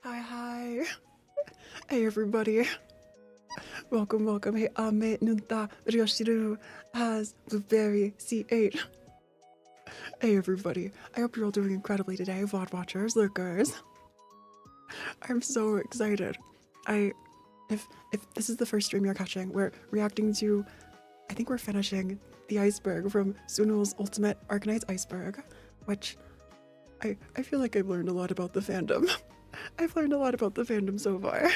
Hi. Hey everybody. Welcome. Hey, ame nunta ryoshiru as Blueberry C8. Hey everybody. I hope you're all doing incredibly today, VOD watchers, lurkers. I'm so excited. If this is the first stream you're catching, we're reacting to, I think we're finishing the Iceberg from Sunul's Ultimate Arknights Iceberg, which I feel like I've learned a lot about the fandom. I've learned a lot about the fandom so far.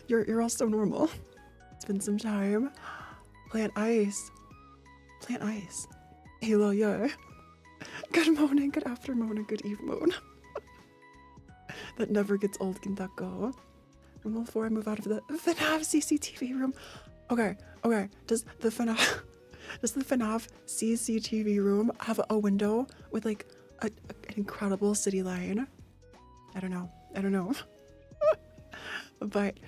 You're all so normal. It's been some time. Plant ice. Hello, yeah. Good morning, good afternoon, and good evening. That never gets old, Gintako. And before I move out of the FNAF CCTV room. Okay. Does the FNAF CCTV room have a window with like an incredible city line? I don't know. But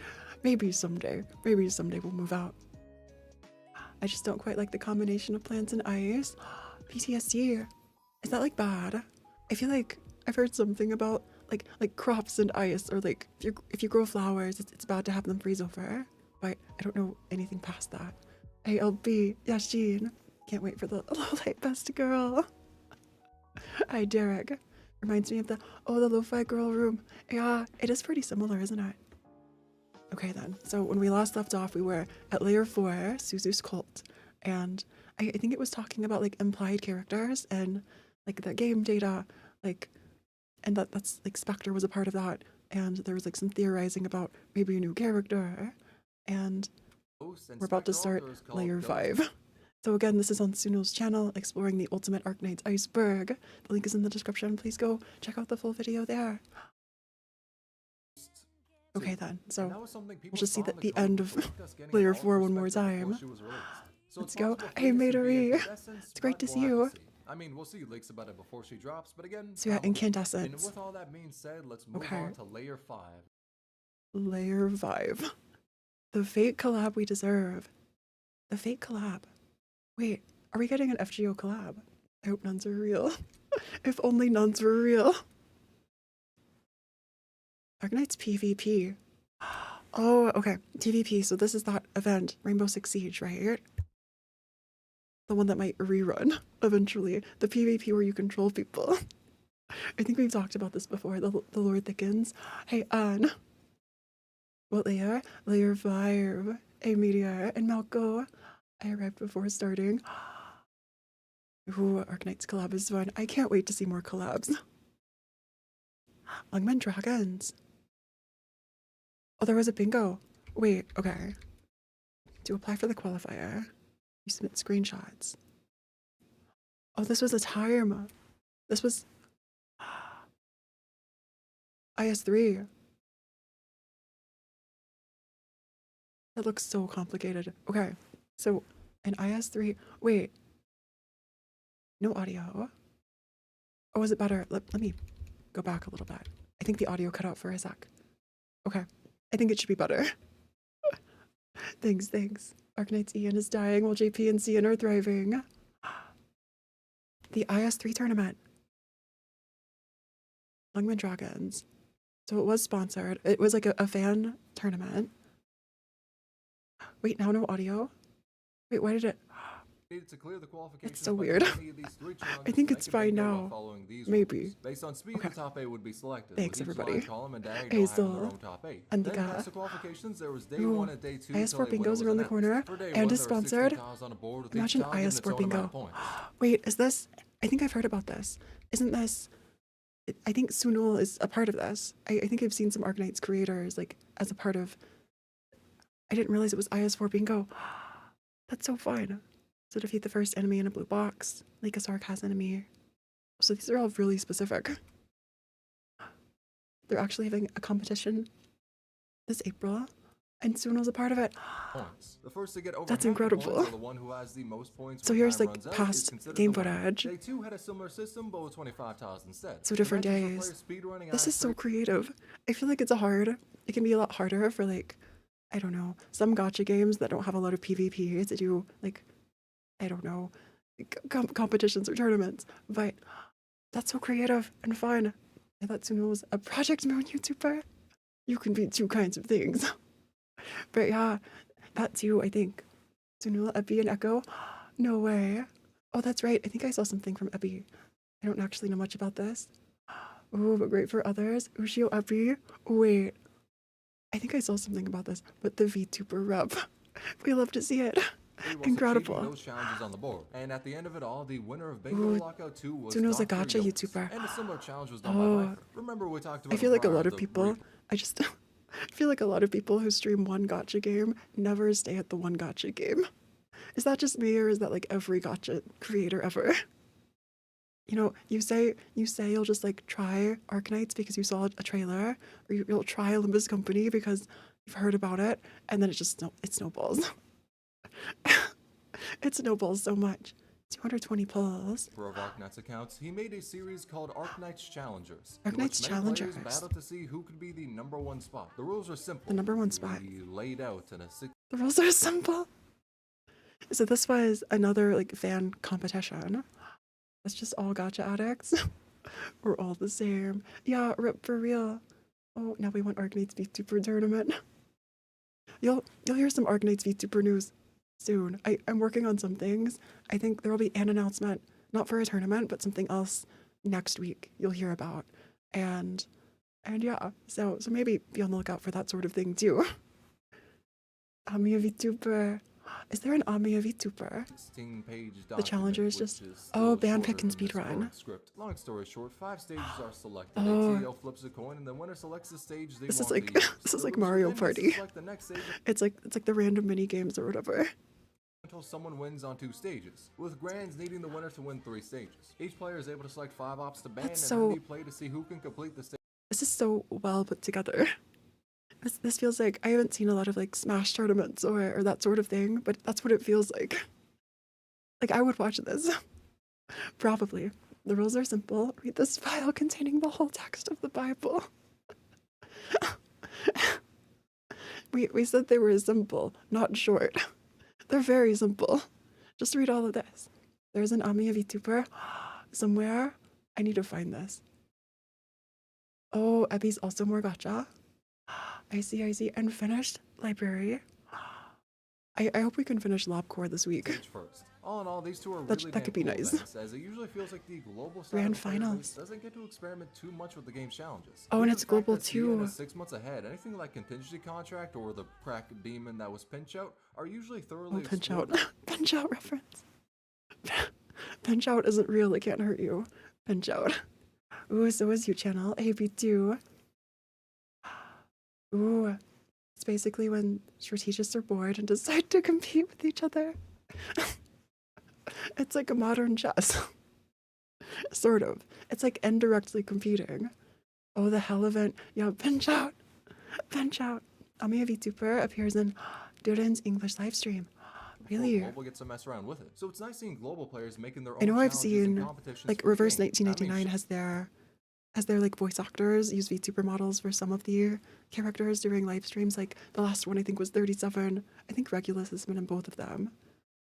maybe someday we'll move out. I just don't quite like the combination of plants and ice. PTSD. Is that like bad? I feel like I've heard something about like crops and ice, or like if you grow flowers, it's bad to have them freeze over. But I don't know anything past that. ALB, Yashin. Can't wait for the Lowlight best girl. Hi, Derek. Reminds me of the lo-fi girl room. Yeah, it is pretty similar, isn't it? Okay then, so when we last left off, we were at layer 4, Suzu's cult, and I think it was talking about like implied characters and like the game data, like, and that's like Spectre was a part of that, and there was like some theorizing about maybe a new character, and we're about to start layer 5. So again, this is on Sunul's channel, exploring the Ultimate Arknights Iceberg. The link is in the description. Please go check out the full video there. Okay then, so we'll just see the end of layer 4 one more time. Let's go. Hey, Maidori. It's great to see you. I mean, we'll see leaks about it before she drops, but again, so yeah, incandescence. And with all that being said, let's move on to layer 5. Layer 5. The fake collab we deserve. The fake collab. Wait, are we getting an FGO collab? I hope nuns are real. If only nuns were real. Arknights PvP. Oh, okay. TVP, so this is that event, Rainbow Six Siege, right? The one that might rerun eventually. The PvP where you control people. I think we've talked about this before. The Lord Thickens. Hey, Anne. What layer? Layer 5. Hey, Meteor and Malco. I arrived before starting. Ooh, Arknights collab is fun. I can't wait to see more collabs. Lungmen Dragons. Oh, there was a bingo. Wait, okay. To apply for the qualifier, you submit screenshots. Oh, this was a time. This was IS3. That looks so complicated. Okay, so an IS3. Wait. No audio. Oh, is it better? Let me go back a little bit. I think the audio cut out for a sec. Okay. I think it should be better. Thanks. Arknights Ian is dying while JP and Cian are thriving. The IS3 tournament. Lungmen Dragons. So it was sponsored. It was like a fan tournament. Wait, now no audio? Wait, why did it... It's so weird. I think it's fine now. Maybe. Based on speed, okay. The top 8 would be selected. Thanks, everybody. Hazel and the guy. Ooh, IS4 Bingo's around the corner and is sponsored. Imagine IS4 Bingo. Wait, is this... I think I've heard about this. Isn't this... I think Sunul is a part of this. I think I've seen some Arknights creators like as a part of... I didn't realize it was IS4 Bingo. That's so fun. So defeat the first enemy in a blue box. Like a sarcasm enemy. So these are all really specific. They're actually having a competition this April, and Sunul's a part of it. The first to get over that's incredible. The one who has the most points so here's like past game footage. Day 2 had a similar system, but with 25 tiles instead. So different days. This is so creative. I feel like it can be a lot harder for like, I don't know, some gacha games that don't have a lot of PvP to do like, I don't know, competitions or tournaments, but that's so creative and fun. I thought Sunul was a Project Moon YouTuber. you can be two kinds of things. But yeah, that too, I think. Sunula, Ebby, and Echo? No way. Oh, that's right. I think I saw something from Ebby. I don't actually know much about this. Oh, but great for others. Ushio Ebby. Wait. I think I saw something about this, but the VTuber rep. We love to see it. Incredible. Those challenges on the board. And at the end of it all, the winner of Bingo Lockout 2 was Suno's a Dr. gacha Yost. YouTuber. And a similar challenge was done by Mike. Remember we talked about I feel like a prior lot of the people, I feel like a lot of people who stream one gacha game never stay at the one gacha game. Is that just me, or is that like every gacha creator ever? You know, you say you'll just like try Arknights because you saw a trailer, or you'll try Olympus Company because you've heard about it, and then it snowballs. It snowballs so much. 220 pulls. For Arknights accounts, he made a series called Arknights Challengers. Arknights Challengers. Battle to see who could be the #1 spot. The rules are simple. The #1 spot. We laid out in a The rules are simple. So this was another like fan competition. It's just all gacha addicts. We're all the same. Yeah, rip for real. Oh, now we want Arknights VTuber tournament. You'll hear some Arknights VTuber news soon. I'm working on some things. I think there will be an announcement, not for a tournament, but something else next week you'll hear about. And yeah, so maybe be on the lookout for that sort of thing too. Amiya VTuber. Is there an Amiya VTuber? The challenger is just ban pick and speedrun. Long story short, 5 stages are selected. Oh. ATL flips a coin and the winner selects the stage they This want is like to use. this is like The Mario loser then Party. gets to select the next stage It's like the random mini games or whatever. until someone wins on 2 stages, with grands needing the winner to win 3 stages. Each player is able to select 5 ops to ban, That's and so- then they play to see who can complete the stage. This is so well put together. This feels like I haven't seen a lot of like Smash tournaments or that sort of thing, but that's what it feels like. Like I would watch this. Probably. The rules are simple. Read this file containing the whole text of the Bible. We said they were simple, not short. They're very simple. Just read all of this. There's an Amiya VTuber somewhere. I need to find this. Oh, Ebby's also more gacha. I see. And finished library. I hope we can finish Lab Core this week. Stage first. All in all, these two are That really could be cool nice. events, as it usually feels like the global side Grand of the player base finals. doesn't get to experiment too much with the game's challenges. Oh, and Given it's the fact global that Tia too. is 6 months ahead, anything like contingency contract or the crack demon that was pinch out are usually thoroughly Oh, pinch out. explored. Pinch out reference. Pinch out isn't real. It can't hurt you. Pinch out. Ooh, so is you channel. AB2. Ooh. It's basically when strategists are bored and decide to compete with each other. It's like a modern chess. Sort of. It's like indirectly competing. Oh, the hell event. Yeah, pinch out. Pinch out. Amiya VTuber appears in Durin's English livestream. Really? Global gets to mess around with it. So it's nice seeing global players making their own I know I've challenges and seen competitions like for the Reverse game. 1999 has their like voice actors use VTuber models for some of the characters during live streams. Like the last one I think was 37. I think Regulus has been in both of them.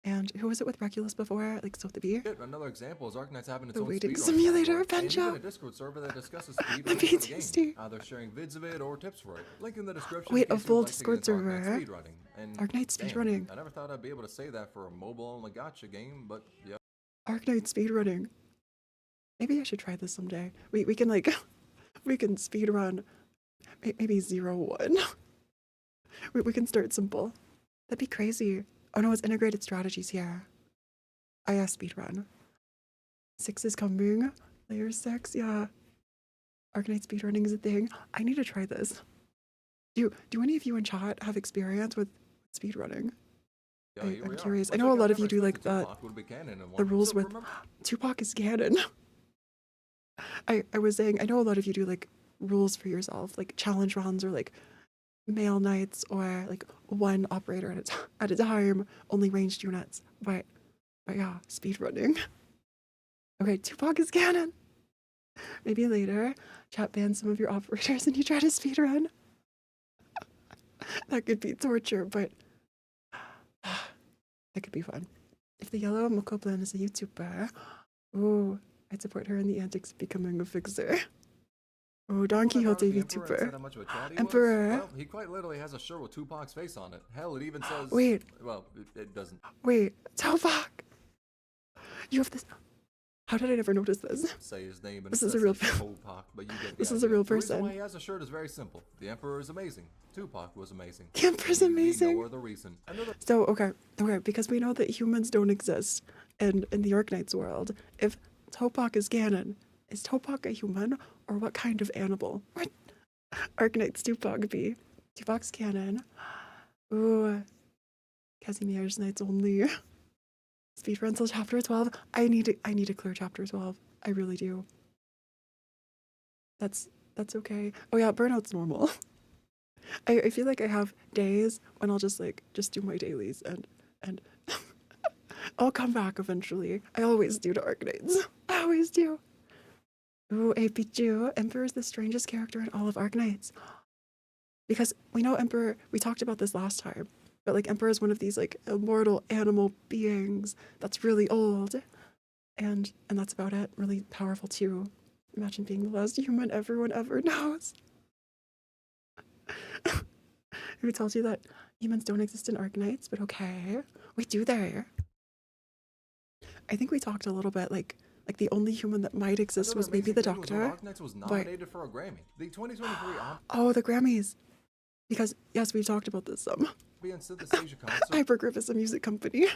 And who was it with Regulus before? Like Sotheby? Another example is Arknights having its The own waiting speedrun simulator, server, and even Benjo. a Discord server that discusses The speedrunning for the game, PTSD. either sharing vids of it or tips for it. Link in the description. Wait, in a case full you'd like to Discord get into Arknights server? speedrunning. And Arknights damn, speedrunning. I never thought I'd be able to say that for a mobile-only gacha game, but yeah. Arknight speedrunning. Maybe I should try this someday. We can like we can speedrun maybe 0-1. We can start simple. That'd be crazy. Oh no, it's integrated strategies here. Speedrun. 6 is coming. Layer 6, yeah. Arknight speedrunning is a thing. I need to try this. Do any of you in chat have experience with speedrunning? Yeah, here I'm we are. curious. I Looks know a like lot of never you do like expected the Tupac would be canon in the one. rules So with remember- Tupac is canon. I was saying I know a lot of you do like rules for yourself, like challenge runs or like male knights or like one operator at a time, only ranged units. But yeah, speedrunning. Okay, Tupac is canon. Maybe later, chat bans some of your operators and you try to speedrun. That could be torture, but that could be fun. If the yellow Mokoblin is a YouTuber, ooh, I'd support her in the antics of becoming a fixer. Oh, Don When I brought up Quixote the Emperor and said VTuber. how much of a chat he Emperor. was, well, he quite literally has a shirt with Tupac's face on it. Hell, it even says... Wait. Well, it doesn't. Wait, Tupac. You have this. How did I never notice this? Say his name and This is a real Tupac, but you get the This is a idea. real The reason person. why he has a shirt is very simple. The Emperor is amazing. Tupac was amazing. The Emperor's amazing. No other reason. Another So okay, because we know that humans don't exist in the Arknights world. If Tupac is canon, is Tupac a human or what kind of animal? What Arknights Tupac be? Tupac's canon. Ooh, Casimir's Knights only. Speedrun till chapter 12. I need to clear chapter 12. I really do. That's okay. Oh yeah, burnout's normal. I feel like I have days when I'll just do my dailies and I'll come back eventually. I always do to Arknights. I always do. Ooh, Pichu. Emperor is the strangest character in all of Arknights. Because we know Emperor, we talked about this last time, but like Emperor is one of these like immortal animal beings that's really old. And that's about it. Really powerful too. Imagine being the last human everyone ever knows. Who tells you that humans don't exist in Arknights? But okay, we do there. I think we talked a little bit like the only human that might exist was maybe the Doctor. Arknights was nominated for a Grammy. The 2023 Oh, the Grammys. Because yes, we've talked about this some. Ambient Synthesizer concert Hypergrip is a music company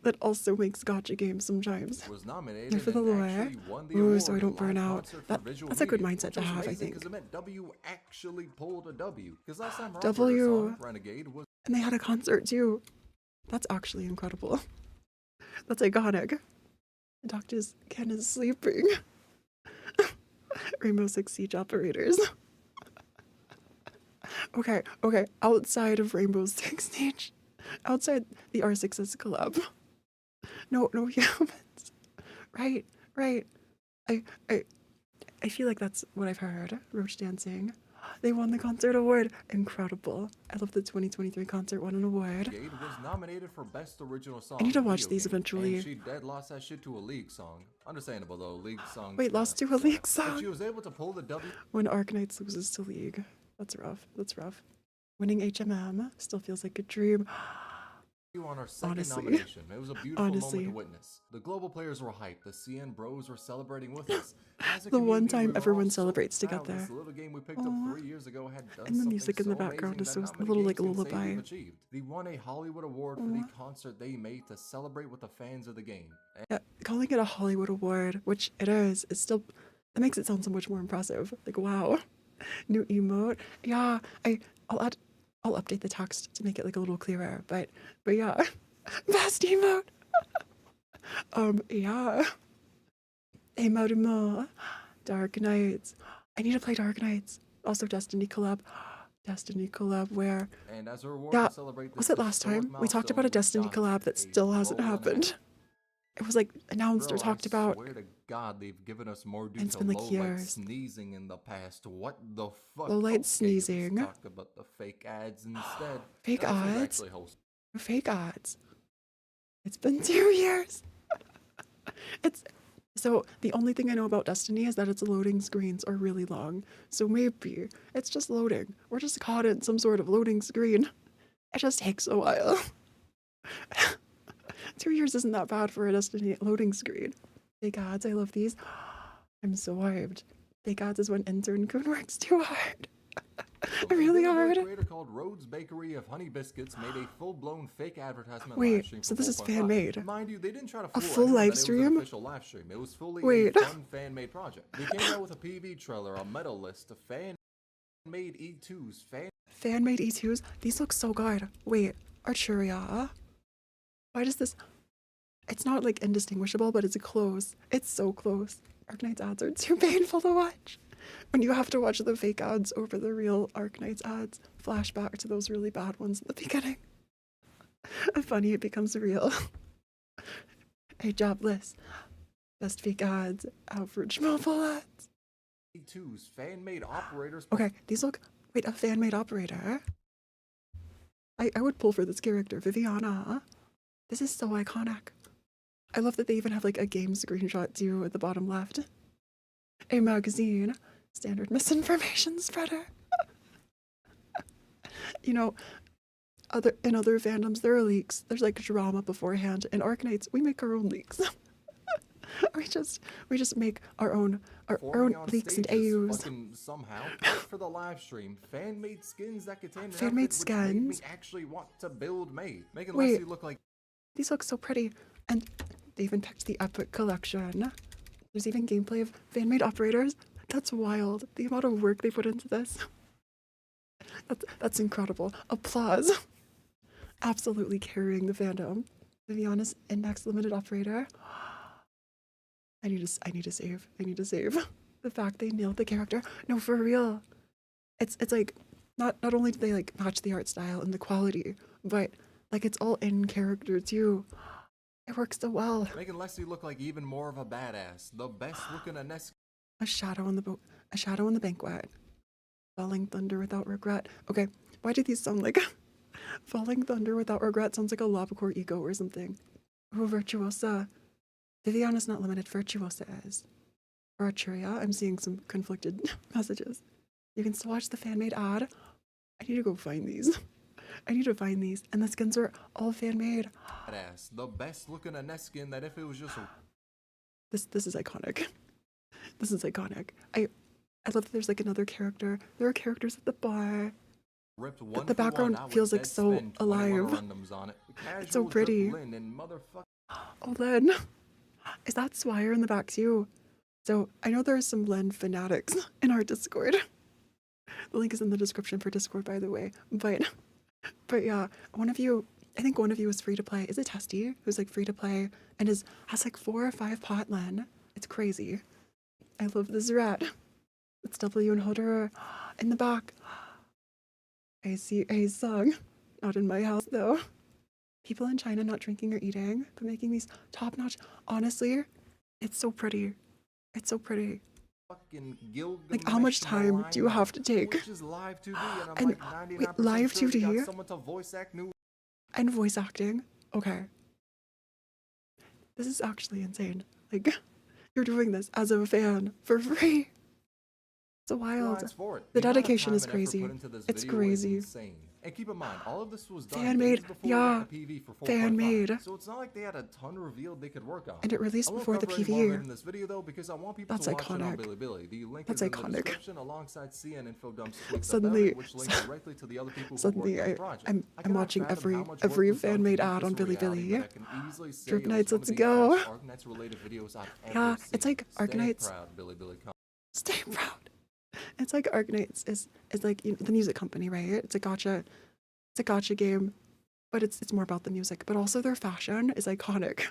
that also makes gotcha games sometimes. was nominated And for the and lore. actually won the Ooh, award so I in don't burn live out. concert for visual That's a good media, mindset which to was have, I amazing think. 'cause it meant W actually pulled a W. Because last time W. song, Renegade was And they had a concert too. That's actually incredible. That's iconic. Doctor's Ken is sleeping. Rainbow Six Siege operators. Okay. Outside of Rainbow Six Siege, outside the R6's collab. No humans. Right. I feel like that's what I've heard. Roach dancing. They won the concert award. Incredible. I love the 2023 concert won an award. Renegade was nominated for Best Original Song. I need to in a watch video these game, eventually. And she dead lost that shit to a League song. Understandable though, League song. Wait, lost to a League But song? she was able to pull the W When Arknights loses to League. That's rough. Winning HMM still feels like a dream. on her second Honestly. nomination. It was a beautiful Honestly. moment to witness. The global players were hyped. The CN bros were celebrating with us. As a The one community, we time were everyone all so celebrates proud. together. This little game we picked Aw. up 3 years ago had done And the something music in the so background amazing is that so not many little, like, games can say lullaby. they've achieved. They won a Hollywood Award for the concert they made to celebrate with the fans of the game. Yeah, calling it a Hollywood award, which it is still, that makes it sound so much more impressive. Like, wow. New emote. Yeah, I'll update the text to make it like a little clearer, but yeah. Best emote. Yeah. Emote more. Dark Knights. I need to play Dark Knights. Also Destiny collab. Destiny collab where And as a reward Yeah, to celebrate was this it last historic time? We talked about a milestone, we Destiny got collab that a still hasn't roll and a half. happened. It was like announced or Bro, talked I about. swear to God, they've given us more due And it's to been, like, Lowlight years. sneezing in the past. What the fuck? Lowlight Okay, sneezing. Let's talk about the fake ads instead. Fake That was ads? actually wholesome. Fake odds. It's been 2 years. It's so the only thing I know about Destiny is that its loading screens are really long. So maybe it's just loading. We're just caught in some sort of loading screen. It just takes a while. 2 years isn't that bad for a Destiny loading screen. Fake ads, I love these. I'm so hyped. Fake ads is when intern code works too hard. Really A hard. creator called Rhodes Bakery of Honey Biscuits made a full-blown fake advertisement Wait, live stream so for this is 4.5. fan-made? Mind you, they didn't try to fool full anyone live that it was stream? an official live stream. It was fully Wait. a fun fan-made project. They came out with a PV trailer, a medal list, a fan-made E2s, Fan-made E2s? These look so good. Wait, Arturia? Why does this... It's not like indistinguishable, but it's close. It's so close. Arknights ads are too painful to watch. When you have to watch the fake ads over the real Arknights ads, flashback to those really bad ones at the beginning. Funny, it becomes real. Hey, jobless. Best fake ads, average mobile ads. E2s, fan-made operators. Okay, these look... Wait, a fan-made operator? I would pull for this character, Viviana. This is so iconic. I love that they even have like a game screenshot too at the bottom left. A magazine. Standard misinformation spreader. You know, in other fandoms, there are leaks. There's like drama beforehand. In Arknights, we make our own leaks. we just make our own Forming on leaks and stages, AUs. fucking somehow, for the live stream, fan-made skins that contain Fan-made outfits which made me skins? actually want to build May, making Wait. Leslie look like These look so pretty. And they even picked the Epic Collection. There's even gameplay of fan-made operators. That's wild. The amount of work they put into this. That's incredible. Applause. Absolutely carrying the fandom. Viviana's Index Limited Operator. I need to save. The fact they nailed the character. No, for real. It's like not only do they like match the art style and the quality, but like it's all in character too. It works so well. making Leslie look like even more of a badass. The best looking Ines. A shadow on the boat. A shadow on the banquet. Falling thunder without regret. Okay, why do these sound like falling thunder without regret? Sounds like a lava core ego or something. Oh, virtuosa. Viviana's not limited. Virtuosa is. Or Arturia. I'm seeing some conflicted messages. You can still watch the fan-made ad. I need to go find these. And the skins are all fan-made. Badass. The best looking Ines skin that if it was just a This is iconic. This is iconic. I love that there's like another character. There are characters at the bar. ripped one The for background one, I would feels like dead so spend 21 alive. randoms on it. It's so Casual pretty. drip Lynn and motherfuck- Oh, Len. Is that Swire in the back too? So I know there are some Len fanatics in our Discord. The link is in the description for Discord, by the way. But yeah, I think one of you is free to play. Is it Testy, who's like free to play and has like 4 or 5 pot Len? It's crazy. I love this rat. It's W and Hodder in the back. I see a song. Not in my house though. People in China not drinking or eating, but making these top-notch. Honestly, it's so pretty. It's so pretty. fucking Gilgamesh Like, how much time do you have to take? Which is live 2D, and I'm And like 99% wait, live sure you 2D? got someone to voice act new. And voice acting. Okay. This is actually insane. Like, you're doing this as a fan for free. It's wild. lines for it. The amount of dedication time is and effort crazy. put into this It's video is crazy. insane. And keep in mind, all of this was done Fan-made, days before yeah. the PV for 4.5. Fan-made. So it's not like they had a ton revealed they could work on. And it released I won't before the cover any more of it PV. in this video though because I want people That's to watch it on iconic. Bilibili. The link That's is in iconic. the description alongside CN Info Dumps tweets Suddenly- about it, which links directly to the other people who Suddenly, worked on the project. I'm I cannot watching fathom every how much work every was done to fan-made make ad on this a reality, Bilibili. but I can easily say Drip it was Nights, one of let's the go. best Arknights related videos I've ever Yeah, seen. it's like Stay Arknights. proud, Bilibili. Stay proud. It's like Arknights is like, you know, the music company, right? It's a gotcha game, but it's more about the music. But also their fashion is iconic.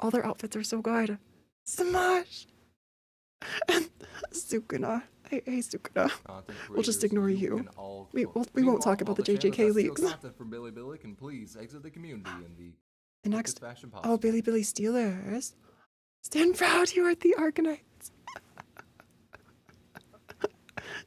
All their outfits are so good. Smash. And Sukuna. Hey Sukuna. We'll just ignore you. We won't talk about the JJK leaks. Content from Bilibili can please exit the community in the And next, quickest fashion oh, possible. Billy Steelers. Stand proud, you are the Arknights.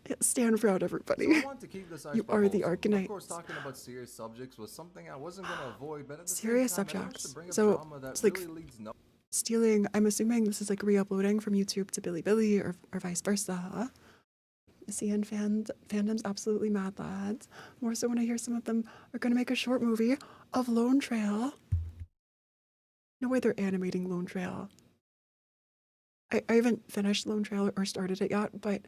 Yeah, stand proud, everybody. So I want to keep this You Iceberg are the wholesome. Of course, Arknights. talking about serious subjects was something I wasn't going to avoid, but at the Serious same time, I wanted to subjects. bring up So, drama that it's like really leads no Stealing, I'm assuming this is like re-uploading from YouTube to Bilibili or vice versa. CN fandom's absolutely mad, lads. More so when I hear some of them are going to make a short movie of Lone Trail. No way they're animating Lone Trail. I haven't finished Lone Trail or started it yet, but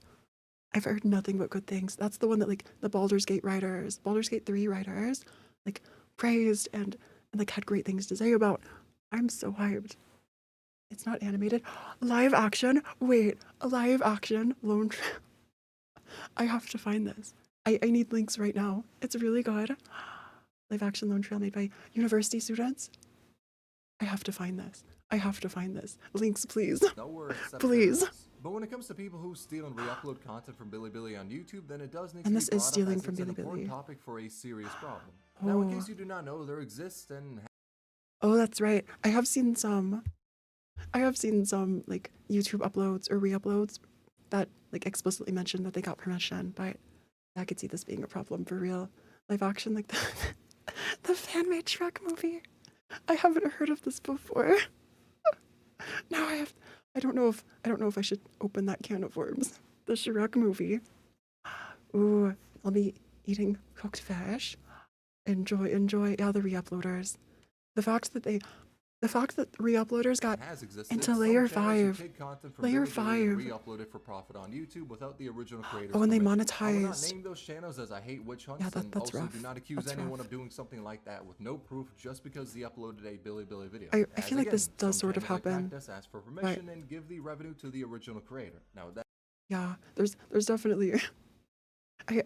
I've heard nothing but good things. That's the one that like the Baldur's Gate 3 writers, like praised and like had great things to say about. I'm so hyped. It's not animated. Live action? Wait, a live action Lone Trail. I have to find this. I need links right now. It's really good. Live action Lone Trail made by university students. I have to find this. Links, please. nowhere except Please. for this. But when it comes to people who steal and re-upload content from Bilibili on YouTube, then it does need And to this be is brought up stealing as from it's an important Bilibili. topic for a serious problem. Now, in Oh. case you do not know, there exists and Oh, that's right. I have seen some like YouTube uploads or re-uploads that like explicitly mention that they got permission, but I could see this being a problem for real. Live action like the fan-made Shrek movie. I haven't heard of this before. Now I don't know if I should open that can of worms. the Shrek movie. Ooh, I'll be eating cooked fish. Enjoy. Yeah, the re-uploaders. The fact that re-uploaders got into layer 5. Layer 5. Re-uploaded for profit on YouTube without the original creators. Oh, and they permission. monetized. I will not name those channels as I hate witch hunts. Yeah, And that's also rough. do not accuse That's anyone rough. of doing something like that with no proof just because they uploaded a Billy video. I As feel like again, this does some sort of channels like happen. Cactus ask for permission and give the revenue to the original creator. Now that Yeah, there's definitely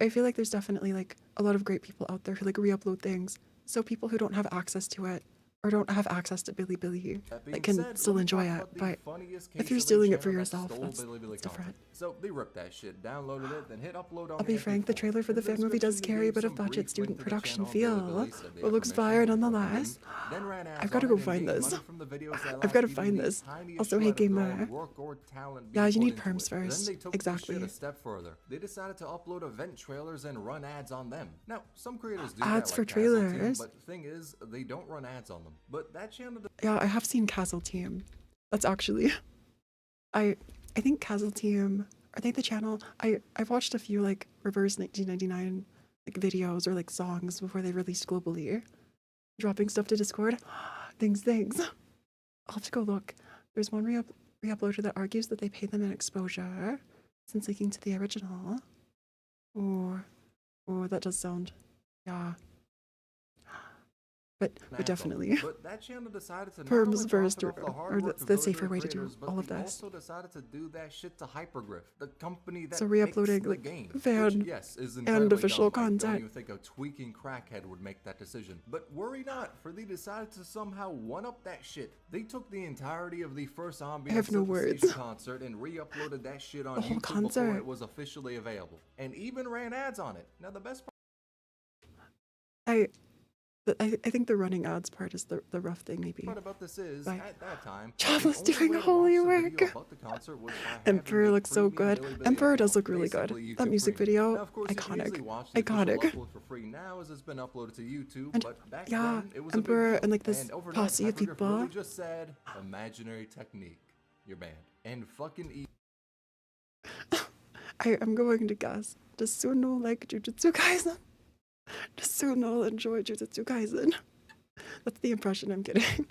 I feel like there's definitely like a lot of great people out there who like re-upload things. So people who don't have access to it or don't have access to Billy being like can said, still let me enjoy talk it. about the But funniest if case you're of a stealing it for channel that yourself, stole that's Billy different. content. So they ripped that shit, downloaded it, then hit upload on I'll be frank, the MP4. trailer for the In fan movie does description, they carry a gave bit of some budget brief student link to the production channel. feel, Said they but had looks permission fire to upload nonetheless. them, then ran ads I've got to on go it and find gained this. money from the videos that I've got to lacked find even the this. tiniest Also, hey shred of their own gamer. work or talent Yeah, being you put need into perms it. first. Then they took Exactly. this shit a step further. They decided to upload event trailers and run ads on them. Now, some creators do Ads that for like Casual Team, trailers? but the thing is, they don't run ads on them. But that channel Yeah, I have seen Castle Team. That's actually I think Castle Team, are they the channel? I've watched a few like reverse 1999 like videos or like songs before they released globally. Dropping stuff to Discord. Thanks. I'll have to go look. There's one re-uploader that argues that they pay them in exposure since linking to the original. Oh, that does sound, yeah. But definitely. But that channel decided to not Perms only first, profit off the hard or work that's of the Billy safer way to do creators, but all of they this. also decided to do that shit to Hypergriff, the company that So re-uploading, makes the like, game, fan which, yes, is and incredibly official dumb. I don't content. even think a tweaking crackhead would make that decision. But worry not, for they decided to somehow one-up that shit. They took the entirety of the first Ambient have no Station words. concert and re-uploaded that shit on The whole YouTube before concert. it was officially available, and even ran ads on it. Now the best part I think the running ads part is the rough thing, maybe. about this is, Right. at that time, Java's the only doing way to holy watch the work. video about the concert was by having Emperor a looks so premium good. Billy Emperor does account, look really good. basically That YouTube music Premium. video, Now, of course, you can iconic. easily watch the official Iconic. upload for free now as it's been uploaded to YouTube, And but back yeah, then it was Emperor a big deal. and like this And overnight, posse of Hypergriff people. really just said, imaginary technique, you're banned. And fucking I'm going to guess. Does Suno like Jujutsu Kaisen? Does Suno enjoy Jujutsu Kaisen? That's the impression I'm getting.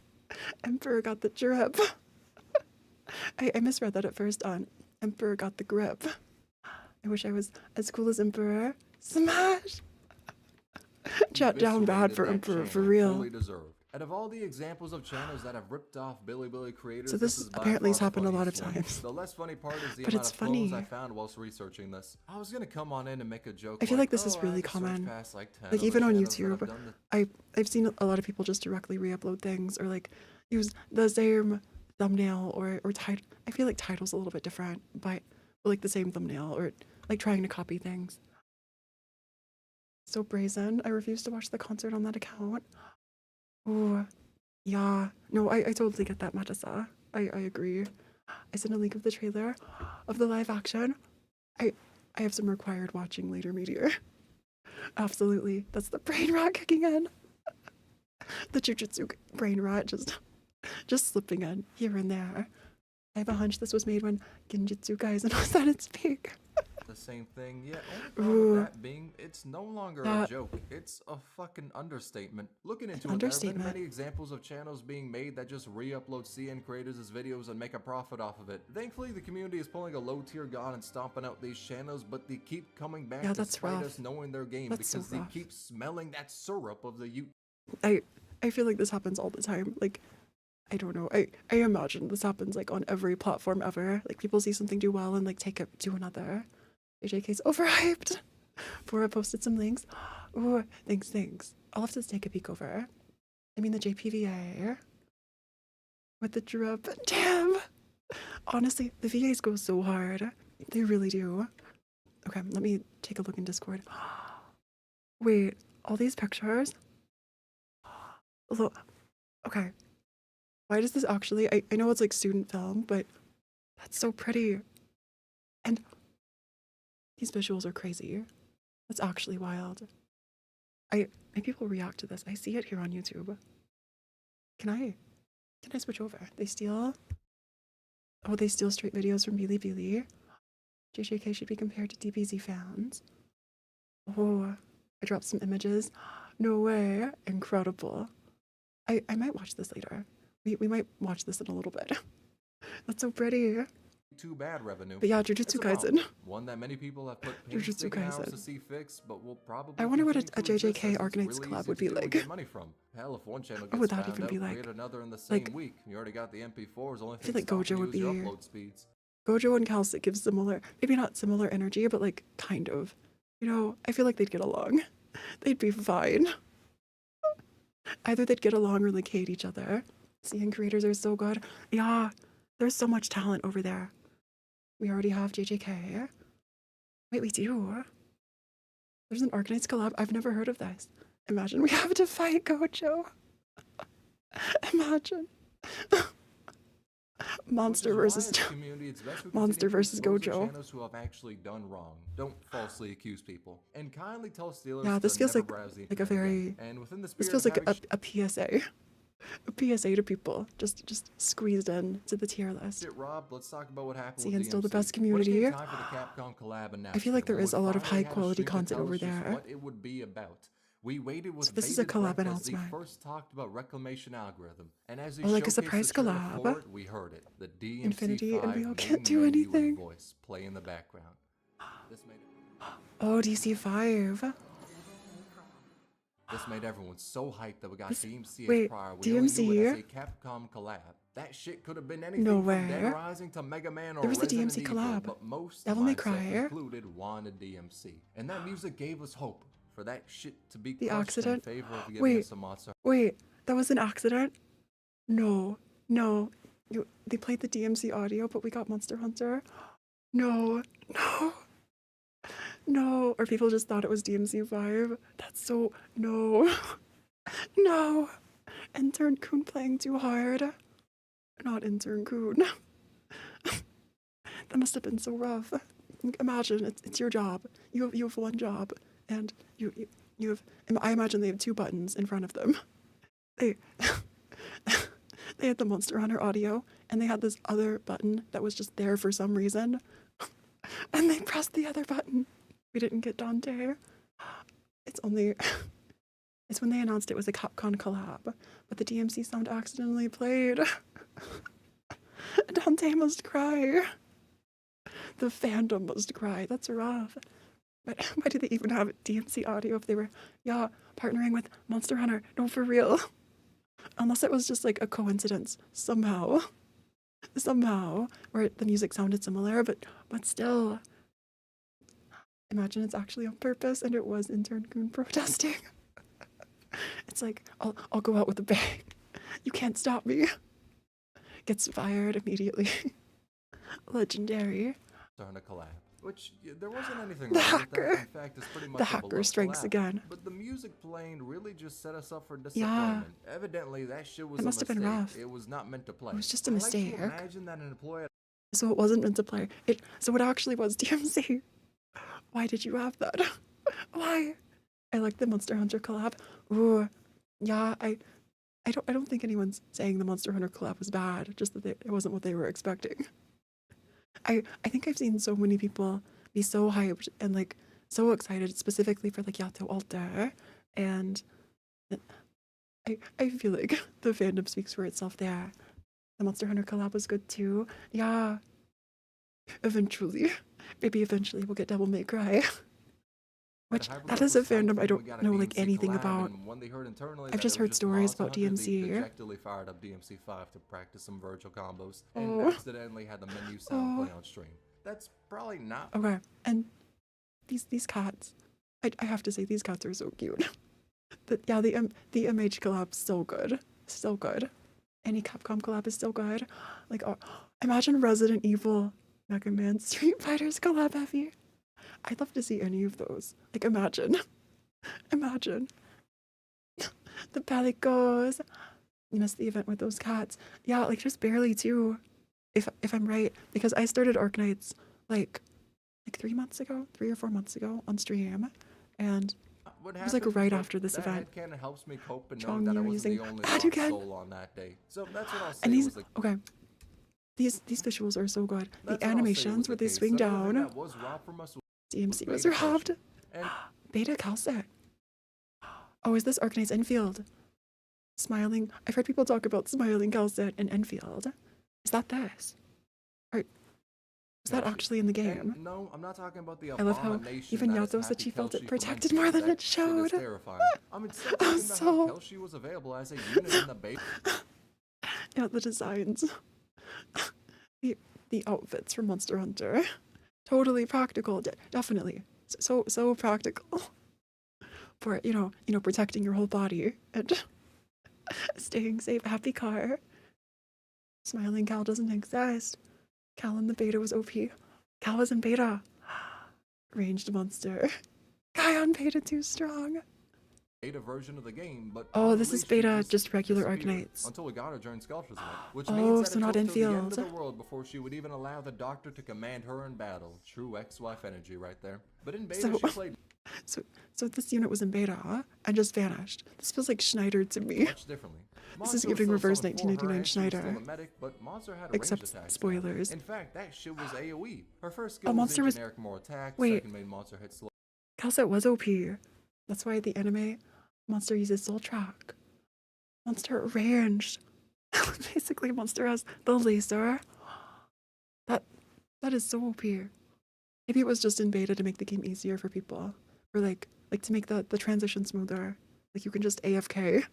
Emperor got the drip. I misread that at first on Emperor got the grip. I wish I was as cool as Emperor. Smash! Chat down bad for that Emperor, for channel real. fully deserved. Out of all the examples of channels that have ripped off Billy creators, So this is by apparently has far the happened a lot of funniest one. times. The less funny part is the But amount it's of clones funny. I found whilst researching this. I was gonna come on in and make a joke. I feel like this "Oh, is I really had to search common. past, like 10 Like other even on channels that have YouTube, done I've seen a lot of people just directly re-upload things or like use the same thumbnail or title. I feel like title's a little bit different, but like the same thumbnail or like trying to copy things. So brazen. I refuse to watch the concert on that account. Oh, yeah. No, I totally get that, Matasa. I agree. I sent a link of the trailer of the live action. I have some required watching later, Meteor. Absolutely. That's the brain rot kicking in. The jujutsu brain rot just slipping in here and there. I have a hunch this was made when Genjutsu Kaisen was at its peak. the same thing. Yeah, only Ooh. problem with that being, it's no longer a That- joke. It's a fucking understatement. Looking into it, there have Understatement. been many examples of channels being made that just re-upload CN creators as videos and make a profit off of it. Thankfully, the community is pulling a low-tier gun and stomping out these channels, but they keep coming back Yeah, that's despite rough. us knowing their game That's so because they rough. keep smelling that syrup of the I feel like this happens all the time. Like, I don't know. I imagine this happens like on every platform ever. Like people see something do well and like take it to another. AJK's overhyped. Phora posted some links. Oh, thanks. I'll have to take a peek over. I mean the JPVA with the drip. Damn. Honestly, the VAs go so hard. They really do. Okay, let me take a look in Discord. Wait, all these pictures? Look, okay. Why does this actually, I know it's like student film, but that's so pretty. And these visuals are crazy. That's actually wild. Maybe people react to this. I see it here on YouTube. Can I switch over? They steal straight videos from Bilibili. JJK should be compared to DBZ fans. Oh, I dropped some images. No way. Incredible. I might watch this later. We might watch this in a little bit. That's so pretty. Too bad revenue. But yeah, Jujutsu Kaisen. One that many people have put Jujutsu painstaking hours to Kaisen. see fixed, but will probably I wonder what a continue to exist JJK as it's Arknights really collab easy would to be do and like. get money from. Hell, if one channel What gets would that found even out, be like? create another in the same Like, week. You already got the MP4s. Only I feel thing like stopping Gojo you would is your be- upload speeds. Gojo and Calcic give similar, maybe not similar energy, but like kind of. You know, I feel like they'd get along. They'd be fine. Either they'd get along or like hate each other. CN creators are so good. Yeah, there's so much talent over there. We already have JJK. Wait, we do. There's an Arknights collab. I've never heard of this. Imagine we have to fight Gojo. Imagine. Monster versus Monster versus Gojo. Channels who have actually done wrong. Don't falsely accuse people. And kindly tell Steelers Yeah, this to feels never like browse the a internet very. again. And within the This spirit feels of like having a PSA. A PSA to people. Just squeezed in to the tier list. shit robbed, let's talk about what happened See, with and still the DMC. best When it came community. time for the Capcom collab I feel like there announcement, is a when we lot of finally high had a quality stream to content tell over us just there. what it would be about. We waited with So this is a bated collab breath as the announcement. first talked about reclamation algorithm, and as they Oh, like a showcased surprise the trailer collab? for it, we heard it. The DMC5 Infinity, and we all can't main do menu and anything. voice play in the background. This made Oh, DC5. This made everyone so hyped that we got DMC wait, as prior. We only knew it DMC? as a Capcom collab. That shit could have been anything No from Dead way. Rising to Mega Man or There was a Resident DMC Evil, collab. but most Devil May mindset Cry. included wanted DMC. And that music gave us hope for that shit to be The crushed accident? in favor of giving Wait. us a monster. Wait, that was an accident? No. They played the DMC audio, but we got Monster Hunter. No. No. Or people just thought it was DMC5. That's so. No. No. Intern Kun playing too hard. Not Intern Kun. That must have been so rough. Imagine it's your job. You have one job, and you have. I imagine they have two buttons in front of them. They they had the Monster Hunter audio, and they had this other button that was just there for some reason, and they pressed the other button. We didn't get Dante. It's when they announced it was a Capcom collab, but the DMC sound accidentally played. Dante must cry. The fandom must cry. That's rough. But why do they even have DMC audio if they were, partnering with Monster Hunter? No, for real. Unless it was just like a coincidence somehow, where the music sounded similar, but still. Imagine it's actually on purpose and it was Intern Kun protesting. It's like, I'll go out with a bang. You can't stop me. Gets fired immediately. Legendary. Starting a collab. Which, there wasn't anything The wrong hacker. with that. In fact, it's pretty much The a hacker beloved strikes collab. again. But the music playing really just set us up for disappointment. Evidently, that shit was It must a have been mistake. rough. It was not meant to play. It was just a I mistake. Like to imagine that an employee So it wasn't meant to play. So it actually was DMC. Why did you have that? Why? I like the Monster Hunter collab. Ooh, yeah. I don't think anyone's saying the Monster Hunter collab was bad. Just that it wasn't what they were expecting. I think I've seen so many people be so hyped and like so excited specifically for like Yato Alter, and I feel like the fandom speaks for itself there. The Monster Hunter collab was good too. Yeah. Eventually. Maybe eventually we'll get Devil May Cry. Which, that is a fandom I don't know like anything about. I've just heard stories about DMC. Projectily fired up DMC5 to practice some Virgil combos and accidentally had the menu sound play on stream. That's probably not Okay, and these cats, I have to say these cats are so cute. The MH collab still good, Any Capcom collab is still good. Like, imagine Resident Evil, Mega Man, Street Fighters collab heavy. I'd love to see any of those. Like, imagine. The Pelicos. You missed the event with those cats. Yeah, like just barely too. If I'm right, because I started Arknights like 3 or 4 months ago on stream, and it was like right after this event. That helps me cope and know Chong, that I you're wasn't using the only that lost again. soul on that day. So that's what I'll say. And Was like, okay. These visuals are so good. That's The what I'll say animations was where the they case. swing Another thing down. that was robbed from us was DMC was beta robbed. culture. And Beta Calcet. Oh, is this Arknights Enfield? Smiling. I've heard people talk about Smiling Calcet and Enfield. Is that this? Or is that actually in the game? And no, I'm not talking about the I love how abomination even that is Yato said Happy she felt it Kelshi protected from more than That it shit is showed. terrifying. I'm still thinking about So- how Kelshi was available as a unit in the beta. Yeah, the designs. the outfits from Monster Hunter. Totally practical. Definitely. So practical. For, you know, protecting your whole body and staying safe. Happy car. Smiling Cal doesn't exist. Cal in the beta was OP. Cal was in beta. Ranged monster. Guy on beta too strong. Beta version of the game, but Oh, this is unleashed, she beta, just regular disappeared Arknights. until we got her during Sculpture's event, which Oh, means that so it not took till the end Enfield. of the world before she would even allow the Doctor to command her in battle. True ex-wife energy right there. But in beta, So- she played So this unit was in beta and just vanished. This feels like Schneider to me. much differently. This is Monster was giving still reverse summoned for her, 1999 and she was still Schneider. a medic, but Monster had a Except ranged attacks now. spoilers. In fact, that shit was AoE. Her first skill Monster was was- a generic more attack, Wait. second made Monster hit slow. Calcet was OP. That's why the anime Monster uses Soul Track. Monster ranged. Basically, Monster has the laser. That is so OP. Maybe it was just in beta to make the game easier for people, or like to make the transition smoother. Like you can just AFK,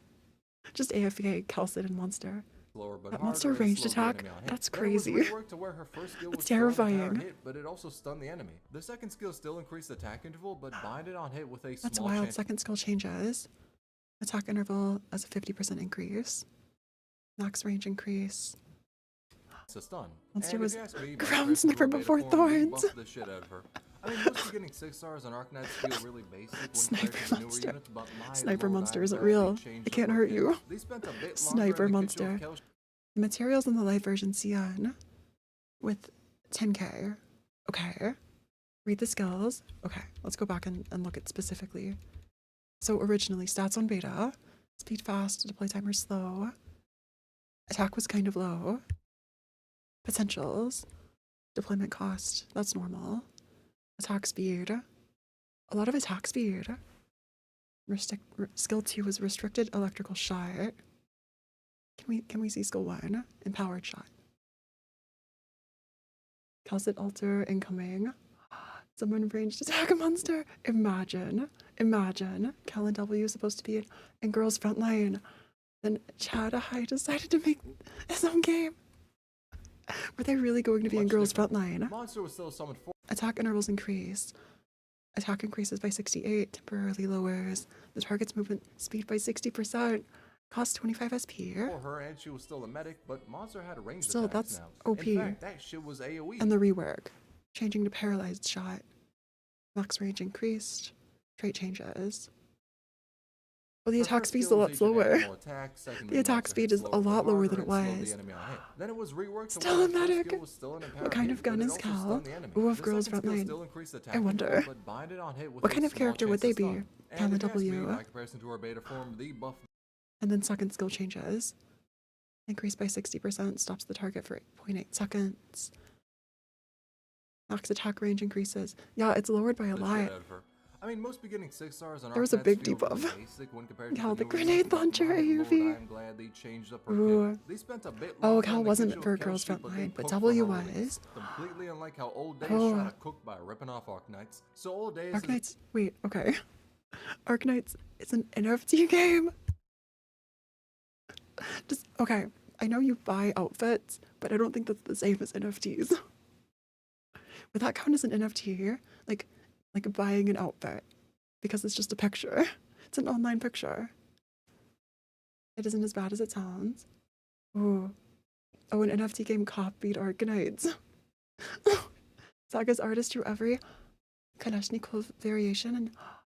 Calcet and Monster. Slower, but That Monster harder and ranged slowed the attack? enemy on hit. That's Then it was crazy. reworked to where her first skill That's was still an entire terrifying. hit, but it also stunned the enemy. The second skill still increased the attack interval, but binded on hit with a That's small wild. chance Second skill changes. Attack interval as a 50% increase. Max range increase. to stun. Monster And if was you ask me, my ground impression sniper of her beta before form, they thorns. buffed the shit out of her. I mean, most beginning 6 stars on Arknights feel really basic when Sniper compared to the newer monster. units, but my Sniper lord, monster I'm isn't glad real. they changed It can't up hurt her you. kit. They spent a bit longer Sniper in the kitchen monster. with Kelshi The materials in the live version CN with 10k. Okay. Read the skills. Okay, let's go back and look at specifically. So originally, stats on beta. Speed fast, deploy timer slow. Attack was kind of low. Potentials. Deployment cost, that's normal. Attack speed. A lot of attack speed. Skill 2 was restricted electrical shot. Can we see skill 1? Empowered shot. Calcet alter incoming. Someone ranged attack a monster. Imagine. Cal and W is supposed to be in girls frontline. Then Chad High decided to make his own game. Were they really going to be in Much girls different. frontline? Monster was still summoned for Attack intervals increase. Attack increases by 68, temporarily lowers. The target's movement speed by 60%. Cost 25 SP. her, and she was still a medic, but Monster had a ranged Still, attacks that's now. OP. In fact, that shit was AoE. And the rework. Changing to paralyzed shot. Max range increased. Trait changes. Well, the Her attack first speed's a skill lot was a generic slower. more attack, second The made attack Monster speed hit is a slower, lot but lower than harder it and slowed was. the enemy on hit. Then it was reworked to Still where a her first medic. skill was still an empowered What kind hit, of gun but it is also Cal? stunned the enemy. Ooh, of The girls second skill frontline. still increased attack I wonder. control, but binded on hit with What a kind of small character would chance they to be? stun. Cal And and if you ask me, W. by comparison to her beta form, the buff And then second skill changes. Increased by 60%, stops the target for 8.8 seconds. Max attack range increases. Yeah, it's lowered by a the shit lot. out of her. I mean, most beginning 6 stars on There was a Arknights big feel debuff. really basic when compared to Cal, the newer grenade units, but launcher my lord, AUV. I'm glad they changed up her Ooh. kit. They spent a bit Oh, longer Cal in the wasn't kitchen for with girls Kelshi, but they frontline, but cooked W for her release. was. Completely unlike how old days Oh. try to cook by ripping off Arknights. So old days is Arknights. Wait, okay. Arknights is an NFT game. Just okay. I know you buy outfits, but I don't think that's the same as NFTs. Would that count as an NFT? Like buying an outfit because it's just a picture. It's an online picture. It isn't as bad as it sounds. Ooh. Oh, an NFT game copied Arknights. Saga's artist drew every Kalashnikov variation and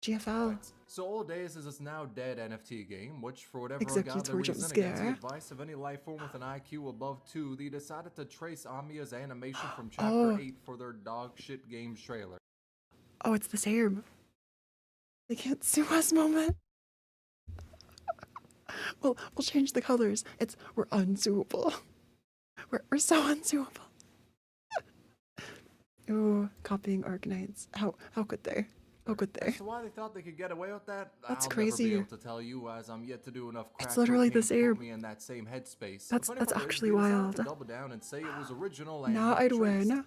GFL. So Old Days is this now dead NFT game, which for whatever Executes ungodly for jump reason, against the scare. advice of any life form with an IQ above 2, they decided to trace Amiya's animation from Oh. Chapter 8 for their dog shit games trailer. Oh, it's the same. They can't sue us moment. We'll change the colors. We're unsuable. We're so unsuable. Ooh, copying Arknights. How could they? How could they? So why they thought they could get away with that? That's I'll crazy. Never be able to tell you, as I'm yet to do enough crack It's literally the cocaine to same. put me in that same headspace. That's actually they decided wild. to double down and say it was original and Nah, not I'd traced. win.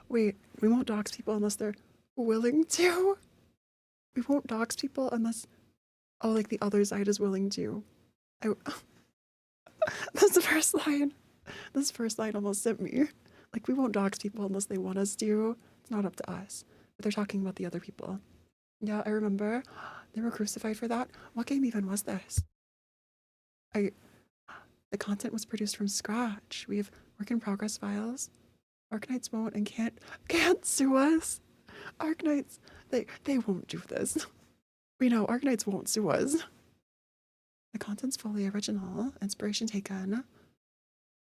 Wait, we won't dox people unless they're willing to. We won't dox people unless, oh, like the other side is willing to. That's the first line. This first line almost sent me. Like, we won't dox people unless they want us to. It's not up to us. But they're talking about the other people. Yeah, I remember. They were crucified for that. What game even was this? The content was produced from scratch. We have work in progress files. Arknights won't and can't sue us. Arknights, they won't do this. We know Arknights won't sue us. The content's fully original. Inspiration taken.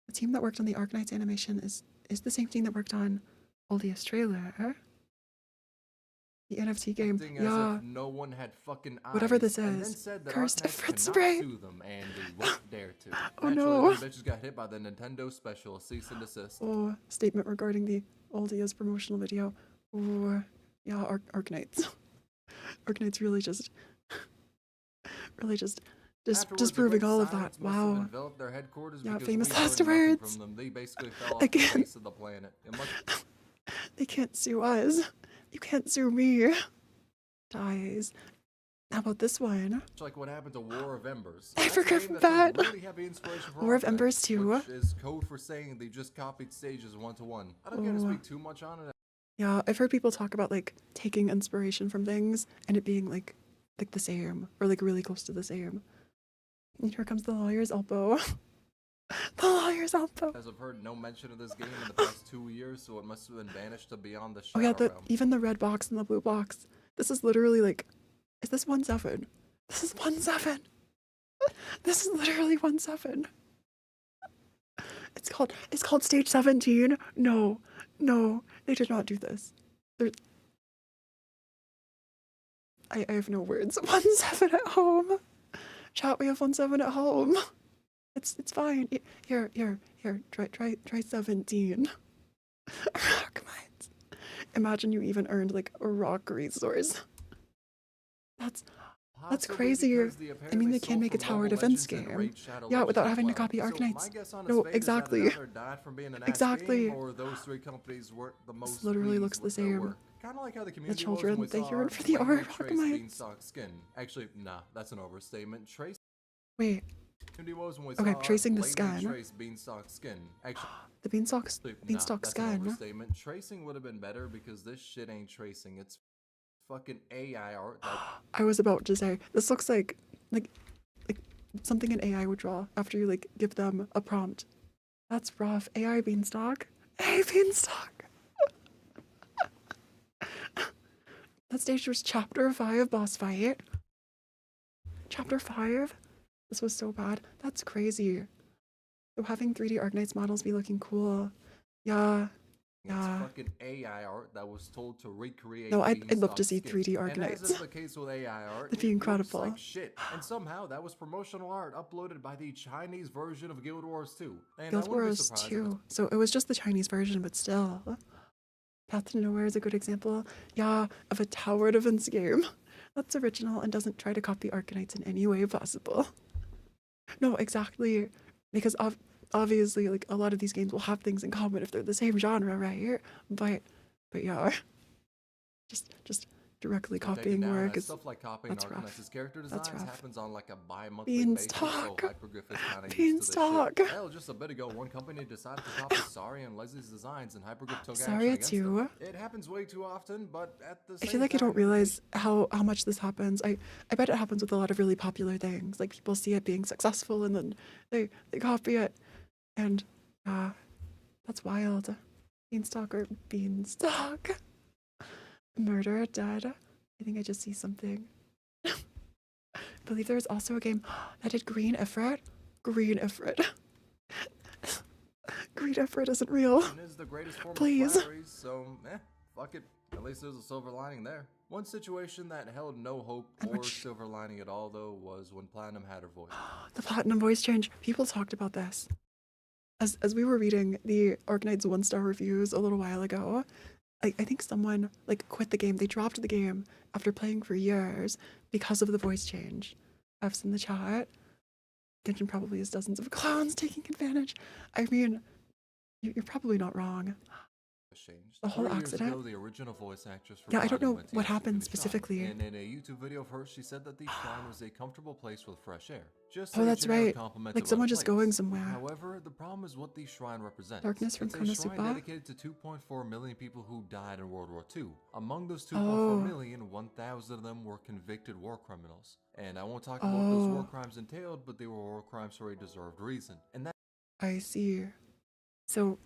The team that worked on the Arknights animation is the same team that worked on Olia's trailer. The NFT game, yeah. No one had fucking eyes, whatever this is. Cursed effort spray. Sue them and they won't dare to. Oh no. The bitches got hit by the Nintendo special cease and desist. Oh, statement regarding the Olia's promotional video. Oh, yeah, Arknights. Arknights really just disproving all of that. Wow. Yeah, famous last words. They basically fell off the face of the planet. They can't sue us. You can't sue me. Dies. How about this one? It's like what happened to War of Embers. I forgot that. Really heavy inspiration for War of Embers 2. Which is code for saying they just copied stages one to one. I don't get to speak too much on it. Yeah, I've heard people talk about like taking inspiration from things and it being like the same or like really close to the same. And here comes the lawyer's elbow. The lawyer's elbow. As I've heard no mention of this game in the past 2 years, so it must have been banished to beyond the shadow Oh yeah, realm. even the red box and the blue box. This is literally like, is this 1-7? This is 1-7. This is literally 1-7. It's called stage 17. No, they did not do this. I have no words. 1-7 at home. Chat, we have 1-7 at home. It's fine. Here. Try 17. Rock mines. Imagine you even earned like a rock resource. That's crazy. I mean, they can make a tower defense game. Yeah, without having to copy Arknights. No, exactly. Exactly. This literally looks the same. Kind of like how the The children, they yearn for the ore rock mines. Actually, nah, that's an overstatement. Wait. Okay, tracing the scan. The beanstalk scan. Tracing would have been better because this shit ain't tracing. It's fucking AI art. I was about to say, this looks like something an AI would draw after you like give them a prompt. That's rough. AI beanstalk. AI beanstalk. That stage was chapter 5 boss fight. Chapter 5? This was so bad. That's crazy. So having 3D Arknights models be looking cool. Yeah. It's fucking AI art that was told to recreate. No, I'd love to see 3D Arknights. And as is the case with AI art, it'd be incredible. Like shit. And somehow that was promotional art uploaded by the Chinese version of Guild Wars 2. And Guild Wars 2. So it was just the Chinese version, but still. Path to Nowhere is a good example. Yeah, of a tower defense game. That's original and doesn't try to copy Arknights in any way possible. No, exactly. Because obviously, like, a lot of these games will have things in common if they're the same genre, right? But yeah, just directly copying work is stuff like copying Arknights' character designs happens on like a bi-monthly basis. Beanstalk. Hell, just a bit ago, one company decided to copy Sari and Leslie's designs, and Hypergrip took action Saria against too. them. It happens way too often, but at the same I feel like you time, don't realize how much this happens. I bet it happens with a lot of really popular things. Like people see it being successful and then they copy it, and that's wild. Beanstalk or beanstalk. Murder dead. I think I just see something. I believe there was also a game that did green Ifrit. Green Ifrit. Green Ifrit isn't real. Is the greatest form Please. Of flattery, so fuck it. At least there's a silver lining there. One situation that held no hope or silver lining at all, though, was when Platinum had her voice. The Platinum voice change. People talked about this. as we were reading the Arknights 1-star reviews a little while ago, I think someone like quit the game. They dropped the game after playing for years because of the voice change. F's in the chat. Genshin probably has dozens of clowns taking advantage. I mean, you're probably not wrong. Changed. The whole 4 years accident? ago, the original voice actress for Yeah, I don't know Bloodline went to what Yasuku's happened shrine, specifically. and in a YouTube video of hers, she said that the shrine was a comfortable place with fresh air. Just Oh, a that's generic right. compliment Like about someone a just place. going somewhere. However, the problem is what the shrine represents. Darkness from It's a shrine Konosuba? dedicated to 2.4 million people who died in World War II. Among those 2.4 Oh. million, 1,000 of them were convicted war criminals. And I won't talk about what those war Oh. crimes entailed, but they were war crimes for a deserved reason. And that I see. So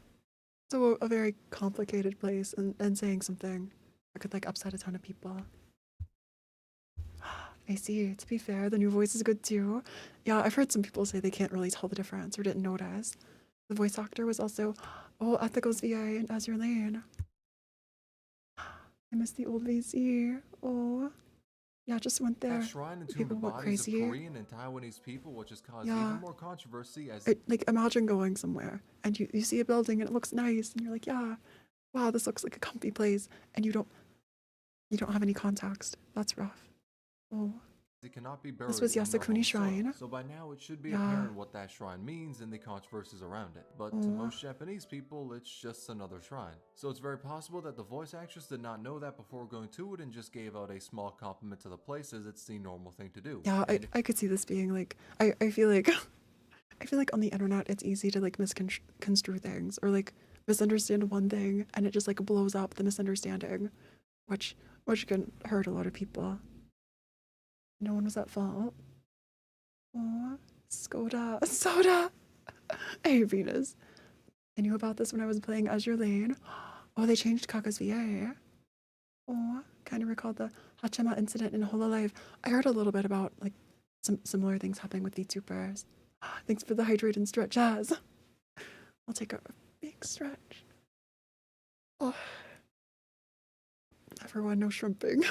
a very complicated place and saying something that could like upset a ton of people. I see. To be fair, the new voice is good too. Yeah, I've heard some people say they can't really tell the difference or didn't notice. The voice actor was also, Ethical's VA and Azure Lane. I miss the old VC. Oh, yeah, just went there. that shrine entombed People the went bodies of crazy. Korean and Taiwanese people, which has caused Yeah. even more controversy as Like imagine going somewhere and you see a building and it looks nice and you're like, yeah, wow, this looks like a comfy place, and you don't have any context. That's rough. Oh, it cannot be buried this was in their Yasukuni home Shrine. soil. So by now it should be Yeah. apparent what that shrine means and the controversies around it. But to most Japanese people, it's just another shrine. So it's very possible that the voice actress did not know that before going to it and just gave out a small compliment to the place, as it's the normal thing to do. Yeah, And I could see this being like, I feel like I feel like on the internet it's easy to like misconstrue things or like misunderstand one thing and it just like blows up the misunderstanding, which can hurt a lot of people. No one was at fault. Oh, Soda. Hey, Venus. I knew about this when I was playing Azure Lane. Oh, they changed Kaka's VA. Oh, kind of recalled the Hachama incident in HoloLive. I heard a little bit about like some similar things happening with VTubers. Thanks for the hydrate and stretch, Jazz. I'll take a big stretch. Oh, everyone, no shrimping.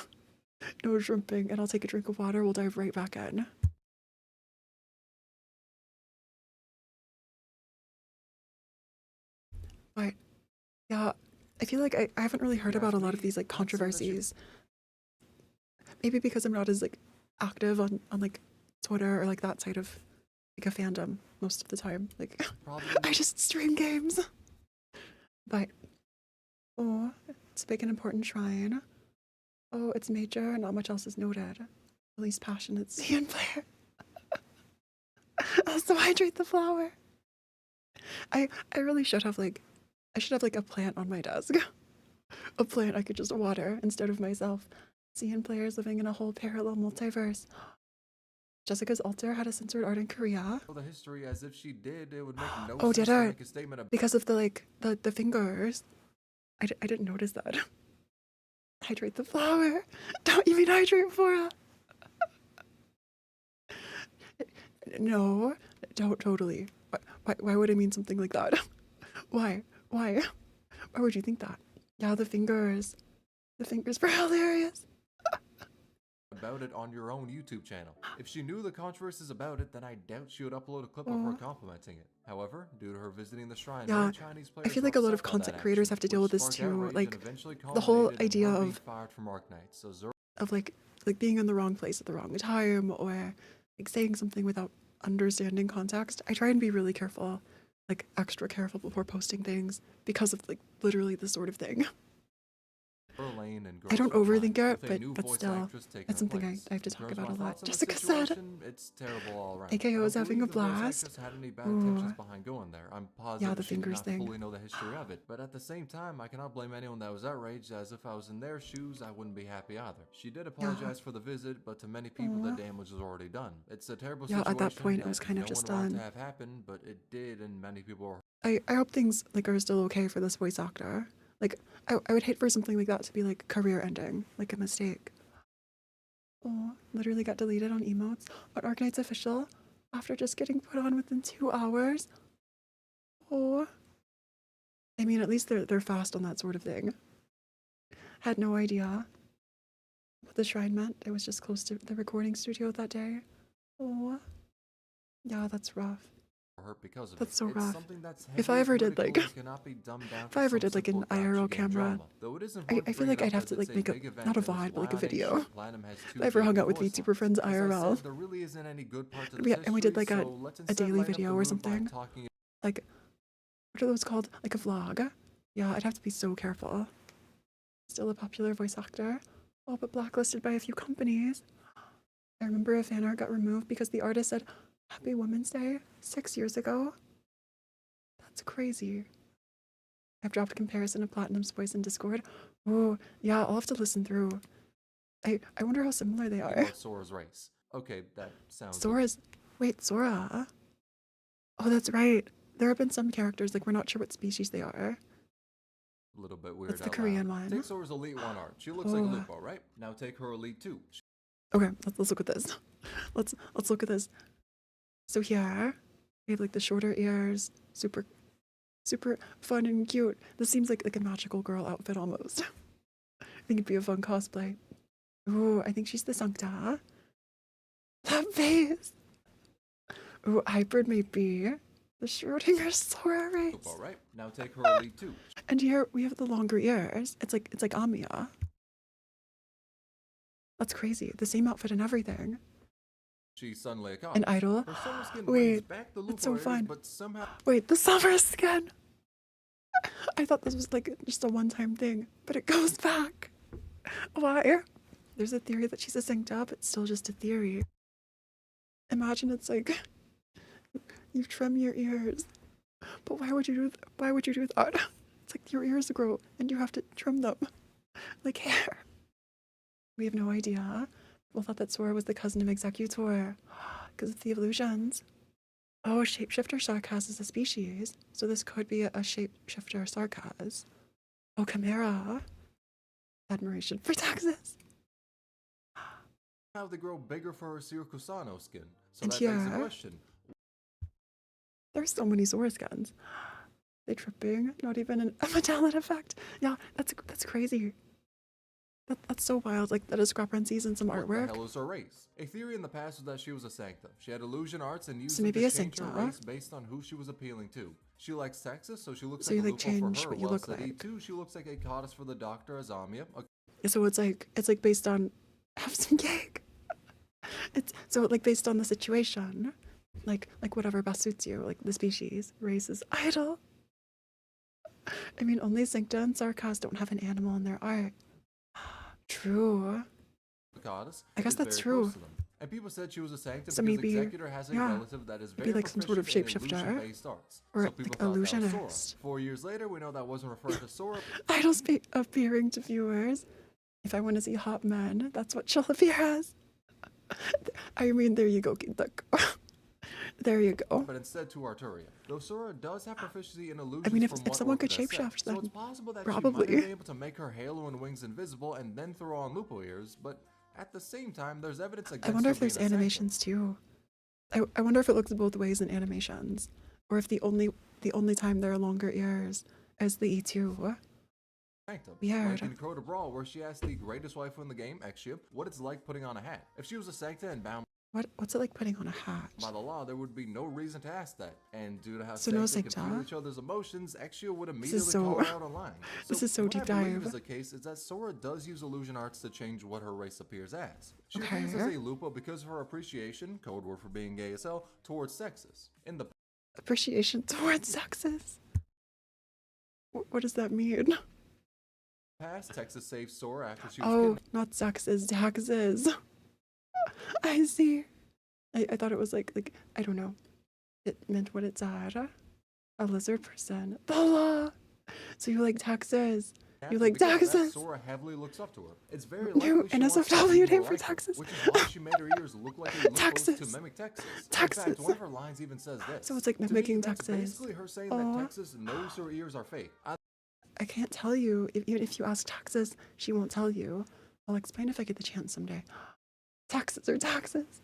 No shrimping, and I'll take a drink of water. We'll dive right back in. But yeah, I feel like I haven't really heard about a lot of these like controversies. Maybe because I'm not as like active on like Twitter or like that side of like a fandom most of the time. Like I just stream games. But oh, it's a big and important shrine. Oh, it's major, not much else is noted. The least passionate CN player. Also hydrate the flower. I really should have like a plant on my desk. A plant I could just water instead of myself. CN players living in a whole parallel multiverse. Jessica's altar had a censored art in Korea. the history as if she did, it would make no Oh, sense did to it? make a statement about Because of the fingers. I didn't notice that. Hydrate the flower. Don't you mean hydrate Phora? No, don't totally. Why would I mean something like that? Why? Why would you think that? Yeah, the fingers. The fingers were hilarious. it on your own YouTube channel. If she knew the controversies about it, then I doubt she would upload a clip of her complimenting it. However, due to her visiting the shrine, Yeah, many Chinese players I feel like a lot of upset by that content creators action, have to deal with which this sparked too. outrage Like and eventually the whole culminated in idea her being of fired from Arknights. So Zora like being in the wrong place at the wrong time or like saying something without understanding context. I try and be really careful, like extra careful before posting things because of like literally this sort of thing. Lane and I don't girls overthink online, it, with a new but voice still, actress taking it's her something I place. have to In talk terms of about a my lot. thoughts on the Jessica said. situation, it's terrible all around. AKO I don't is having believe a the voice blast. actress had any bad intentions behind going there. I'm positive the she did fingers not thing. fully know the history of it. But at the same time, I cannot blame anyone that was outraged, as if I was in their shoes, I wouldn't be happy either. She did apologize for the visit, but to many people, the damage was already done. It's a terrible situation. At that point, it was kind of no just one wanted done. to have happened, but it did, and many people were. I hope things like are still okay for this voice actor. Like I would hate for something like that to be like career ending, like a mistake. Oh, literally got deleted on emotes on Arknights official after just getting put on within 2 hours. Oh, I mean, at least they're fast on that sort of thing. Had no idea what the shrine meant. I was just close to the recording studio that day. Oh, yeah, that's rough. hurt because of That's it. so It's rough. something that's If I heavily ever did, like- political and cannot be dumbed down If to I ever some did like an simple action IRL game camera, drama. Though it is important I to feel bring like it I'd up have as to it's like make a big event not a and is VOD, but like why a on its video. ship Platinum has two If I ever hung VP out with voice VTuber friends lines. As I IRL. said, there really isn't any good part to And this we- and we did, history, like, so let's a instead daily lighten up video the or mood by something. talking Like, what are those called? Like a vlog? Yeah, I'd have to be so careful. Still a popular voice actor. Oh, but blacklisted by a few companies. I remember a fan art got removed because the artist said Happy Women's Day 6 years ago. That's crazy. I've dropped comparison of Platinum's voice in Discord. Oh, yeah, I'll have to listen through. I wonder how similar they are. about Sora's race. Okay, that sounds Sora's... Wait, Sora? Oh, that's right. There have been some characters, like, we're not sure what species they are. a little bit weird. That's the out Korean loud. one. Take Sora's Elite 1 art. She looks like Oh. Lupo, right? Now take her Elite 2. Okay, let's look at this. Let's look at this. So here, we have, like, the shorter ears. Super fun and cute. This seems like a magical girl outfit almost. I think it'd be a fun cosplay. Ooh, I think she's the Sancta. That face! Ooh, Hybrid may be the Schrodinger Sora race. Lupo, right? Now take her Elite 2. And here we have the longer ears. It's like Amiya. That's crazy. The same outfit and everything. She's suddenly a cop. An idol. Her summer skin Wait, brings back the Lupo that's so ears, fun. but somehow Wait, the summer skin. I thought this was like just a one-time thing, but it goes back. Why? There's a theory that she's a Sancta, but still just a theory. Imagine it's like you trim your ears, but why would you do that? It's like your ears grow and you have to trim them like hair. We have no idea. People thought that Sora was the cousin of Executor because of the illusions. Oh, shapeshifter sarcas is a species, so this could be a shapeshifter sarcas. Oh, Chimera. Admiration for Texas. they grow bigger for her Sirakusano skin. So And that begs the here- question. There's so many Sora skins. They tripping, not even a Magellan effect. Yeah, that's crazy. That's so wild, like the discrepancies in some What artwork. the hell is her race? A theory in the past was that she was a Sancta. She had illusion arts and used So them maybe to a change her Sancta. race based on who she was appealing to. She likes Texas, so she looks So like you, a like, Lupo change for her, what you whilst look at like. E2 she looks like a goddess for the Doctor Azamia. So it's like based on have some cake. It's so like based on the situation, like whatever best suits you, like the species, race is idol. I mean, only Sancta and Sarkas don't have an animal in their art. True. Goddess. I guess is that's very close true. to them. And people said she was a Sancta So because maybe- Executor has a yeah, relative that is maybe very like some sort of proficient in shapeshifter, illusion-based arts. or So people like thought that was Sora. illusionist. 4 years later, we know that wasn't referring to Sora. Idols appearing to viewers. If I want to see hot men, that's what she'll appear as. I mean, there you go, Kintak. There you go. But instead to Arturia. Though Sora does have proficiency in illusions. I mean, if from what someone could Orchid has said, shapeshift, so then it's possible that she probably. might have been able to make her halo and wings invisible and then throw on Lupo ears. But at the same time, there's evidence against I wonder her if there's being a Sancta. animations too. I wonder if it looks both ways in animations, or if the only time there are longer ears is the E2. Sanctum. Weird. Like in Crota Brawl, where she asked the greatest waifu in the game, Exia, what it's like putting on a hat. If she was a Sancta and bound What's it like putting on a hat? by the law, there would be no reason to ask that. And due to how So no Sancta can feel Sancta? each other's emotions, Exia would is immediately so- call her out online. this is so what deep I believe dive. is the case is that Sora does use illusion arts to change what her race appears as. She Okay. appears as a Lupo because of her appreciation, code word for being gay as hell, towards sexes. In the Appreciation towards sexes. What does that mean? past, Texas saved Sora after she was Oh, kidnapped. not sexes, taxes. I see. I thought it was like I don't know. It meant what it said. A lizard person. The law. So you like taxes. You like Because of that, taxes. Sora heavily looks up to her. It's very New likely she wants to be NSFW more name for like her, Texas. which is why she made her ears look like a Lupo's to Texas. mimic Texas. In Texas. fact, one of her lines even says this. So it's like To me, mimicking that's Texas. basically her saying Aw. that Texas knows her ears are fake. I can't tell you. Even if you ask taxes, she won't tell you. I'll explain if I get the chance someday. Taxes are taxes.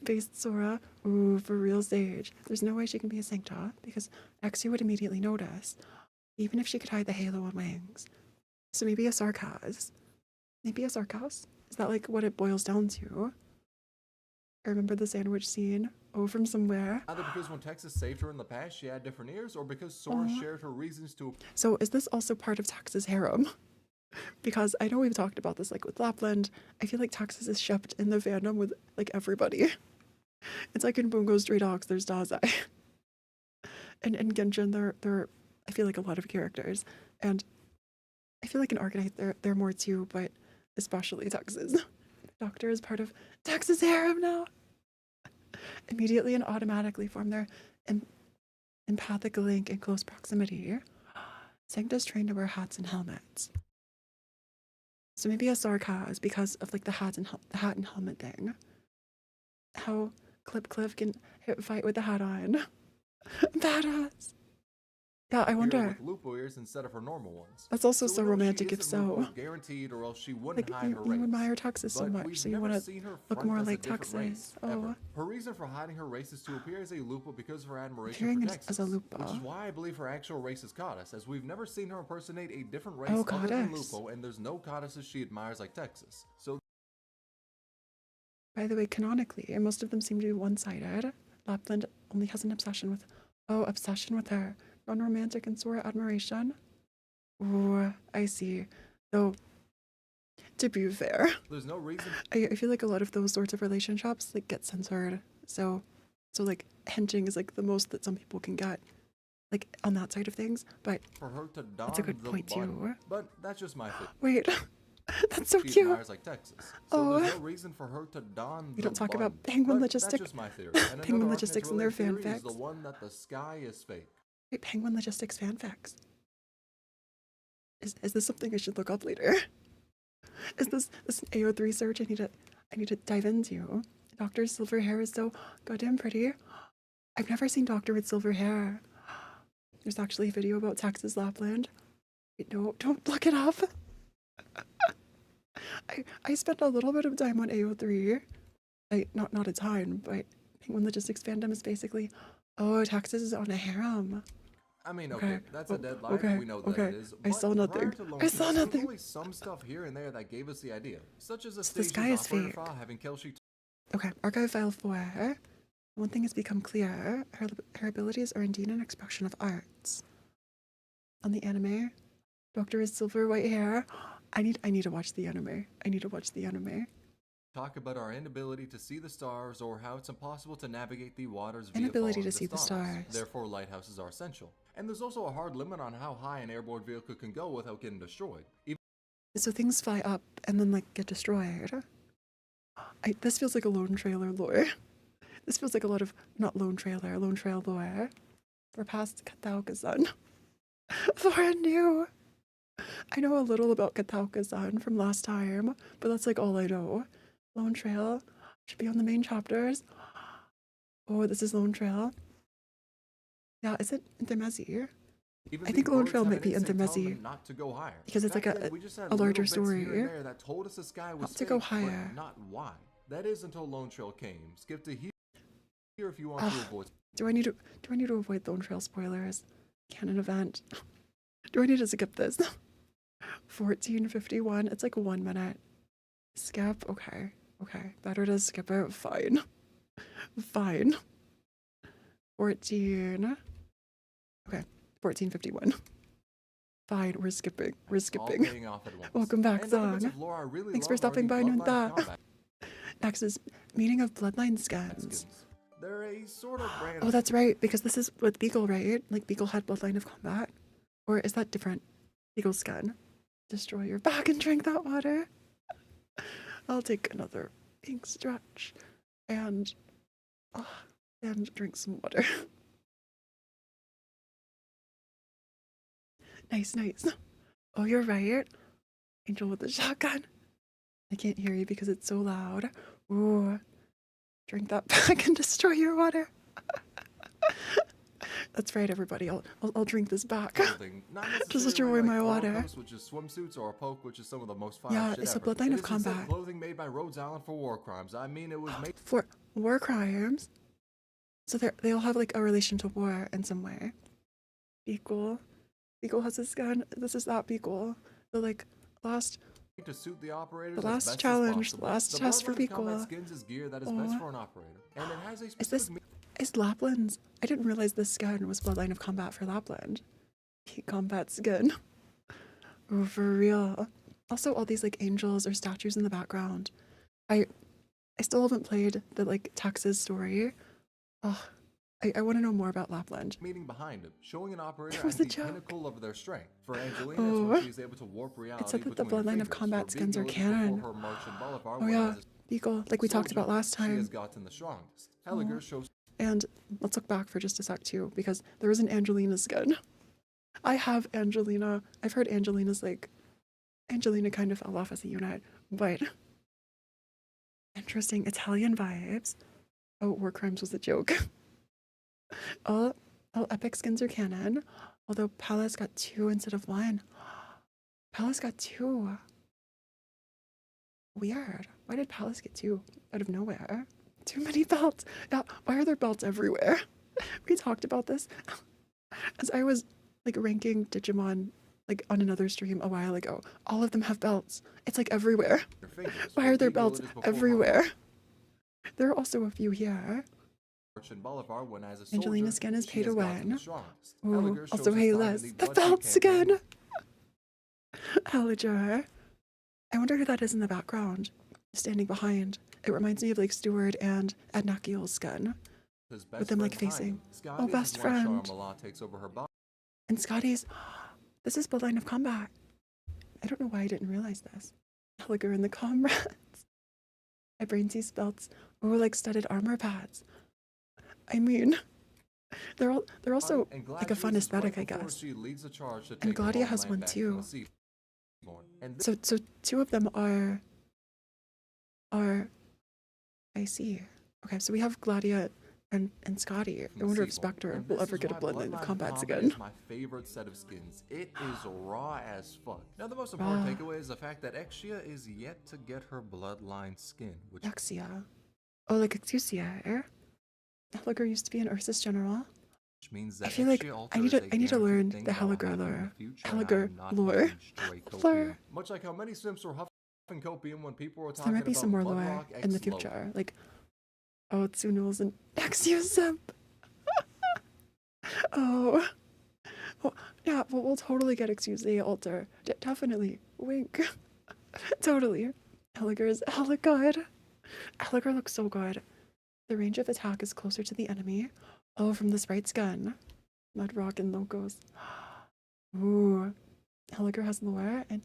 Based Sora. Ooh, for real stage. There's no way she can be a Sancta because Exia would immediately notice. Even if she could hide the halo and wings. So maybe a Sarkas. Maybe a Sarkas? Is that like what it boils down to? I remember the sandwich scene Oh, from somewhere. Either because when Texas saved her in the past, she had different ears, or because Sora shared her reasons to. So is this also part of Texas harem? Because I know we've talked about this like with Lapland. I feel like Texas is shipped in the fandom with like everybody. It's like in Bungo Stray Dogs, there's Dazai. And in Genshin, there I feel like a lot of characters. And I feel like in Arknight there are more too, but especially Texas. Doctor is part of Texas harem now. Immediately and automatically form their empathic link in close proximity. Sanctus trained to wear hats and helmets. So maybe a sarcasm because of like the hat and helmet thing. How Cliff can fight with the hat on. Badass. Yeah, I wonder. With lupo ears instead of her normal ones. That's also so romantic if so. Guaranteed, or else she wouldn't like hide her you race. admire Texas so much, so you want to look more like Texas. Oh. Her reason for hiding her race is to appear as a lupo because of her admiration Appearing for Texas. as a lupo. Which is why I believe her actual race is goddess, as we've never seen her impersonate a different race Oh, other than goddess. lupo, and there's no goddesses she admires like Texas. So. By the way, canonically, most of them seem to be one-sided. Lapland only has an obsession with her. Non-romantic and Sora admiration. Oh, I see. Though, to be fair, there's no reason. I feel like a lot of those sorts of relationships like get censored. So like hinting is like the most that some people can get, like on that side of things. But for her to don that's a good point too. But that's just my theory. Wait, that's so she cute. Admires like Texas. So there's no reason for her to don. We don't talk bun. about Penguin But Logistics. That's just my theory. And Penguin Logistics and their fanfics. Is the one that the sky is fake. Wait, Penguin Logistics fanfics. Is this something I should look up later? Is this an AO3 search I need to dive into? Doctor's silver hair is so goddamn pretty. I've never seen Doctor with silver hair. There's actually a video about Texas Lapland. Wait, no, don't look it up. I spent a little bit of time on AO3. Not a ton, but Penguin Logistics fandom is basically, oh, Texas is on a harem. I mean, okay, that's a deadline. Okay, We know that it is. I saw nothing. I saw nothing. There's only some stuff here and there that gave us the idea, such as a So the sky is fake. having Kelshi. Okay, archive file 4. One thing has become clear. Her abilities are indeed an expression of arts. On the anime, Doctor has silver white hair. I need to watch the anime. Talk about our inability to see the stars, or how it's impossible to navigate the waters via Inability following to see the stars. Therefore, lighthouses are essential. And there's also a hard limit on how high an airborne vehicle can go without getting destroyed. So things fly up and then like get destroyed. This feels like a lone trailer lore. This feels like a lot of not lone trail lore. We're past Kataoka-san. Phora knew. I know a little about Kataoka-san from last time, but that's like all I know. Lone Trail should be on the main chapters. Oh, this is Lone Trail. Yeah, is it Intermezzi? I think Lone Trail might be Intermezzi. Not to go higher. Because it's like a larger story. That told us the sky was not to go higher. Not why. That is until Lone Trail came. Skip to here if you want to avoid. Do I need to avoid Lone Trail spoilers? Canon event. Do I need to skip this? 14:51. It's like 1 minute. Skip. Okay. Better to skip it. Fine. 14. Okay. 14:51. Fine. We're skipping. Welcome back, Zong. Thanks for stopping by, Nunta. Next is meaning of bloodline skins. They're a sort of brand. Oh, that's right, because this is with Beagle, right? Like Beagle had Bloodline of Combat, or is that different? Beagle's skin. Destroy your back and drink that water. I'll take another ink stretch and drink some water. Nice. Oh, you're right. Angel with the shotgun. I can't hear you because it's so loud. Ooh. Drink that back and destroy your water. That's right, everybody. I'll drink this back. To destroy my water. Which is swimsuits, or a poke, which is some of the most yeah, it's a Bloodline of Combat. Clothing made by Rhodes Island for war crimes. I mean, it was made for war crimes. So they all have like a relation to war in some way. Beagle has this gun. This is that Beagle. The like last to suit the operators The as last best challenge, as the possible. last The test for Bloodline of Combat Pico. skins is gear that is best for an operator, and it has a Is this specific is Lapland's? I didn't realize this skin was Bloodline of Combat for Lapland. Peak combat skin. Oh, for real. Also, all these like angels or statues in the background. I still haven't played the like Texas story. Oh, I want to know more about Lapland. meaning behind it, showing an operator It was as a the joke. pinnacle of their strength. For Angelina, it's Oh. when she's able to warp reality It said that the between her Bloodline of fingers. Combat For skins are Beagle, it's canon. before her Martian Boulevard, Oh when yeah, as a Beagle, like we talked about soldier, last she has time. gotten the strongest. Helliger shows And let's look back for just a sec too, because there was an Angelina skin. I have Angelina. I've heard Angelina's like, Angelina kind of fell off as a unit, but interesting Italian vibes. Oh, War Crimes was a joke. all epic skins are canon, although Palace got 2 instead of 1. Palace got 2. Weird. Why did Palace get 2 out of nowhere? Too many belts. Yeah, why are there belts everywhere? We talked about this as I was like ranking Digimon like on another stream a while ago. All of them have belts. It's like everywhere. their fingers. Why For are there Beagle, belts it is before her everywhere? There are also a few here. Martian Boulevard, when as a soldier, Angelina's skin is she pay to has gotten win. the strongest. Ooh, Helliger shows also his hey time in Les, the the Bloodline belts campaign. again. Helliger. I wonder who that is in the background, standing behind. It reminds me of like Stewart and Adnakiel's skin. His With best them, like, friend facing. behind him. Scotty's best is when friend. Sharmala takes over her body. And Scotty's, this is Bloodline of Combat. I don't know why I didn't realize this. Helliger and the comrades. My brain sees belts. Oh, like studded armor pads. I mean, they're also And like a fun Gladius is right aesthetic, I before guess. she leads the charge to And take her Gladia has homeland one back too. from the Seaborn. And So 2 of them are I see. Okay, so we have Gladia and Scotty. I wonder if Spectre will ever get a Bloodline of Combat again. Is my favorite set of skins. It is raw as fuck. Now the most important takeaway is the fact that Exia is yet to get her bloodline skin, which Exia. Oh, like Exusia. Helliger used to be an Ursus general. means that I feel like Exia I need Alter to is a I need to learn guaranteed the thing that will Helliger happen in lore. the future, and Helliger I'm not lore. even straight copium. Lore. Much like how many Sims were huffing copium when people were So talking there might be about some more Blood lore Rock in the X Low. future. Like, oh, Tsuno's and Exusip. Oh. Well, yeah, well, we'll totally get Exusia Alter. Definitely. Wink. Totally. Helliger is hella good. Helliger looks so good. The range of attack is closer to the enemy. Oh, from the sprite's gun. Mudrock and Locos. Ooh. Helliger has lore and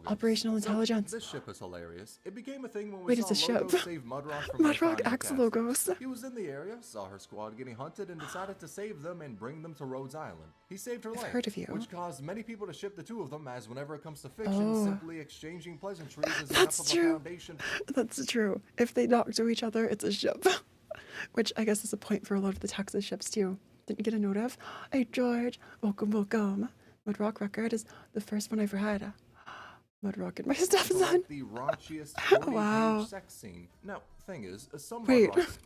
operational So, intelligence. this ship is hilarious. It became a thing when we Wait, saw it's a ship. Logos save Mudrock from Mudrock Nathaniel acts Castle. Logos. He was in the area, saw her squad getting hunted, and decided to save them and bring them to Rhodes Island. He saved her life, heard of you. which caused many people to ship the 2 of them, as whenever it comes to fiction, Oh. simply exchanging pleasantries is That's enough of true. a foundation. That's true. If they dock to each other, it's a ship. Which I guess is a point for a lot of the Texas ships too. Didn't get a note of. Hey George, welcome, welcome. Mudrock record is the first one I've read. Mudrock and my stepson. Like the raunchiest 40-page Wow. sex scene. Now, thing is, some Wait. Mudrocks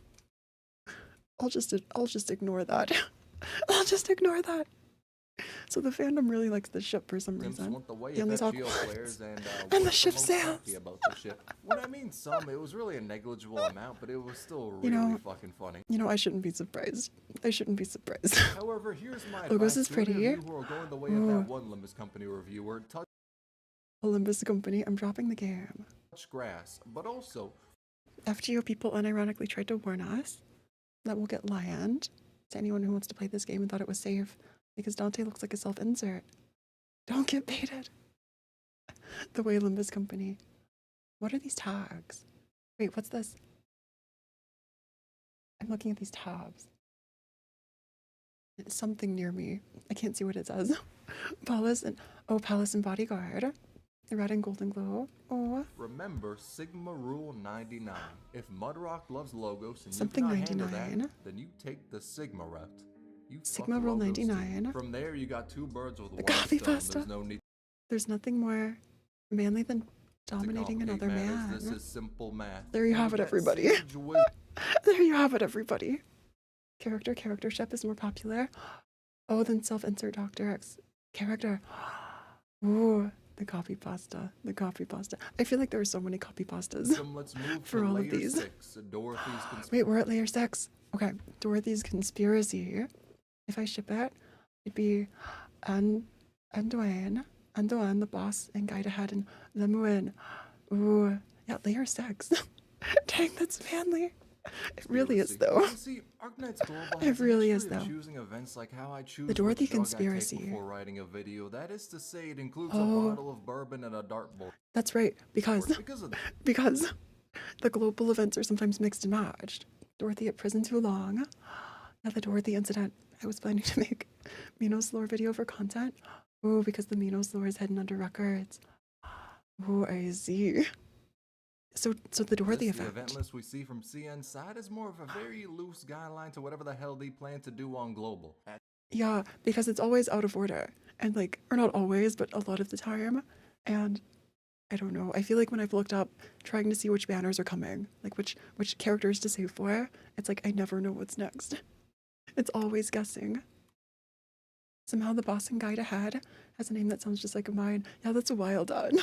I'll just ignore that. I'll just ignore that. So the fandom really likes the ship for some reason. want the way They only that talk Geo once. players and And the what's ship most sails. happy about the ship. When I mean some, it was really a negligible amount, but it was still You really know- fucking funny. You know, I shouldn't be surprised. I shouldn't be surprised. However, here's my Logos advice is to any of pretty. you who are going the way of Ooh. that one Limbus Company reviewer. Olympus Company, I'm dropping the game. Touch grass, but also FGO people unironically tried to warn us that we'll get lioned to anyone who wants to play this game and thought it was safe because Dante looks like a self-insert. Don't get baited. The way Limbus Company. What are these tags? Wait, what's this? I'm looking at these tabs. It's something near me. I can't see what it says. Palace and Bodyguard. The red and golden glow. Oh, remember Sigma Rule 99. If Mudrock loves Logos and Something you cannot handle 99. that, then you take the Sigma route. You Sigma fuck Rule Logos, dude. 99. From there, you got 2 birds with The one coffee stone. pasta. There's no need there's nothing more manly than to dominating complicate another matters. man. This is simple math. There you And have it, that everybody. sage wisdom There you have it, everybody. Charactership is more popular. Oh, than self-insert Dr. X character. Ooh, The copy pasta. The copy pasta. I feel like there are so many copy pastas Let's move for to all of layer these. 6, Dorothy's Wait, we're at layer 6. Okay, Dorothy's conspiracy. If I ship it, it'd be Dwayne, the boss, and guide ahead, and Lemuin. Ooh, yeah, layer 6. Dang, that's manly. It really is, though. You see, Arknights Global It has a really history is, of though. choosing events like how I choose The Dorothy which drug I take conspiracy. before writing a video. That is to say, it includes a Oh. bottle of bourbon and a dartboard. That's right, because Because of because the global events are sometimes mixed and matched. Dorothy at prison too long. Yeah, the Dorothy incident. I was planning to make Minos lore video for content. Ooh, because the Minos lore is hidden under records. Ooh, I see. So the Dorothy this, event. The event list we see from CN's side is more of a very loose guideline to whatever the hell they plan to do on global. Yeah, because it's always out of order. And like, or not always, but a lot of the time. And I don't know. I feel like when I've looked up trying to see which banners are coming, like which characters to save for, it's like I never know what's next. It's always guessing. Somehow the boss and guide ahead has a name that sounds just like mine. Yeah, that's wild done.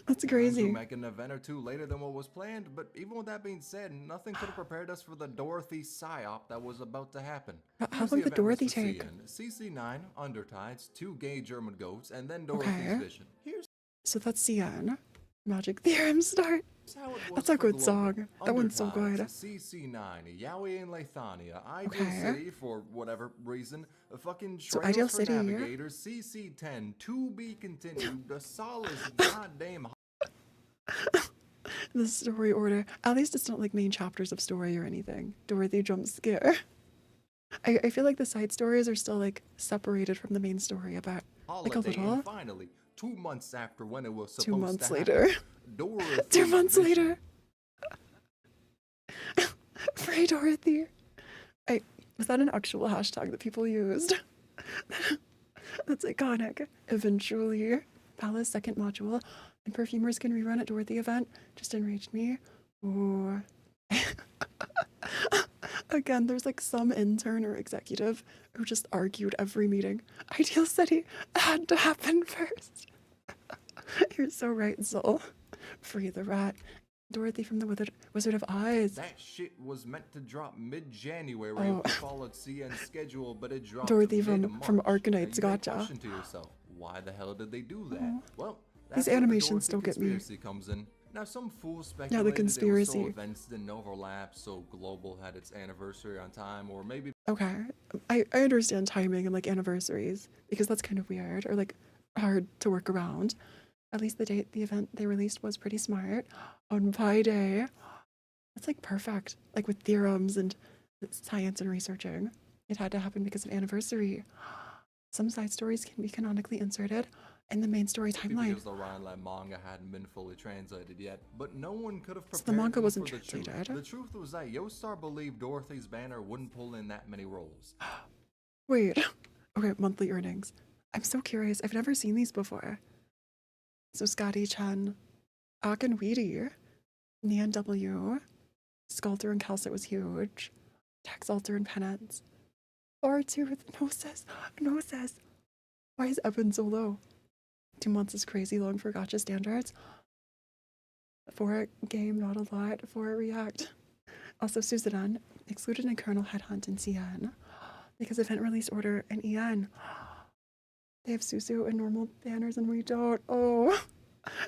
That's crazy. We make an event or two later than what was planned, but even with that being said, nothing could have prepared us for the Dorothy psyop that was about to happen. How Here's long the did event Dorothy list for take? CN. CC9, Undertides, 2 gay German goats, and then Dorothy's Okay. vision. Here's So that's CN. Magic Theorem start. how it was That's a for good Global. song. That one's so Undertides, good. CC9, Yowie and Lathania, Ideal Okay. City for whatever reason, a fucking So Trails Ideal for City. Navigators, CC10, to be continued, the solace goddamn The story order. At least it's not like main chapters of story or anything. Dorothy jump scare. I feel like the side stories are still like separated from the main story a bit. Like a holiday, little. and finally, 2 months after when it was supposed 2 months to later. happen, Dorothy's 2 months vision. later. Free Dorothy. Was that an actual hashtag that people used? That's iconic. Eventually, Palace second module, and perfumers can rerun at Dorothy event. Just enraged me. Ooh. Again, there's like some intern or executive who just argued every meeting. Ideal City had to happen first. You're so right, Zol. Free the rat. Dorothy from the Wizard of Oz. That shit was meant to drop mid-January Oh. if you followed CN's schedule, but it dropped Dorothy from mid-March. Arknights, Now, you may gotcha. question to yourself, why the hell did they do that? Aw. Well, These that's where the animations Dorothy don't get me. conspiracy comes in. Now, some fools speculated it was conspiracy. so events didn't overlap, so Global had its anniversary on time, or maybe Okay, I understand timing and like anniversaries because that's kind of weird or like hard to work around. At least the date the event they released was pretty smart. On Pi Day, that's like perfect. Like with theorems and science and researching, it had to happen because of anniversary. Some side stories can be canonically inserted in the main story timeline. because the Rhineland manga hadn't been fully translated yet, but no one could have prepared So the manga them wasn't for the truth. translated? The truth was that Yostar believed Dorothy's banner wouldn't pull in that many roles. Wait, okay, monthly earnings. I'm so curious. I've never seen these before. So Scotty Chen, Akin Weedy, Nian W, Sculptor and Calcit was huge. Tex Alter and Penance. R2 with Gnosis. Why is Evan so low? 2 months is crazy long for gotcha standards. For a game, not a lot. For a React. Also Suzadan, excluded in kernel headhunt in CN. Because event release order in EN. They have Susu and normal banners and we don't. Oh,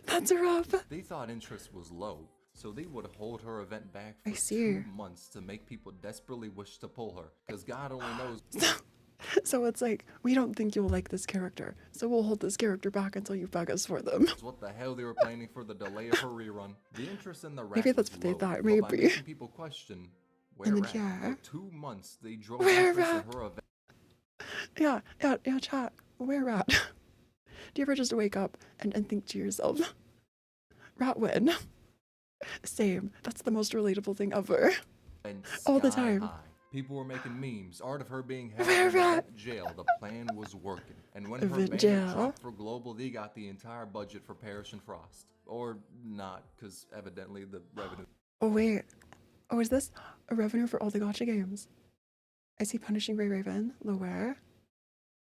that's rough. They thought interest was low, so they would hold her event back I for see. 2 months to make people desperately wish to pull her, because God only knows So it's like, we don't think you'll like this character, so we'll hold this character back until you beg us for them. what the hell they were planning for the delay of her rerun. The interest in the rap Maybe that's was what they low, thought, but by maybe. making people question where And then, at, yeah. for 2 months they drove Where interest at? in her event. Yeah, chat. Where Rat? Do you ever just wake up and think to yourself, Rat win? Same. That's the most relatable thing ever. And All the sky time. high. People were making memes, art of her being held Where in at? event jail. The plan was working. And when her Event banner jail? dropped for Global, they got the entire budget for Parrish and Frost. Or not, because evidently the revenue. Oh, wait. Oh, is this a revenue for all the gotcha games? I see Punishing Ray Raven, Lower,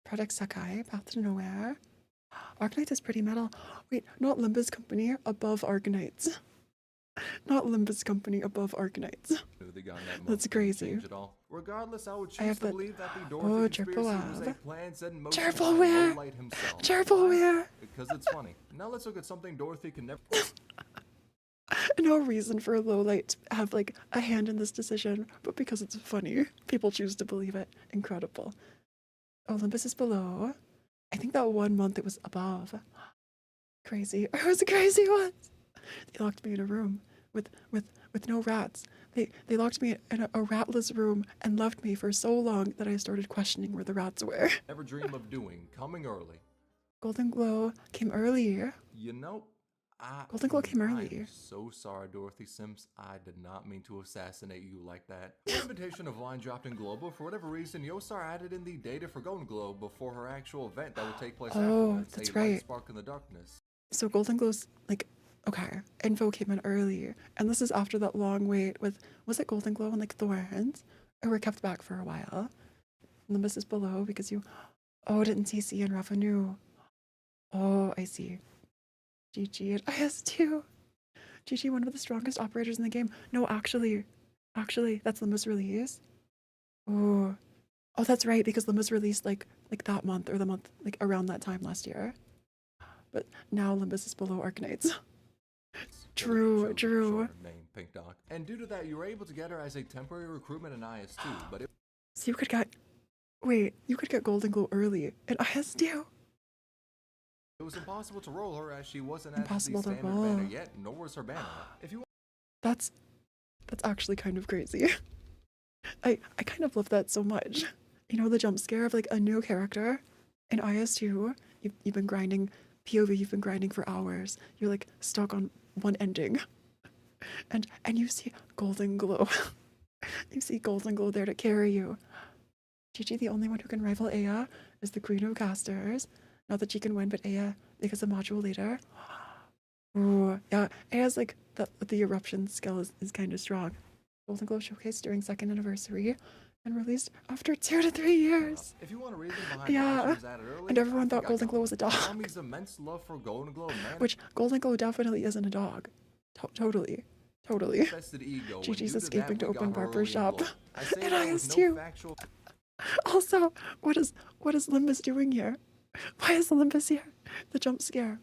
Project Sakai, Path to Nowhere, Arknights is pretty metal. Wait, not Limbus Company, above Arknights. Not Limbus Company, above Arknights. That's crazy. Regardless, I would choose I have to that. believe that the Oh, Dorothy conspiracy was a Chirpawab. plan set in motion by Chirpaware. Lowlight himself. Chirpaware. Because it's funny. Now let's look at something Dorothy can never. No reason for Lowlight to have like a hand in this decision, but because it's funny, people choose to believe it. Incredible. Olympus is below. I think that 1 month it was above. Crazy. It was a crazy one. They locked me in a room with no rats. They locked me in a ratless room and left me for so long that I started questioning where the rats were. Never dream of doing. Coming early. Golden Glow came early. You know, Golden Glow came early. I'm so sorry, Dorothy Sims. I did not mean to assassinate you like that. The invitation of Line dropped in Global. For whatever reason, Yostar added in the data for Golden Glow before her actual event that would take place afterwards. That's a light right. Spark in the darkness. So Golden Glow's like, okay, info came in early. And this is after that long wait with, was it Golden Glow and like Thorns? Or were kept back for a while. Limbus is below because you, didn't CC and revenue. Oh, I see. GG at IS2. GG, one of the strongest operators in the game. No, actually, that's Limbus release. Oh, that's right, because Limbus released like that month or the month like around that time last year. But now Limbus is below Arknights. True. Name, Pink Dog. And due to that, you were able to get her as a temporary recruitment in IS2, but So you could get Golden Glow early in IS2. it was impossible to roll her as she wasn't at the Impossible to standard roll. banner yet, nor was her banner. If you That's actually kind of crazy. I kind of love that so much. You know, the jump scare of like a new character in IS2. You've been grinding POV, you've been grinding for hours. You're like stuck on one ending. And you see Golden Glow. You see Golden Glow there to carry you. Gigi, the only one who can rival Aya, is the Queen of Casters. Not that she can win, but Aya, because the module leader. Ooh, yeah, Aya's like, the eruption skill is kind of strong. Golden Glow showcased during 2nd anniversary and released after 2 to 3 years. If you want a reason behind Yeah, why she was added early, and everyone thought Golden Glow was a dog. Tommy's immense love for Golden Glow, man. Which Golden Glow definitely isn't a dog. Totally. Manifested ego, and Gigi's due to escaping that, to we open got her barber early in shop. Glow. I say And that I with is no too. factual. Also, what is Limbus doing here? Why is Limbus here? The jump scare.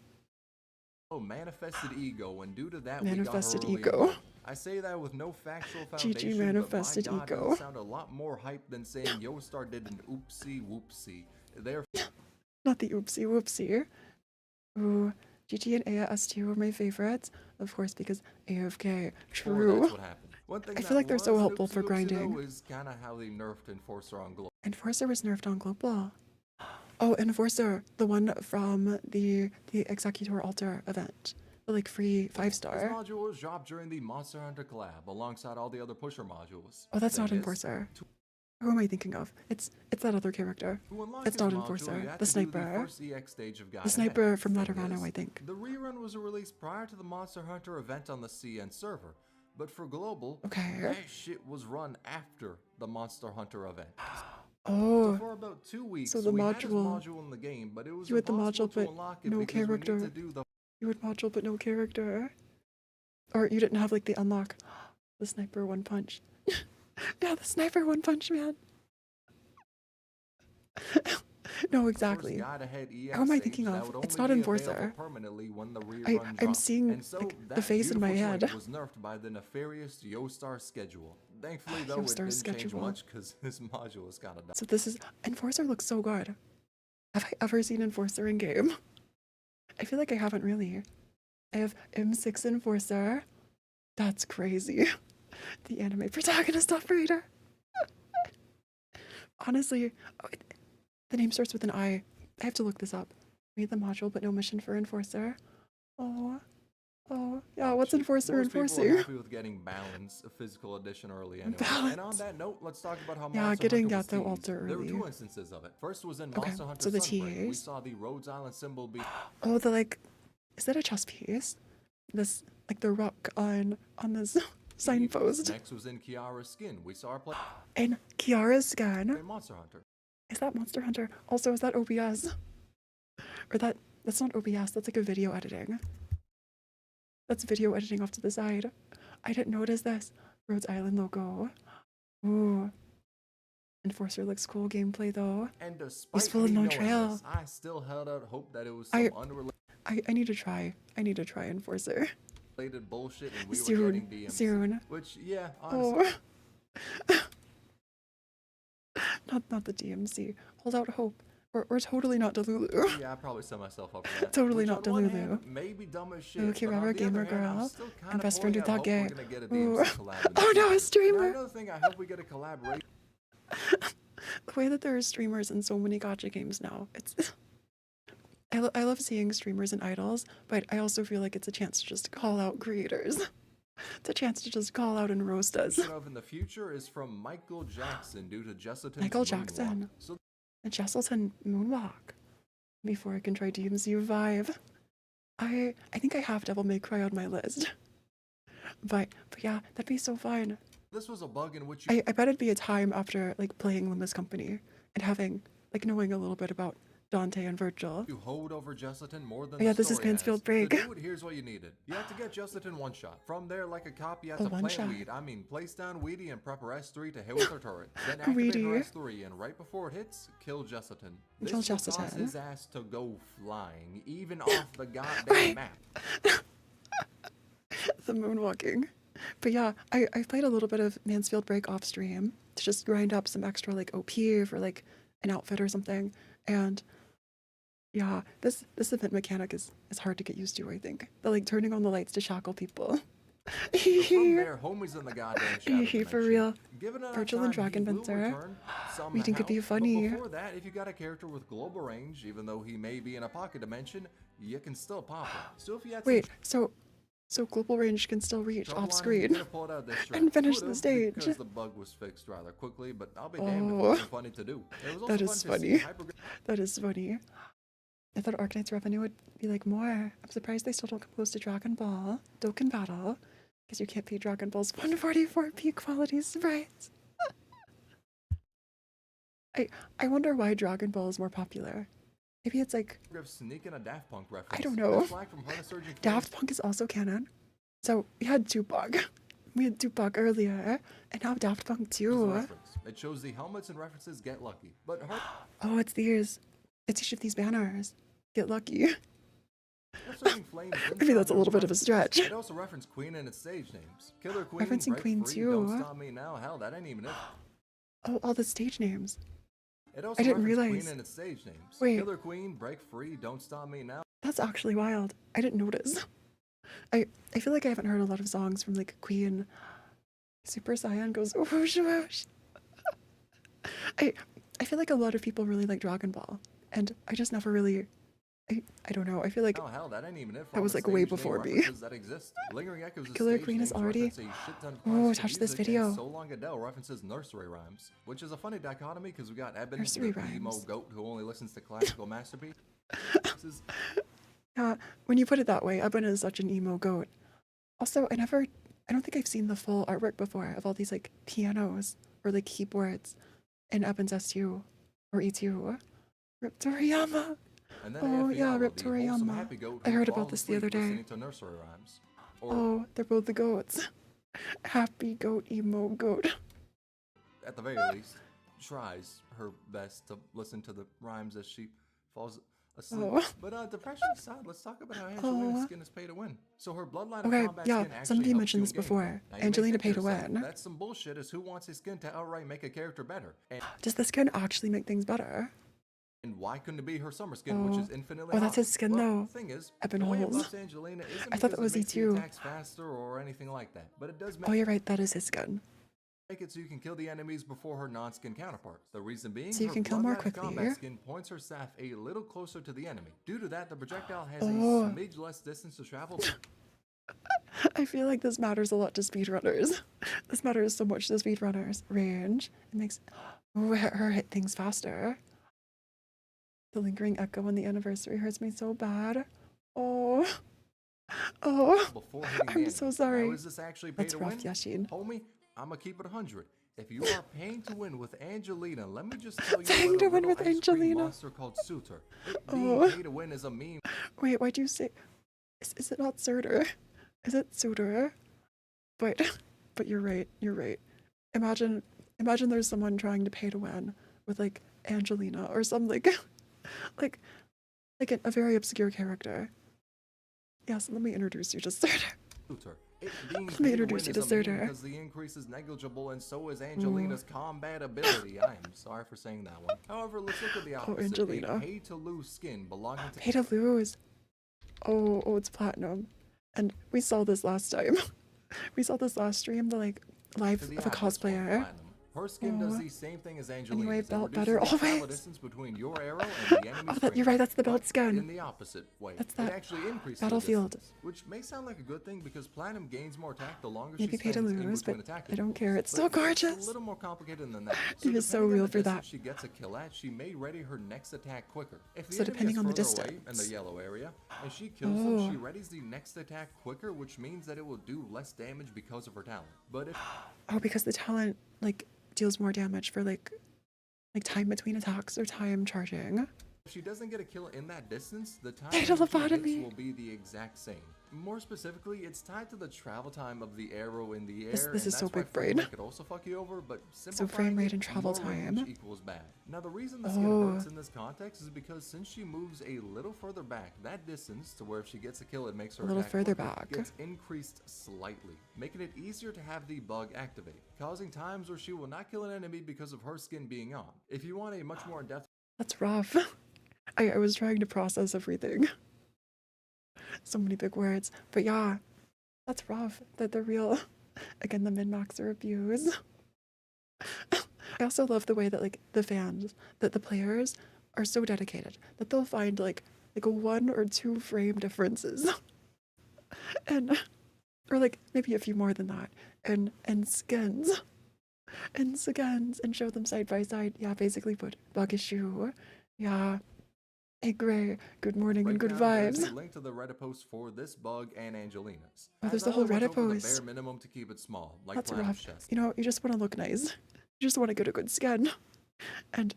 Manifested ego, and due to that, Manifested we got her early in ego. Glow. I say that with no factual foundation, GG manifested but my God, ego. does sound a lot more hype than saying Yostar did an oopsie whoopsie. Therefore, Not the oopsie whoopsie. Ooh, GG and Aya S2 are my favorites. Of course, because AFK. True. that's what happened. One thing I feel that like they're so was an helpful for oopsie-whoopsie, grinding. though, is kind of how they nerfed Enforcer on Glow. Enforcer was nerfed on Global. Oh, Enforcer, the one from the Executor Altar event. The like free 5-star. This module was dropped during the Monster Hunter collab alongside all the other pusher modules. Oh, that's not Thing is, Enforcer. Who am I thinking of? It's that other character. to unlock It's this not module, Enforcer. you had The to do sniper. first EX stage of Guide The sniper Ahead. from Thing Laterano, is, I think. The rerun was released prior to the Monster Hunter event on the CN server, but for Global, Okay. that shit was run after the Monster Hunter event. Oh, So for about 2 weeks, so the we had this module- module in the game, but it was you had the impossible module, to but unlock it no because we character. need to do the you had module but no character. Or you didn't have like the unlock. The sniper one punch. Yeah, the sniper one punch, man. No, exactly. Guide Ahead EX Who am I stage thinking that of? would It's only not be Enforcer. available permanently when the rerun I'm dropped. seeing And so like the that face in my beautiful head. trait was nerfed by the nefarious Yostar schedule. Thankfully, though, it Yostar didn't change schedule. much because this module is kind of dumb. So this is Enforcer looks so good. Have I ever seen Enforcer in game? I feel like I haven't really. I have M6 Enforcer. That's crazy. The anime protagonist operator. Honestly, the name starts with an I. I have to look this up. Read the module, but no mission for Enforcer. Oh, yeah. What's Enforcer Most people are enforcing? happy with getting Balance, a physical edition early anyway. And on Balance. that note, let's talk about how Yeah, Monster getting Hunter was Gato teased. Altar There were early. 2 instances of it. First was in Okay, Monster Hunter so the Sunbreak. We tease. saw the Rhodes Island symbol be Oh, the like, is that a chess piece? This like the rock on this signpost. Next was in Kiara's skin. We saw her play And Kiara's skin. in Monster Hunter. Is that Monster Hunter? Also, is that OBS? Or that That's not OBS. That's like a video editing. That's video editing off to the side. I didn't notice this. Rhodes Island logo. Ooh. Enforcer looks cool gameplay though. And despite He's full of me no knowing trail. this, I still held out hope that it was some unrelated I need to try. I need to try Enforcer. bullshit and we were getting DMs. Soon. Which, yeah, honestly. Oh. not the DMC. Hold out hope. We're totally not Delulu. Yeah, I probably set myself up for that. Totally Which not on one Delulu. hand may be dumb as shit, Okay, but on Robert, the other gamer hand, I'm girl. still kinda And best friend pulling who out thought hope we're gay. gonna get a Ooh. DMC collab in the Oh no, a future. streamer! And another thing, I hope we get a collaboration. The way that there are streamers in so many gacha games now, it's I love seeing streamers and idols, but I also feel like it's a chance to just call out creators. It's a chance to just call out and roast us. Of in the future is from Michael Jackson due to Justin's Michael moonwalk. Jackson. So A Jesselton moonwalk. Before I can try DMC Revive. I think I have Devil May Cry on my list. But yeah, that'd be so fun. this was a bug in which you I bet it'd be a time after like playing Limbus Company and having like knowing a little bit about Dante and Virgil. you hold over Justin more than Oh, yeah, the this is story Mansfield has. Break. To do it, here's what you needed. You have to get Justin one shot. From there, like a cop, you have A to one plant shot. weed. I mean, place down Weedy and prep her S3 to hit with her turret. Then activate Weedy. her S3, and right before it hits, kill Justin. This Kill will cause Justin. his ass to go flying, even off the goddamn map. The moonwalking. But yeah, I played a little bit of Mansfield Break off stream to just grind up some extra like OP for like an outfit or something. And yeah, this event mechanic is hard to get used to, I think. The like turning on the lights to shackle people. So from there, homies in the goddamn shadow For dimension. real. Given enough Virgil and time, he Dragon will Banter. return Reading could be somehow. funny. But before that, if you got a character with global range, even though he may be in a pocket dimension, you can still pop him. So if you had Wait, so global range can still reach off screen and finish the stage. Because the bug was fixed rather quickly, but I'll be damned if it Oh. wasn't funny to do. It was also That fun is to funny. see hyper- That is funny. I thought Arknights revenue would be like more. I'm surprised they still don't come close to Dragon Ball, Dokkan Battle, because you can't beat Dragon Ball's 144p quality sprites. I wonder why Dragon Ball is more popular. Maybe it's like sneaking a Daft Punk reference. I don't know. This flag from Harness Surgeon Daft Punk is also canon. So we had Tupac. We had Tupac earlier, and now Daft Punk is a too. reference. It shows the helmets and references get lucky, but Oh, it's these. It's each of these banners. Get lucky. Maybe that's a little bit of a stretch. It also referenced Queen and its stage names. Killer Queen, Referencing Break Queen Free, too. Don't Stop Me Now. Hell, that ain't even it. Oh, all the stage names. It also I didn't referenced realize. Queen and its stage names. Wait. Killer Queen, Break Free, Don't Stop Me Now. That's actually wild. I didn't notice. I feel like I haven't heard a lot of songs from like Queen. Super Saiyan goes whoosh whoosh. I feel like a lot of people really like Dragon Ball, and I just never really. I don't know. I feel like Oh hell, that ain't even it. that was like way before me. That exist. Lingering Echoes of Killer stage Queen is names already- reference a shit ton of Oh, classical touch this music, video. and So Long Adele references nursery rhymes, which is a funny dichotomy because we got Eben, Nursery the emo rhymes. goat who only listens to classical masterpieces. Yeah, when you put it that way, Eben is such an emo goat. Also, I don't think I've seen the full artwork before of all these like pianos or like keyboards in Eben's S2 or E2. Rip Toriyama. And then Oh, AF yeah, Fiala, Rip the wholesome Toriyama. happy goat I who heard about falls this the asleep other day. listening to nursery rhymes. Or Oh, they're both the goats. Happy goat, emo goat. at the very least, tries her best to listen to the rhymes as she falls asleep. Oh. But depression aside, let's talk about how Angelina's Oh. skin is pay to win. So her Bloodline Okay, of Combat yeah, skin actually somebody helps mentioned you this in gameplay. before. Now, you may Angelina think pay to to yourself, win. That's some bullshit, as who wants his skin to outright make a character better? Does the skin actually make things better? And why couldn't it be her summer skin, which Oh. is infinitely Oh, that's hot? his skin, Well, though. The thing is, Eben the way it holes. buffs Angelina isn't I thought because that was it makes the E2. attacks faster or anything like that, but it does make Oh, you're right, that is his skin. it so you can kill the enemies before her non-skin counterparts. The reason being, So you her can kill more Bloodline of quickly. Combat skin points her staff a little closer to the enemy. Due to that, the projectile has Oh. a smidge less distance to travel. I feel like this matters a lot to speedrunners. This matters so much to speedrunners. Range. It makes her hit things faster. The lingering echo on the anniversary hurts me so bad. Oh. Oh. Before hitting the I'm enemy. so sorry. Now, is this actually pay That's to rough, win? Yashin. Homie, I'ma keep it 100. If you are paying to win with Angelina, let me just tell you Paying about to a win little with ice cream Angelina? monster called Suitor. Being pay to win is a meme. Wait, why'd you say? Is it not Surtur? Is it Suitor? But you're right. You're right. Imagine there's someone trying to pay to win with like Angelina or some like a very obscure character. Yes, let me introduce you to Surtur. Let me introduce you to Surtur. Because the increase is negligible and so is Angelina's combat ability. I am sorry for saying that one. However, let's look at the opposite. Angelina. A pay to lose skin belonging to Pay to lose. Oh, it's platinum. And we saw this last time. We saw this last stream, the like live of a cosplayer. Her skin does the same thing as Angelina's. Anyway, and belt reduces better the travel always. distance between your arrow and the enemy's You're right, that's the belt but skin. in the opposite way. That's It that actually increases the Battlefield. distance, which may sound like a good thing because platinum gains more attack the longer Maybe she pay to spends in lose, between but attacking I don't moves. care. It's But so It's gorgeous. a little more complicated than that. It is so depending on real the for that. distance she gets a kill at, she may ready her next attack quicker. If the So enemy depending is on the further away in the distance. yellow area and she kills them, Oh. she readies the next attack quicker, which means that it will do less damage because of her talent. But if Oh, because the talent like deals more damage for like time between attacks or time charging. If she doesn't get a kill in that distance, the time Fatal in which it hits lobotomy. will be the exact same. More specifically, it's tied to the travel time of the arrow in the air. This and is so that's why big frame brain. rate could also fuck you over, but So frame rate and travel more range time. equals bad. Now the reason the skin Oh. hurts in this context is because since she moves a little further back, that distance to where if she gets a kill, it makes her A little attack further quicker, back. gets increased slightly, making it easier to have the bug activate, causing times where she will not kill an enemy because of her skin being on. If you want a much more in-depth That's rough. I was trying to process everything. So many big words. But yeah, that's rough. That the real, again, the min-maxer abuse. I also love the way that like the fans, that the players are so dedicated that they'll find like a 1 or 2 frame differences. And or like maybe a few more than that. And skins. And skins and show them side by side. Yeah, basically put bug issue. Yeah. Hey Gray, good morning and good breakdown, vibes. there's a link to the Reddit post for this bug and Angelina's. Oh, there's As the I whole only went Reddit over the post. bare minimum to keep it small, like That's Platinum's rough. chest. You know, you just want to look nice. You just want to get a good skin. And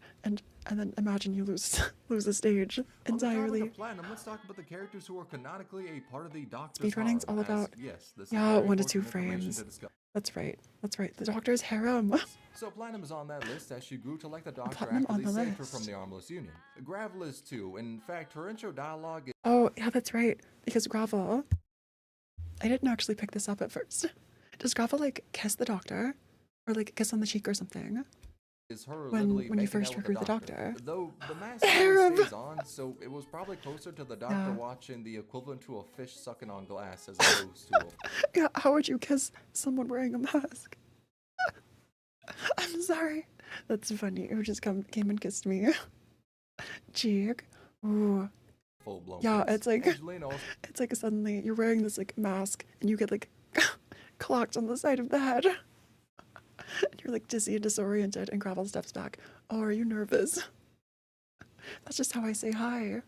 then imagine you lose the stage On the topic entirely. of Platinum, let's talk about the characters who are canonically a part of the Doctor's Speedrunning's harem, all as, about yes, this is yeah, very 1 to 2 important information frames. to discuss. That's right. That's right. The Doctor's harem. So Platinum is on that list as she grew to like the Doctor Platinum after on they the saved her from list. the Armless Union. Gravel is too. In fact, her intro dialogue is Oh, yeah, that's right. Because Gravel, I didn't actually pick this up at first. Does Gravel like kiss the Doctor? Or like kiss on the cheek or something? her When literally you making first out with recruit the Doctor. Though the mask Harem. stays on, so it was probably closer to the Doctor Yeah. watching the equivalent to a fish sucking on glass as opposed to a Yeah, how would you kiss someone wearing a mask? I'm sorry. That's funny. Who just came and kissed me. Cheek. Ooh. full-blown Yeah, kiss. it's like Angelina also it's like suddenly you're wearing this like mask and you get like clocked on the side of the head. And you're like dizzy and disoriented and Gravel steps back. Oh, are you nervous? That's just how I say hi.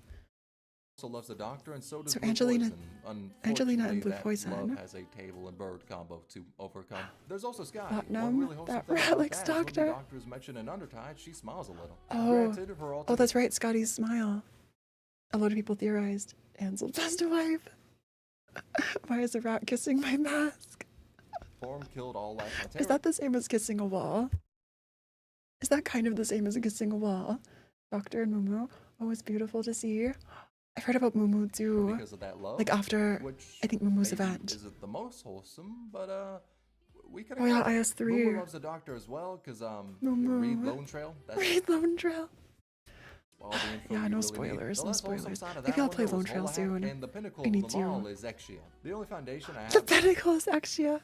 loves the Doctor, and so does So Blue Angelina- Poison. Angelina and Unfortunately, Blue that Poison. love has a table and bird combo to overcome. There's also Sky. Platinum, One really wholesome that thing about Relics that is when the Doctor. Doctor is mentioned in Undertide, she smiles a little. Oh. Granted, her Oh, ultimate that's right, Scotty's smile. A lot of people theorized Ansel passed a wife. Why is a rat kissing my mask? form killed all life on Is Terra. that the same as kissing a wall? Is that kind of the same as kissing a wall? Doctor and Mumu. Oh, it's beautiful to see. I've heard about Mumu too. Because of that love, Like after, which I think Mumu's maybe event. isn't the most wholesome, but we could. Oh yeah, Mumu IS3. loves the Doctor as well, because Mumu. read Lone Trail. That's Read Lone Trail. all the info Yeah, you no really spoilers, need. no The less wholesome spoilers. side of Maybe that I'll one, play though, Lone is Trail Olahat, soon. And the pinnacle I of need them all to. is Exia. The only foundation I The have. pinnacle is Axia.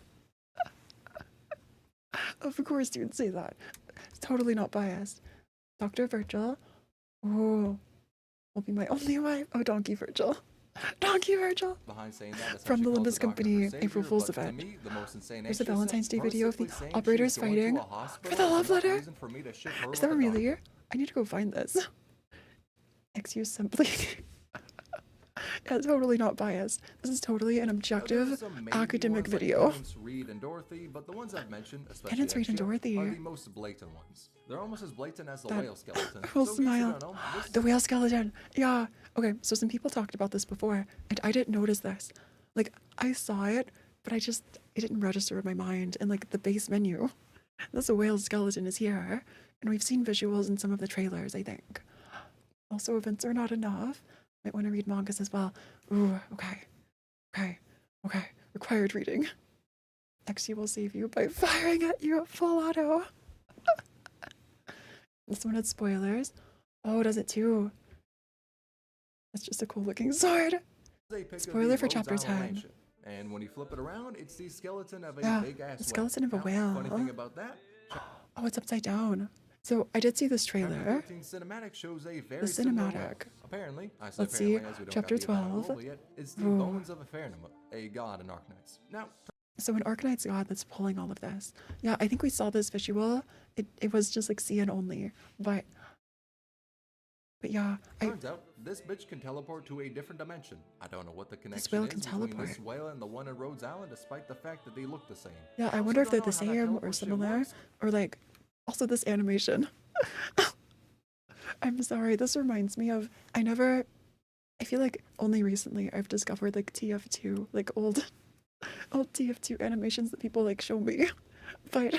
Of course you'd say that. It's totally not biased. Dr. Virgil. Oh, will be my only wife. Oh, Donkey Virgil. Donkey Virgil. Behind saying that is how From she the calls Limbus Doctor her Company savior, April Fool's but to event. me, the most insane There's a extra Valentine's Day video of the simply saying operators she's going to fighting a hospital for the is love enough letter. reason for me to ship her Is with that a really? doctor. I need to go find this. Excuse simply. Yeah, totally not biased. This is totally an Now, objective there's some maybe academic ones like video. Penance, Reed, and Dorothy, but the ones I've mentioned, especially Penance, Reed, and Extra, Dorothy. are the most blatant ones. They're almost as blatant as the That whale skeleton. whole So in case you smile. don't know, this The whale skeleton. Yeah. Okay, so some people talked about this before, and I didn't notice this. Like, I saw it, but it didn't register in my mind. And like the base menu, this whale skeleton is here, and we've seen visuals in some of the trailers, I think. Also, events are not enough. Might want to read mangas as well. Ooh, okay. Required reading. Next, you will save you by firing at you at full auto. This one had spoilers. Oh, does it too? That's just a cool looking sword. Spoiler for chapter 10. And when you flip it around, it's the skeleton of a Yeah, big ass the skeleton of a Now, whale. Funny thing about that, Oh, it's upside down. So I did see this chapter trailer. 13 cinematic shows a very The similar whale. cinematic. Apparently, I said Let's see, apparently as we don't chapter got the event 12. rule yet, it's the Ooh. bones of a Pharaoh, a god in Arknights. Now, So an Arknight's god that's pulling all of this. Yeah, I think we saw this visual. It was just like CN only, but yeah, turns out this bitch can teleport to a different dimension. I don't know what the connection whale is can between teleport. this whale and the one in Rhodes Island, despite the fact that they look the same. Yeah, I also wonder if they're don't the know how that same or teleport shit similar, works. or like also this animation. I'm sorry, this reminds me of I feel like only recently I've discovered like TF2, like old TF2 animations that people like show me. But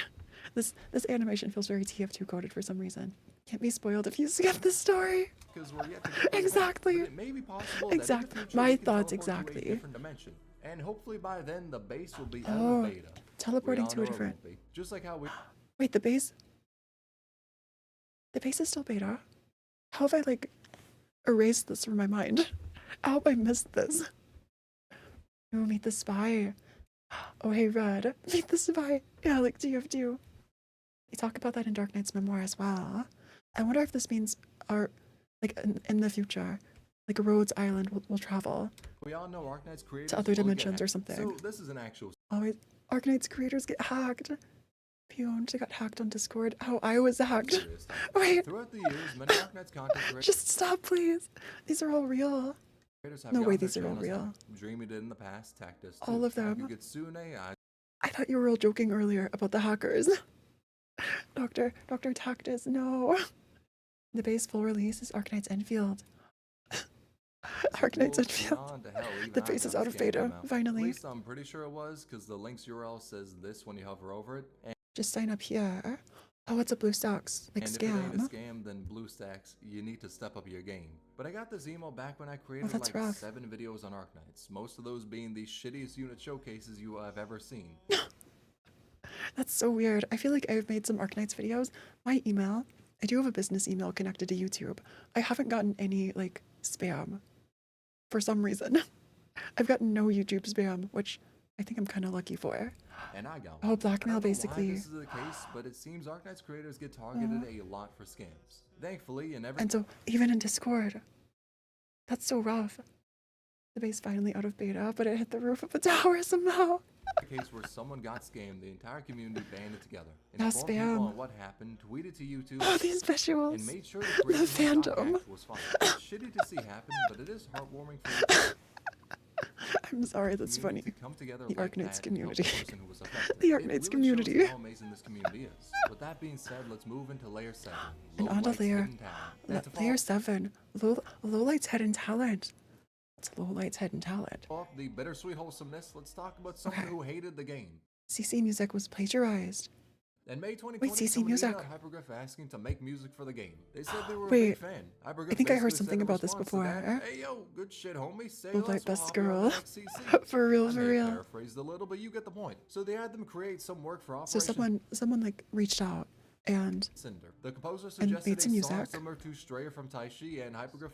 this animation feels very TF2 coded for some reason. Can't be spoiled if you skip the story. Because we're yet to get to the point, Exactly. but it may be possible that in the Exactly. future My we can thoughts teleport to a exactly. different dimension. And hopefully by then the base will be out Oh, of beta. teleporting We all to know a it different. won't be. Just like how we Wait, the base is still beta. How have I like erased this from my mind? How have I missed this? Oh, meet the spy. Oh, hey, Red. Meet the spy. Yeah, like TF2. They talk about that in Dark Knight's memoir as well. I wonder if this means like in the future, like Rhodes Island will travel all know Arknight's creators to other will get dimensions or hacked. something. So this is an actual Always, Arknight's creators get hacked. Pioned got hacked on Discord. Oh, I was hacked. serious. Wait, Throughout the years, many Arknight's content creators just stop, please. These are all real. have No way, gotten their these are all channels real. hacked. Dreamy did in the past, Tactus All too. of them. Akugitsune, I thought you were all joking earlier about the hackers. Dr. Tactus, no. The base full release is Arknight's Enfield. Arknight's Enfield. The base is out of beta, At finally. least I'm pretty sure it was, because the link's URL says this when you hover over it. And Just sign up here. Oh, it's a blue stocks, like if it ain't a scam. scam, then BlueStacks, you need to step up your game. But I got this email back when I created that's like rough. 7 videos on Arknights, most of those being the shittiest unit showcases you have ever seen. That's so weird. I feel like I've made some Arknights videos. My email, I do have a business email connected to YouTube. I haven't gotten any like spam for some reason. I've gotten no YouTube spam, which I think I'm kind of lucky for. And I got Oh, one. blackmail, I don't know basically. why this is the case, but it seems Arknights creators get targeted a lot for scams. Thankfully, in every And so even in Discord, that's so rough. The base finally out of beta, but it hit the roof of a tower somehow. case where someone got scammed, the entire community banded together, Now informed people spam. on what happened, tweeted to YouTube, Oh, these and visuals. made sure The the fandom. was fine. It's shitty to see happen, but it is heartwarming for the I'm sorry, that's funny. community to come together The like Arknights that and help the community. person who was affected. The It Arknights really shows community. how amazing this community is. With that being said, let's move into layer 7. And on to Lowlight's layer, hidden talent. And to layer follow 7. Lowlight's hidden talent. What's Lowlight's hidden talent? off the bittersweet wholesomeness, let's talk about someone Okay. who hated the game. CC music was plagiarized. In May 2020, Wait, CC someone music. emailed Hypergraph asking to make music for the game. They said they were a Wait, big fan. Hypergraph I think I heard basically something said in about this response to that, before. Hey yo, good shit, homie. Say Lowlight less, best we'll girl. hop you on backseating. For real, I for may have real. paraphrased a little, but you get the point. So they had them create some work for So Operation someone like reached out and Cinder. The composer made suggested some a song music. similar to Strayer from Taishi, and Hypergraph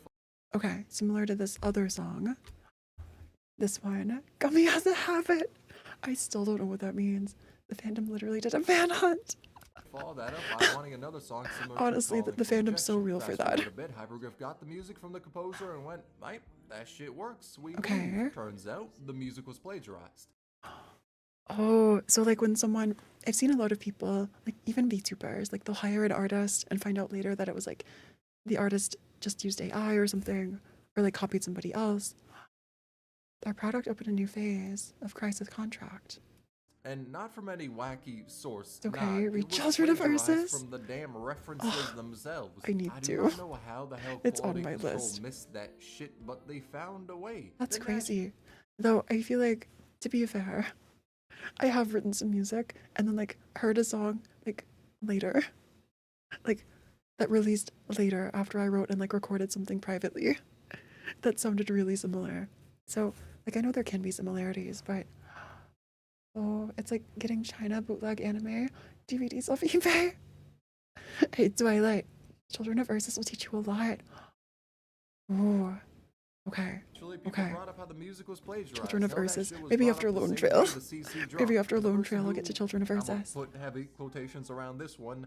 okay, similar to this other song. This one, Gummy has a habit. I still don't know what that means. The fandom literally did a fan hunt. followed that up by wanting another song similar Honestly, to the Falling from fandom's so Rejection. real for Fast that. forward a bit, Hypergraph got the music from the composer and went, "Mate, that shit works. We Okay. move." Turns out the music was plagiarized. Oh, so like when someone, I've seen a lot of people, like even VTubers, like they'll hire an artist and find out later that it was like the artist just used AI or something, or like copied somebody else. Our product opened a new phase of crisis contract. And not from any wacky source. Okay, Nah, read it was Children of plagiarized Ursus. from the damn references themselves. I need do to. not know how the hell It's on quality my control list. missed that shit, but they found a way. That's Then crazy. Though I feel like, to be fair, I have written some music and then like heard a song like later. Like that released later after I wrote and like recorded something privately that sounded really similar. So like I know there can be similarities, but oh, it's like getting China bootleg anime DVDs off eBay. Hey, Twilight, Children of Ursus will teach you a lot. Oh, okay. Actually, people Okay. brought up how the music was plagiarized. Children of Hell, that Ursus. shit was Maybe brought after up the Lone same Trail. day the CC dropped. Maybe after The Lone person Trail, I'll get to who- Children of I'ma Ursus. put heavy quotations around this one.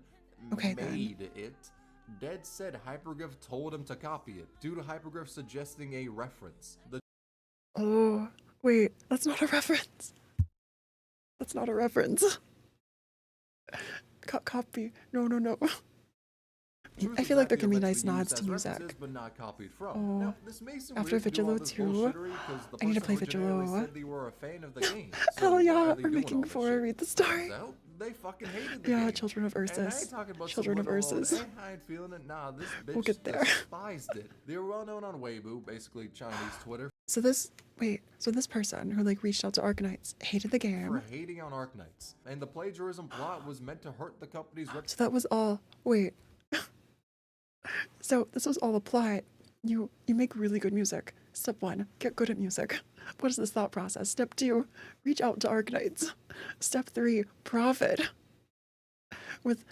Okay, then. Made it. Dead said Hyperglyph told him to copy it, due to Hyperglyph suggesting a reference. The Oh, wait, that's not a reference. That's not a reference. Copy. No, no, no. truth I is feel like that there can the be allegedly nice nods used to as music. references, but not copied from. Oh, Now, this may seem after weird to do all Vigilo this 2, bullshittery, 'cause the I need to person play originally Vigilo. said they were a fan of the game. So Hell why yeah, are they we're doing all making this Phora shit? read the Turns story. out, they fucking hated the Yeah, game. Children of And I Ursus. ain't talking about Children of subliminal, Ursus. "Hey, I ain't feeling it." Nah, this bitch We'll get there. despised it. They were well known on Weibo, basically Chinese Twitter, So this person who like reached out to Arknights hated the for game. hating on Arknights. And the plagiarism plot was meant to hurt the company's reputation. So that was all. Wait. So this was all a plot. You make really good music. Step 1, get good at music. What is this thought process? Step 2, reach out to Arknights. Step 3, profit. With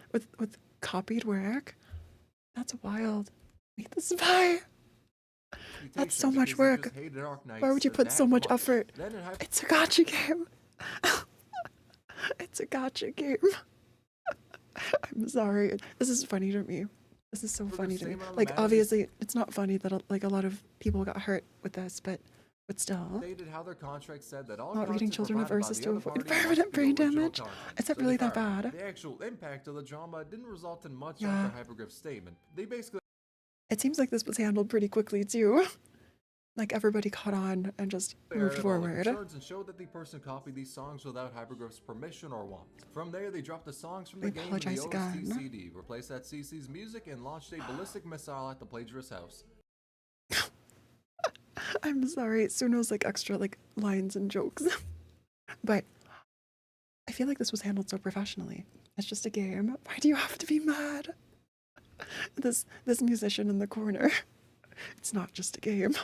copied work? That's wild. Meet the spy. That's so much Because he work. just hated Arknights Why would you put so that much effort? Then it happened. It's a gotcha game. It's a gotcha game. I'm sorry. This is funny to me. This is so We're funny just to me. saying on the Like, managers- obviously, it's not funny that like a lot of people got hurt with this, but still. Stated how their contract said that all Not reading content Children of provided by Ursus the to other avoid party must permanent be brain original damage? content. Is that To really be that fair, bad? The actual impact of the drama didn't result in much Yeah. after Hyperglyph's statement. They basically It seems like this was handled pretty quickly too. Like everybody caught on and just moved aired all the forward. concerns and showed that the person copied these songs without Hyperglyph's permission or want. From there, they dropped the songs from the I game in apologize the again. OST CD, replaced that CC's music, and launched a ballistic missile at the plagiarist's house. I'm sorry, Suno's like extra like lines and jokes. But I feel like this was handled so professionally. It's just a game. Why do you have to be mad? This musician in the corner. It's not just a game.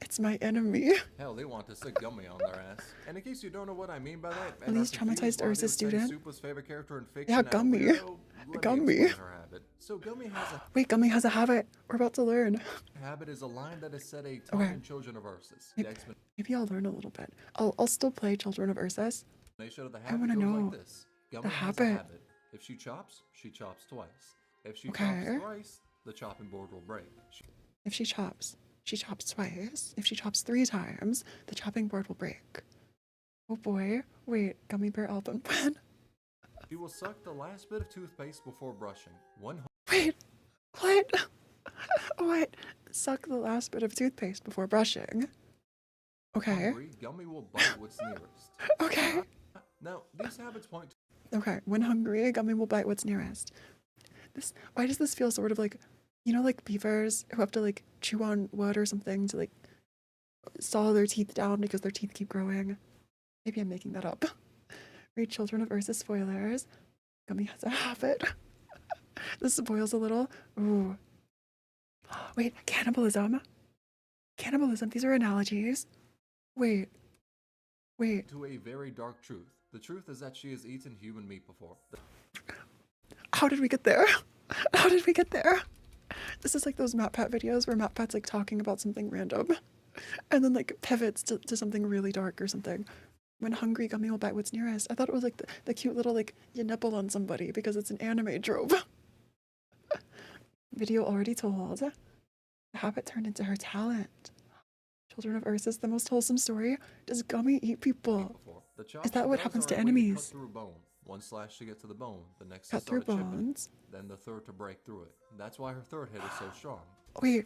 It's my enemy. Hell, they want to stick Gummy on their ass. And in case you don't know what I mean by that, Are these traumatized Ursus student? Supa's favorite character in fiction. Yeah, and a Gummy. weirdo, let me Gummy. explain her habit. So Gummy has a Wait, Gummy has a habit. We're about to learn. habit is a line that is said a ton Okay. in Children of Ursus. Maybe- The Maybe I'll learn a little bit. I'll still play Children of Ursus. explanation of the I habit wanna goes know like this. Gummy has a habit. habit. If she chops twice. If she Okay. chops thrice, the chopping board will break. If she chops twice. If she chops 3 times, the chopping board will break. Oh boy. Wait, Gummy Bear album pen. She will suck the last bit of toothpaste before brushing. One Wait, what? What? Suck the last bit of toothpaste before brushing. Okay, hungry, Gummy will bite what's nearest. okay, Now, these habits point to okay. When hungry, Gummy will bite what's nearest. Why does this feel sort of like, you know, like beavers who have to like chew on wood or something to like saw their teeth down because their teeth keep growing? Maybe I'm making that up. Read Children of Ursus spoilers. Gummy has a habit. This spoils a little. Ooh. Wait, cannibalism. Cannibalism, these are analogies. Wait. to a very dark truth. The truth is that she has eaten human meat before. How did we get there? How did we get there? This is like those MatPat videos where MatPat's like talking about something random and then like pivots to something really dark or something. When hungry, Gummy will bite what's nearest. I thought it was like the cute little like you nipple on somebody because it's an anime trope. Video already told. The habit turned into her talent. Children of Ursus, the most wholesome story. Does Gummy eat people? Before. The chops Is that she what does happens are to a way cut enemies? through a bone. One slash to get to the bone, the next Cut to start through a chip in it, bones? then the third to break through it. That's why her third hit is so strong. Wait,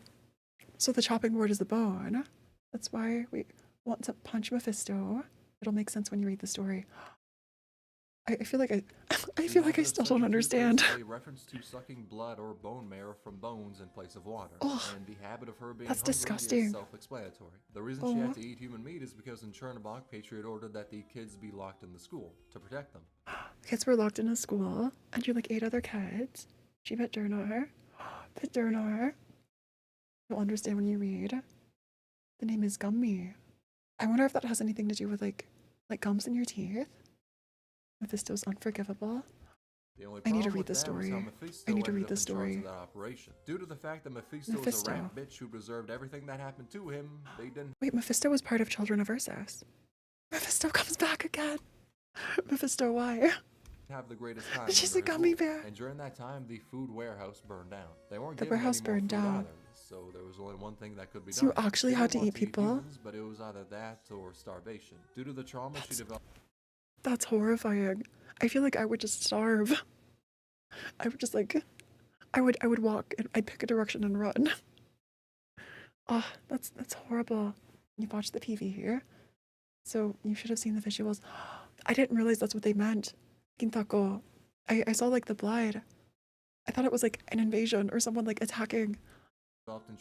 so the chopping board is the bone? That's why we want to punch Mephisto. It'll make sense when you read the story. I feel like I feel like I still don't understand. A reference to sucking blood or bone marrow from bones in place of water, Oh, and the habit of her being that's hungry disgusting. is self-explanatory. The reason she had to eat human meat is because in Chernobog, Patriot ordered that the kids be locked in the school to protect them. Kids were locked in a school, and you're like 8 other kids. She bit Durnar. Bit Durnar. You'll understand when you read. The name is Gummy. I wonder if that has anything to do with like gums in your teeth. Mephisto's unforgivable. I need to read the story. I need to read the story. Due to the fact that Mephisto was a rat bitch who preserved everything that happened to him, they didn't. Wait, Mephisto was part of Children of Ursus. Mephisto comes back again. Mephisto, why? Have the greatest time. She's a gummy bear. And during that time, the food warehouse burned down. They weren't The given warehouse any more burned food down. either, so there was only one thing that could be So done. you actually She had didn't to want eat people? humans, but it was either that or starvation. Due to the trauma she developed. That's horrifying. I feel like I would just starve. I would just like, I would walk and I'd pick a direction and run. Oh, that's horrible. You watched the PV here, so you should have seen the visuals. I didn't realize that's what they meant. Kintako. I saw like the blood. I thought it was like an invasion or someone like attacking.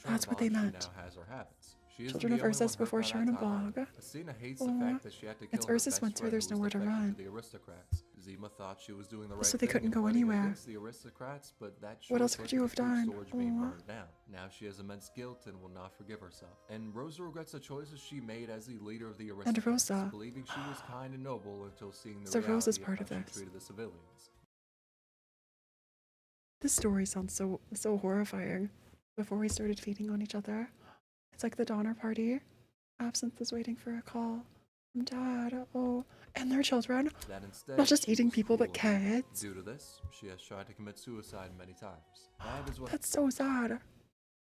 That's what they meant. Now has her habits. She Children of Ursus before Chernobog. Athena hates the fact that she had to kill It's her Ursus best winter, friend there's who was nowhere to defected run. The aristocrats. Zima thought she was doing the right So they thing couldn't in go fighting anywhere. against the aristocrats, but that What else sure could you have led to the done? storage being Aw. burned down. Now she has immense guilt and will not forgive herself. And Rosa regrets the choices she made as the leader of the aristocrats, Rosa. believing she was kind and noble until seeing the So reality Rosa's of part how of she this. treated the civilians. This story sounds so horrifying. Before we started feeding on each other, it's like the Donner Party. Absinthe is waiting for a call from Dad. Oh, and their children. That instead, Not just she eating was people, but cruel and mean. kids. Due to this, she has tried to commit suicide many times. That is what That's so sad.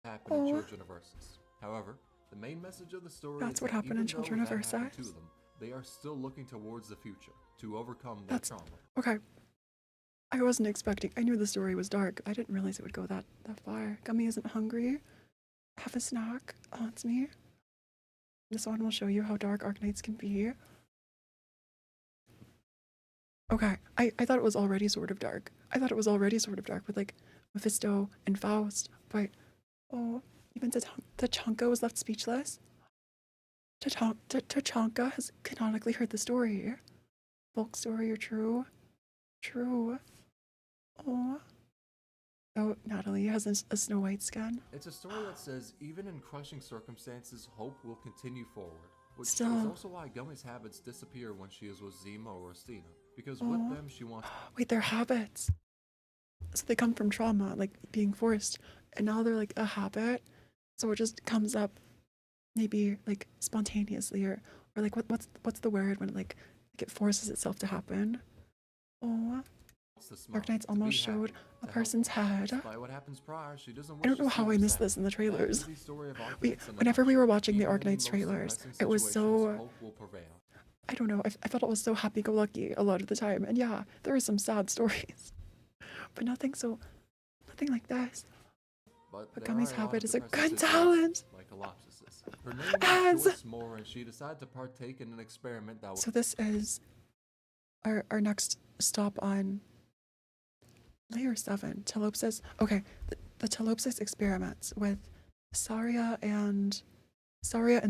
happened in Aw. Children of Ursus. However, the main message of the story That's is what that happened even in though Children of that happened to Ursus. them, they are still looking towards the future to overcome that That's trauma. okay. I wasn't expecting. I knew the story was dark. I didn't realize it would go that far. Gummy isn't hungry. Have a snack. Haunts me. This one will show you how dark Arknights can be. Okay, I thought it was already sort of dark. I thought it was already sort of dark with like Mephisto and Faust, but oh, even Tachanka was left speechless. Tachanka has canonically heard the story. Folk story or true? True. Oh. Oh, Natalie has a Snow White skin. It's a story that says even in crushing circumstances, hope will continue forward. Which Still. is also why Gummy's habits disappear when she is with Zima or Astina. Because with Aw. them, she wants. Wait, their habits. So they come from trauma, like being forced, and now they're like a habit. So it just comes up, maybe like spontaneously, or like what's the word when it forces itself to happen? Oh, Arknights almost showed a person's head. Despite what happens prior, she doesn't I don't wish know to how see I them missed sad. this in the That is trailers. the story of Arknights in a Whenever we were watching the Even in Arknights most trailers, depressing it was situations, so, hope will prevail. I don't know, I felt it was so happy-go-lucky a lot of the time. And yeah, there are some sad stories, but nothing like this. But But there Gummy's are a lot habit of is a depressing good situations, talent. like Collapses. Her name Yes. is Joyce Moore, and she decided to partake in an experiment that was So this is our next stop on layer 7, Telopsis. Okay, the Telopsis experiments with Saria and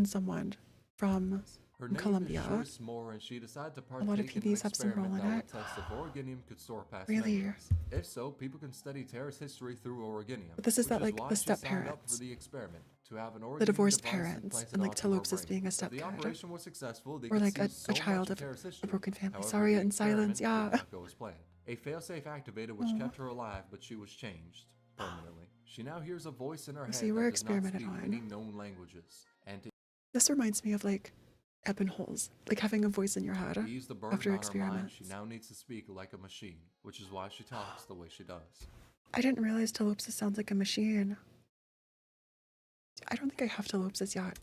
someone from Her name Colombia. is Joyce Moore, and she decided to lot of partake in an PVs have some role experiment in that it. would test if Originium could soar past Really? memories. If so, people can study Terra's history through Originium. But this is which that, like, why the she signed up step-parents. for the experiment, to have an The Originium divorced device parents, implanted and like onto her Telopsis brain. being a If the step-parent. operation was successful, they Or could like see a so much child of Terra's a history. broken family. However, Saria the in silence, experiment yeah. did not go as planned. A failsafe activated which Aw. kept her alive, but she was changed permanently. She now hears a voice in her head So you were that does not experimented speak on. any known languages, and to This reminds me of like Ebenholz, like having a voice in your head ease the burden after on her mind, experiments. she now needs to speak like a machine, which is why she talks the way she does. I didn't realize Telopsis sounds like a machine. I don't think I have Telopsis yet.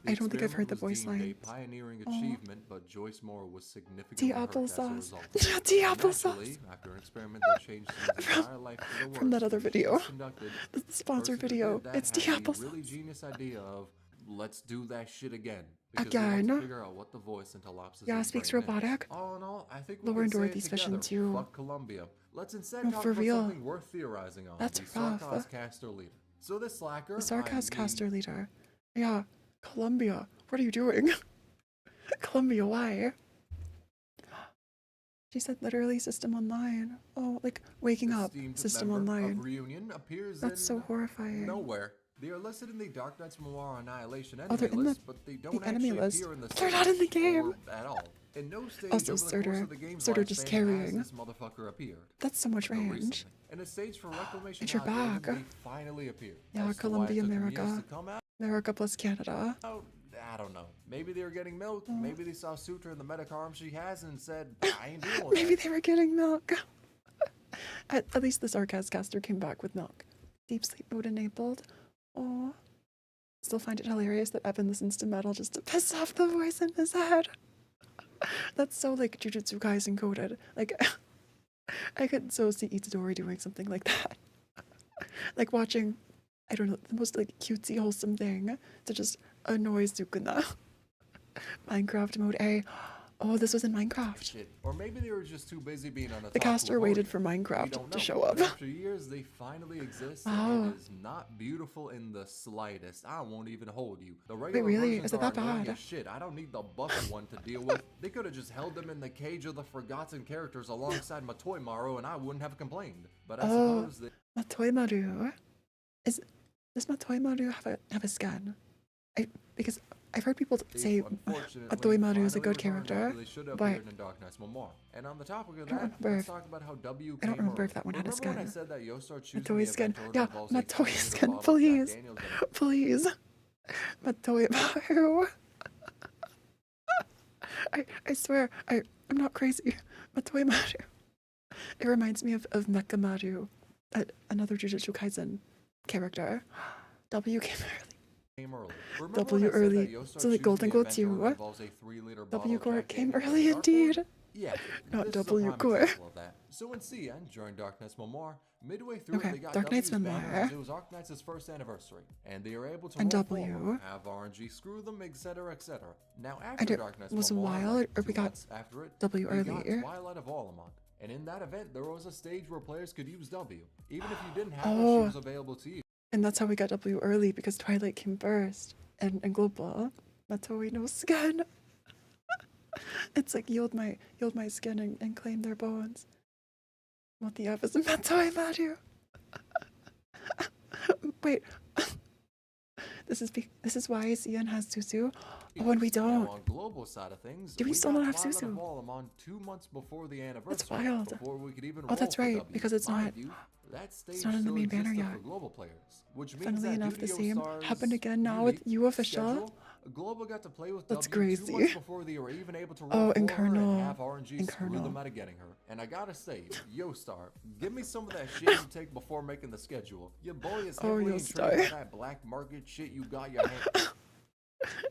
The I don't think I've heard the experiment was voice deemed lines. a pioneering Aw. achievement, but Joyce Moore was significantly Tea hurt as a applesauce. result. Tea And applesauce. naturally, after an experiment that changed his entire life for the worse, From that other which she video. conducted, The the sponsored person who video. did that It's had tea the applesauce. really genius idea of let's do that shit again. Because we want to figure out what the voice into Lops's Yeah, speaks robotic. All in all, I think we Laura can and say it Dorothy's together. vision too. Fuck Columbia. Let's instead No, talk for about real. something worth theorizing on. That's the rough. Sarcascaster leader. So this slacker, The Sarcascaster leader. Yeah, Columbia. What are you doing? Columbia, why? She said literally System Online. Oh, like waking up. System Online. Reunion appears That's so horrifying. Nowhere. They are listed in the Dark Knight's Memoir Annihilation Oh, they're enemy in list, but they don't the enemy actually list. appear in the They're not in the game. at all. In no stage Also, over the course Surtur. of the game's Surtur just lifespan carrying. has this motherfucker appeared. That's so much But range. recently, in a stage for reclamation, And you're outdated, back. they finally appeared. Yeah, As to why it Colombia, took them years America. to come out, America plus Canada. I don't know. Maybe they were getting milk. Oh. Maybe they saw Sutra in the medic arm she has and said, I ain't dealing with Maybe that. they were getting milk. At least the Sarcascaster came back with milk. Deep sleep mode enabled. Oh. Still find it hilarious that Evan listens to metal just to piss off the voice in his head. That's so like Jujutsu Kaisen coded. Like, I could so see Itadori doing something like that. Like watching, I don't know, the most like cutesy wholesome thing to just annoy Sukuna. Minecraft mode A. Oh, this was in Minecraft. Shit. Or maybe they were just too busy being on a The caster waited for Minecraft to show up. After years, they finally exist, and it is not beautiful in the slightest. I won't even hold you. The regular really? versions Is it are that annoying bad? as shit. I don't need the buff one to deal with. They could have just held them in the cage of the forgotten characters alongside Matoi Maru, and I wouldn't have complained. But I suppose that Matoi Maru. Does Matoi Maru have a skin? Because I've heard people say Matoi Maru is a good character, but and on the topic of I don't that, remember let's if- talk about how W I don't came remember if early. that one had a Remember when I skin. said that Yostar choosing Matoi the skin. event order Yeah, involves a Matoi clean skin, bottle of Jack please. Daniels and Please. Matoi Maru. I swear, I'm not crazy. Matoi Maru. It reminds me of Mecha Maru, another Jujutsu Kaisen character. W came early. W early. So like Golden Goal 2. W Core came early indeed. Yeah, Not this is a W prime Core. example of that. So in CN, during Dark Knight's Memoir, midway through Okay, they got Dark Knight's W's banner Memoir. as it was Arknights' first anniversary, and they were able to And roll W. forward, have RNG screw them, etc., etc. Now after And it Dark Knight's was a Memoir, while, like or we 2 got months after it, W we got earlier. Twilight of Orlamont. And in that event, there was a stage where players could use W, even if you didn't have her, Oh. she was available to you. And that's how we got W early, because Twilight came first. And Global. Matoi no skin. It's like yield my skin and claim their bones. What the F is a Matoi Maru? Wait. This is why CN has Susu. Oh, and we Now, don't. on global side of things, Do we still got not have Twilight of Susu? Orlamont 2 months before the anniversary. That's wild. Before we could even Oh, roll that's for right, W. because it's Mind not- you, that stage not in the still main banner existed yet. for global players, which means Funnily that enough, due the to same Yostar's happened again now with unique you official. schedule, Global got to play with That's W 2 crazy. months before they were even able to roll Oh, for and her Colonel. and have RNG And screw Colonel. them out of getting her. And I gotta say, Yostar, give me some of that shit you take before making the schedule. Your boy is Oh, heavily Yostar. intrigued by that black market shit you got your hand.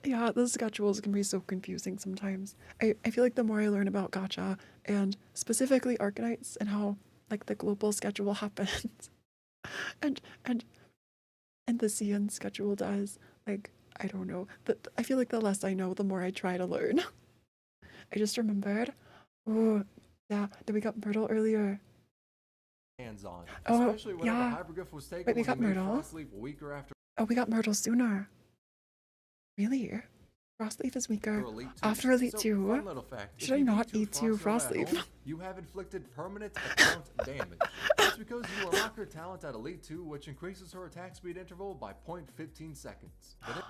Yeah, the schedules can be so confusing sometimes. I feel like the more I learn about gacha, and specifically Arknights, and how like the global schedule happens, and the CN schedule does, like, I don't know. I feel like the less I know, the more I try to learn. I just remembered. Oh, yeah, that we got Myrtle earlier. Hands on. Oh, Especially whenever yeah. Hyperglyph was taken Wait, we when got they made Myrtle? Frostleaf a week after Oh, we got Myrtle sooner. Really? Frostleaf is weaker. Elite 2. After Elite So, 2? fun little fact, Should if I you not beat eat 2 Frostleaf at Frostleaf? home, you have inflicted permanent account damage. That's because you unlock her talent at Elite 2, which increases her attack speed interval by 0.15 seconds. But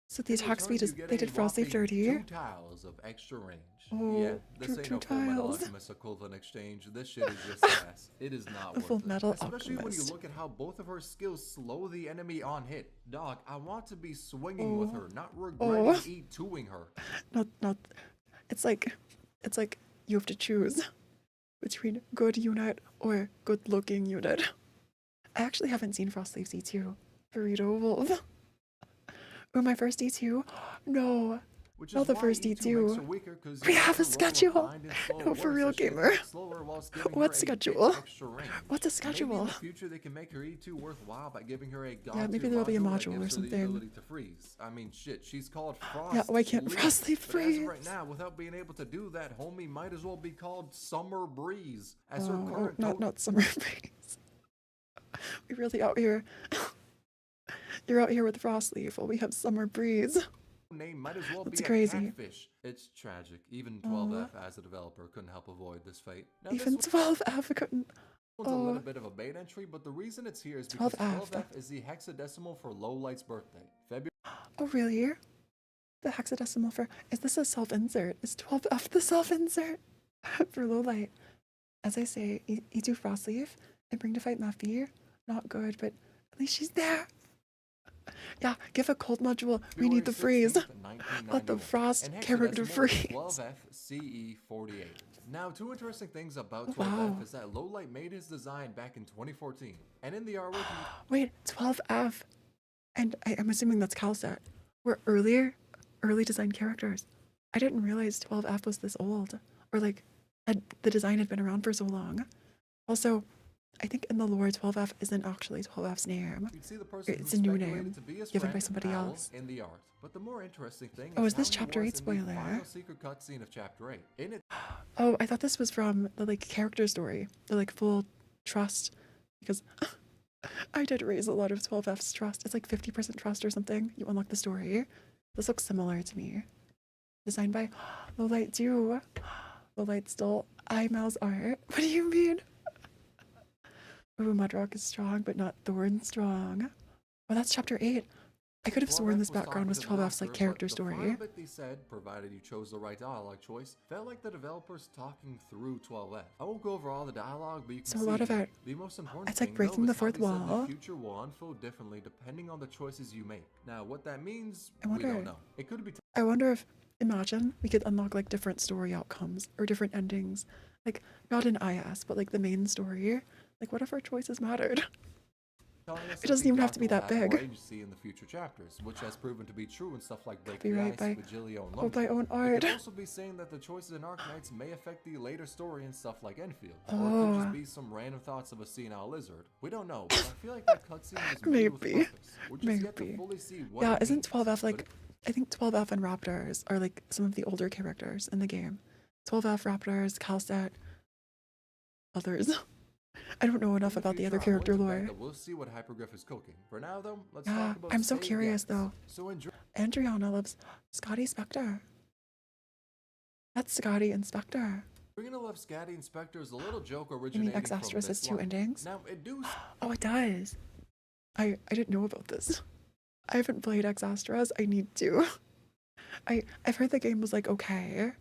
So the in attack return, speed is, you get they a did Frostleaf whopping dirty. 2 tiles of extra range. Oh, Yeah, this ain't two no Full Metal tiles. Alchemist equivalent exchange. This shit is just ass. It is not The worth Full it. Metal Especially when you Alchemist. look at how both of her skills slow the enemy on hit. Dog, I want to be swinging with her, not regretting E2ing her. Not. It's like you have to choose between good unit or good looking unit. I actually haven't seen Frostleaf C2. Burrito Wolf. Oh, my first D2? No. which Not is the why first E2 makes D2. her weaker, 'cause We you have a her rolling schedule. blind and slow No, for works real, as she gamer. attacks slower whilst giving her What's a bit schedule? extra range. What's a Maybe in schedule? the future they can make her E2 worthwhile by giving her a god Yeah, maybe tier there'll be a that module or gives her the something. ability to freeze. I mean, shit, she's called Frost. Yeah, why can't Leaf. Frost Leaf But as of right freeze? now, without being able to do that, homie might as well be called Summer Breeze. As her Oh, current not summer breeze. We really out here. You're out here with Frost Leaf while we have summer breeze. name might as well That's be crazy. a catfish. It's tragic. Even 12F as a developer couldn't help avoid this fate. Now, Even this 12F couldn't. one's a little bit of a bait entry, but the reason it's here is because 12F is the hexadecimal for Lowlight's birthday. February. Oh, really? The hexadecimal for. Is this a self insert? Is 12F the self insert for Lowlight? As I say, E2 Frostleaf and bring to fight Mafi. Not good, but at least she's there. Yeah, give a cold module. We need the freeze. Let the Frost character freeze. 12F CE48. Now, two interesting things about 12F Wow. is that Lowlight made his design back in 2014, and in the artwork, Wait, 12F. And I'm assuming that's Calset. Were early design characters. I didn't realize 12F was this old. Or like, the design had been around for so long. Also, I think in the lore, 12F isn't actually 12F's name. you'd see the person It's who a new speculated name to be his given by friend, somebody Owl, else. in the art. But the more interesting thing Oh, is is this how he chapter was 8 in the spoiler? final secret cutscene of chapter 8. In it, Oh, I thought this was from the like character story, the like full trust, because I did raise a lot of 12F's trust. It's like 50% trust or something. You unlock the story. This looks similar to me. Designed by Lowlight too. Lowlight still Mal's art. What do you mean? Ooh, Mudrock is strong, but not Thorn strong. Oh, that's chapter 8. I could have sworn this background was 12F's like character story. The bit they said, provided you chose the right dialogue choice, felt like the developers talking through 12F. I won't go over all the dialogue, but you can So see a lot of it. the most important It's like thing, breaking though, the is how fourth they said wall. the future will unfold differently depending on the choices you make. Now, what that means, I we wonder- don't know. It could be I wonder if, imagine we could unlock like different story outcomes or different endings. Like, not in IS, but like the main story. Like, what if our choices mattered? telling us It that doesn't the even have to character be will that have more big. agency in the future chapters, which has proven to be true in stuff like Break the Copyright Ice, by- Vigilio, and Oh, by Lumberjack. own It art. could also be saying that the choices in Arknights may affect the later story and stuff like Enfield. Or it Oh. could just be some random thoughts of a senile lizard. We don't know, but I feel like that cutscene was made with Maybe. purpose. We're just yet to Maybe. fully see what Yeah, it isn't means, 12F but like, I think 12F and Raptors are like some of the older characters in the game. 12F, Raptors, Calstat, others. I don't know enough in about the future, other I character want to bet lore. that we'll see what Hypergriff is cooking. For now, though, let's Yeah, talk about I'm so save curious, games. though. So enjoy. Andriana loves Scotty Spectre. That's Scotty and Spectre. We're gonna love Scatty Inspector is a little joke You mean originating X from Asterisk has this two line. endings? Now, it do Oh, it does. I didn't know about this. I haven't played X Astras. I need to. I've heard the game was like okay.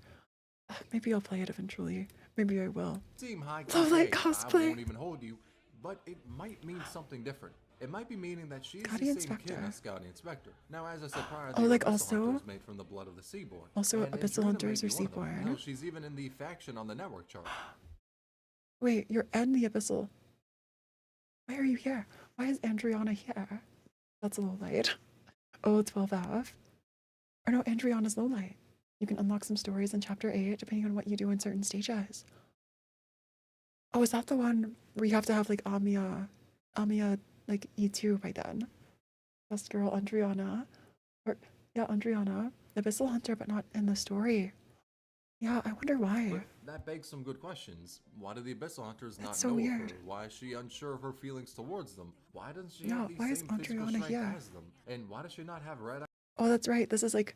Maybe I'll play it eventually. Maybe I will. seem high Lowlight cliche. I cosplay. won't even hold you, but it might mean something different. It might be meaning that she is Scotty the same Inspector. kin as Scotty Inspector. Now, as I said prior, Oh, the like Abyssal also- Hunters made from the blood of the Seaborn. Also, And Abyssal Andrina Hunters may are be one of them. Seaborn. Hell, she's even in the faction on the network chart. Wait, you're in the Abyssal. Why are you here? Why is Andriana here? That's a low light. Oh, 12F. Or no, Andriana's low light. You can unlock some stories in chapter 8 depending on what you do in certain stages. Oh, is that the one where you have to have like Amia like E2 by then? Best girl Andriana. Or yeah, Andriana. Abyssal Hunter, but not in the story. Yeah, I wonder why. But that begs some good questions. Why do the Abyssal Hunters not That's so know weird. of her? Why is she unsure of her feelings towards them? Why doesn't she Yeah, have the why is same physical Andriana strength here? as them? And why does she not have red Oh, that's right. This is like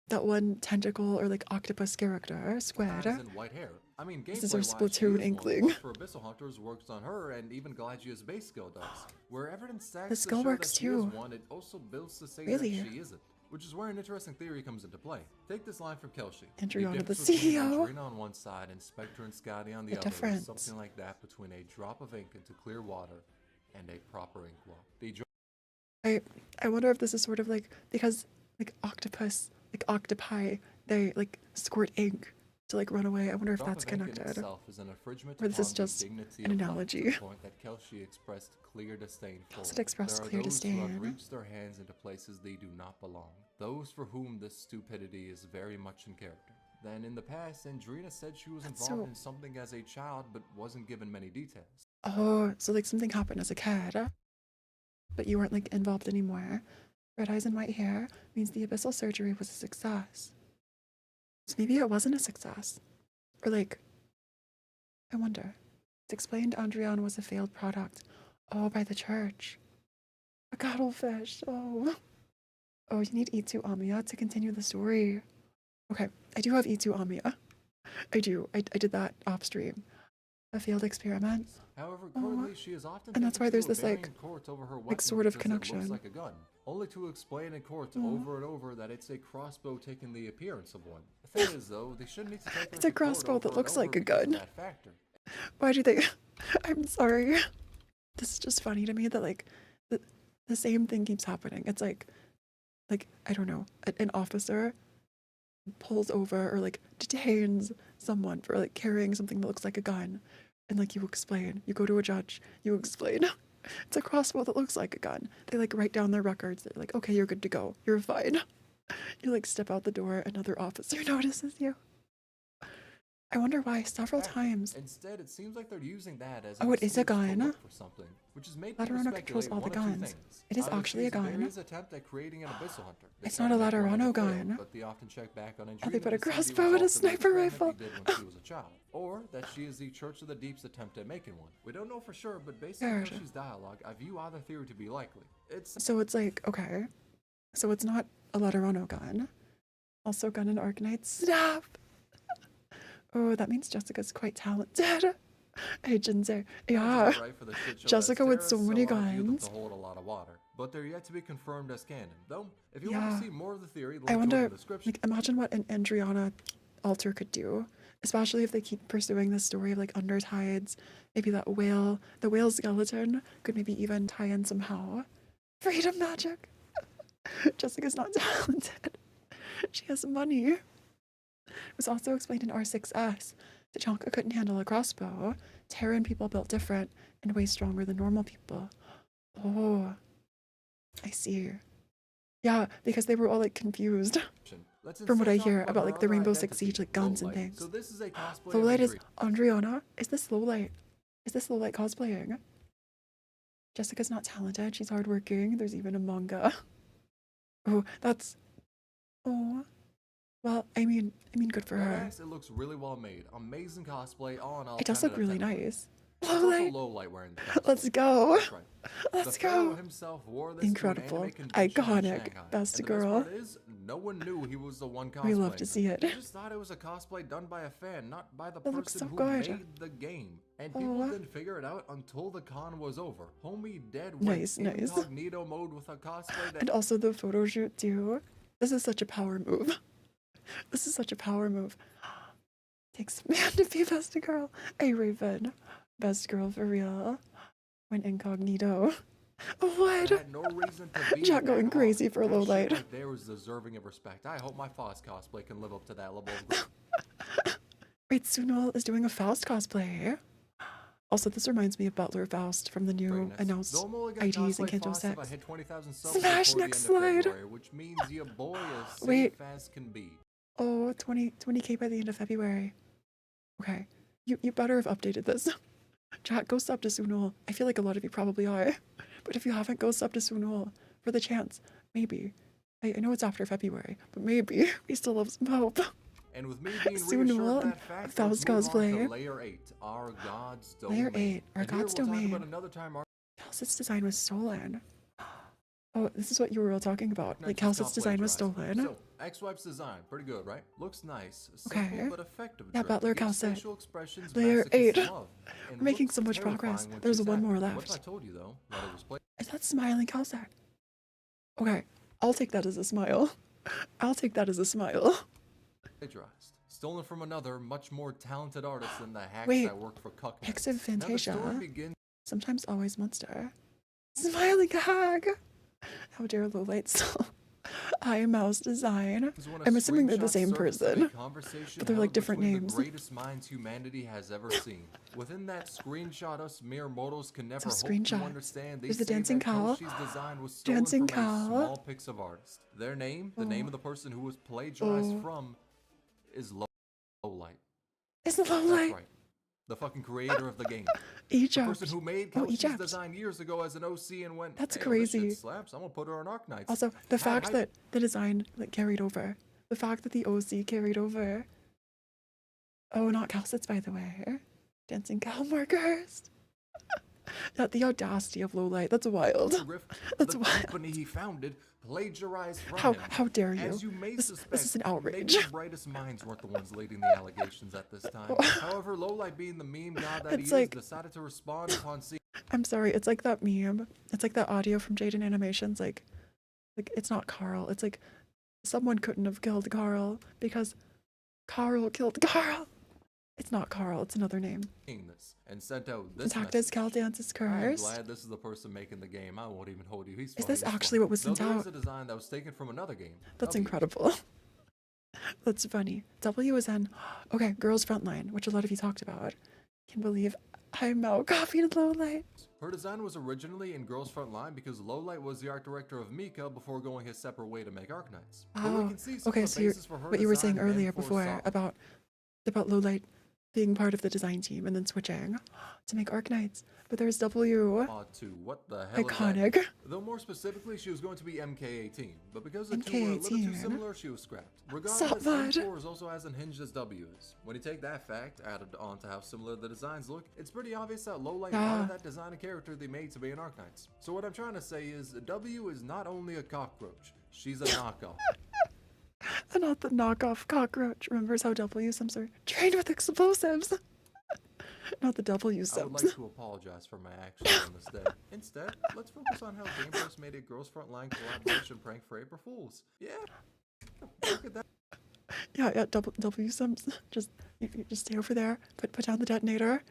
that one tentacle or like octopus character, Squid. eyes and white hair? I mean, This is our gameplay-wise, she Splatoon is inkling. one, but for Abyssal Hunters works on her, and even Galagia's base skill does. Where evidence stacks The to skill show works that she is too. one, it also builds to say Really? that she isn't. Which is where an interesting theory comes into play. Take this line from Kelshi. Andriana, the difference between CEO. Andrina on one side and Spectre and Scotty on the The other difference. is something like that between a drop of ink into clear water and a proper inkwell. The I wonder if this is sort of like because like octopus, like octopi, they like squirt ink to like run away. I wonder if Drop that's of ink in connected. itself is an infringement Or this is upon the just dignity an of life, to analogy. the point that Kelsey expressed clear disdain for. Kelsey expressed There are clear those who have disdain. reached their hands into places they do not belong. Those for whom this stupidity is very much in character. Then in the past, Andrina said she was That's involved so- in something as a child, but wasn't given many details. Oh, so like something happened as a kid, but you weren't like involved anymore. Red eyes and white hair means the abyssal surgery was a success. So maybe it wasn't a success. Or like, I wonder. It's explained Andriana was a failed product. Oh, by the church. A cuttlefish. Oh. Oh, you need E2 Amiya to continue the story. Okay, I do have E2 Amiya. I do. I did that off stream. A failed experiment. However, currently she is often And that's taken why to there's a this, varying like- court over her like, weapon sort of because it looks connection. like a gun, only to explain in court Aw. over and over that it's a crossbow taking the appearance of one. The thing is, though, they shouldn't need to take her It's a to court crossbow that over and looks like over a because of gun. that factor. Why do they? I'm sorry. This is just funny to me that like the same thing keeps happening. It's like I don't know, an officer pulls over or like detains someone for like carrying something that looks like a gun, and like you explain. You go to a judge. You explain. It's a crossbow that looks like a gun. They like write down their records. They're like, okay, you're good to go. You're fine. You like step out the door. Another officer notices you. I wonder why several Fact. times. Instead, it seems like they're using that as Oh, an it is a excuse to gun? look for something, which is made people Laterano controls speculate all the one of two guns. things. It is Either actually a she's gun. Various attempt at creating an abyssal hunter. They It's tried not a to make one and Laterano it failed, gun. but they often check back on Oh, they put a Andrina to see crossbow the and a results of the sniper experiment rifle. they did when she was a child. Or that she is the Church of the Deep's attempt at making one. We don't know for sure, but based on Sure. Yoshi's dialogue, I view either theory to be likely. It's So it's like, okay. So it's not a Laterano gun. Also gun and Arknights. Stop! Oh, that means Jessica's quite talented. I shouldn't say. Yeah. right for the shit show Jessica that with Sarah, so many I view them guns. to hold a lot of water, but they're yet to be confirmed as canon. Though, if you Yeah. want to see more of the theory, link I to it in wonder, the description. like, imagine what an Andriana altar could do. Especially if they keep pursuing this story of, like, undertides. Maybe that whale, the whale skeleton, could maybe even tie in somehow. Freedom magic. Jessica's not talented. She has money. It was also explained in R6S. Tachanka couldn't handle a crossbow. Terran people built different and way stronger than normal people. Oh, I see. Yeah, because they were all like confused Let's from what I instead talk hear about about her like the other Rainbow Six identity, Siege like guns and Lowlight. things. So this is a cosplay of Lowlight is Andrina. Andriana. Is this Lowlight? Is this Lowlight cosplaying? Jessica's not talented. She's hardworking. There's even a manga. Oh, that's. Oh. Well, I mean, good for her. Badass, it looks really well made. Amazing cosplay, all in all. It does 10 look out of really 10. nice. There's also Lowlight. Lowlight wearing the costume. Let's go. That's right. Let's The Pharaoh go. himself wore this Incredible. to an anime convention in Iconic. Shanghai. Best And girl. The best part is, no one knew he was the one cosplaying. We love to see it. They just thought it was a cosplay done by a fan, not by the It looks person so who good. made the game. And people Aw. didn't figure it out until the con was over. Homie dead Nice, went nice. incognito mode with a cosplay that And also the photo shoot too. This is such a power move. This is such a power move. Takes a man to be best girl. Hey Raven. Best girl for real. Went incognito. What? had no reason to be Jack going at all. crazy for That shit Lowlight. right there was deserving of respect. I hope my Foz cosplay can live up to that level of growth. Wait, Sunul is doing a Faust cosplay. Also, this reminds me of Butler Faust from the new Greatness. announced Though I'm only gonna IDs in cosplay Kanto Foz if I 6. hit 20,000 subs Smash before the next end of slide. February, which means your boy is safe Wait. as can be. Oh, 20K by the end of February. Okay. You better have updated this. Chat, go sub to Sunul. I feel like a lot of you probably are. But if you haven't, go sub to Sunul for the chance. Maybe. I know it's after February, but maybe. We still have some hope. And with me being Soon reassured will of that fact, Faust let's move on cosplay. to Layer 8, our God's Domain. Layer 8, our And here God's we'll talk Domain. about another time our Calcit's design was stolen. Oh, this is what you were all talking about. Like, Knights is Calcit's not design was plagiarized. stolen. So, X-Wipe's design, pretty good, right? Looks nice, simple Okay. but effective. Yeah, drip. Butler Gives Calcit. facial expressions Layer masochists 8. love. And We're making looks so much terrifying progress. when There's she's one at. more What if left. I told you though that it was Is that smiling Calcit? Okay, I'll take that as a smile. I'll take that as a smile. plagiarized, stolen from another, much more talented artist than the hacks Wait, that worked for Cucknuts. Pics of Now the story Fantasia. begins Sometimes always monster. Smiling hag! How dare Lowlight still Hi Mouse Design. is when a I'm assuming they're the screenshot same surfaced of a person, conversation but they're like held different between names. The greatest minds humanity has ever seen. Within that screenshot, us mere mortals can never hope to screenshots. understand. They There's the say dancing that cow. Koshi's design was stolen Dancing from a cow. small pixel artist. Their name, the name of the person who was plagiarized from, is Lowlight. It's the That's Lowlight. right. The fucking creator of the game. Egypt. The person who made Oh, Koshi's Egypt. design years ago as an OC and went, That's "Hey, crazy. This shit slaps. I'm gonna put her on Arknights." Also, the fact that the design like carried over. The fact that the OC carried over. Oh, not Calcits, by the way. Dancing cow markers. The audacity of Lowlight. That's wild. That's the wild. company he founded plagiarized from How him. how dare you? As you may This suspect, is an outrage. maybe the brightest minds weren't the ones leading the allegations at this time. However, Lowlight, being the meme god that It's he like- is, decided to respond upon seeing I'm sorry, it's like that meme. It's like that audio from Jaden Animations, like it's not Carl. It's like someone couldn't have killed Carl because Carl killed Carl. It's not Carl, it's another name. this and sent out this Attacked message. as Cal Dance's I'm cursed. glad this is the person making the game. I won't even hold you. He's Is funny this as actually fuck. what was No, sent there is out? a design that was taken from another game. That's W. incredible. That's funny. W is in, okay, Girls Frontline, which a lot of you talked about. Can believe I'm now copied Lowlight. Her design was originally in Girls Frontline because Lowlight was the art director of Mika before going his separate way to make Arknights. But we Oh, can see some okay, of the so you're, basis for her what you were design saying in earlier for before Sora. about Lowlight being part of the design team and then switching to make Arknights. But there's W. To what the hell Iconic. is that? Though more specifically, she was going to be MK18, but because the two were a little too MK18. similar, she was scrapped. Stop Regardless, that. M4 is also as unhinged as W is. When you take that fact, added on to how similar the designs look, it's pretty obvious that Lowlight wanted that design and character they made to be in Arknights. So what I'm trying to say is, W is not only a cockroach, she's a knockoff. And not the knockoff cockroach. Remembers how W sims are trained with explosives. Not the W I would sims. like to apologize for my actions on this day. Instead, let's focus on how GamePress made a Girls Frontline collaboration prank for April Fools. Yeah, look at that. Yeah, W sims. Just you just stay over there. Put down the detonator.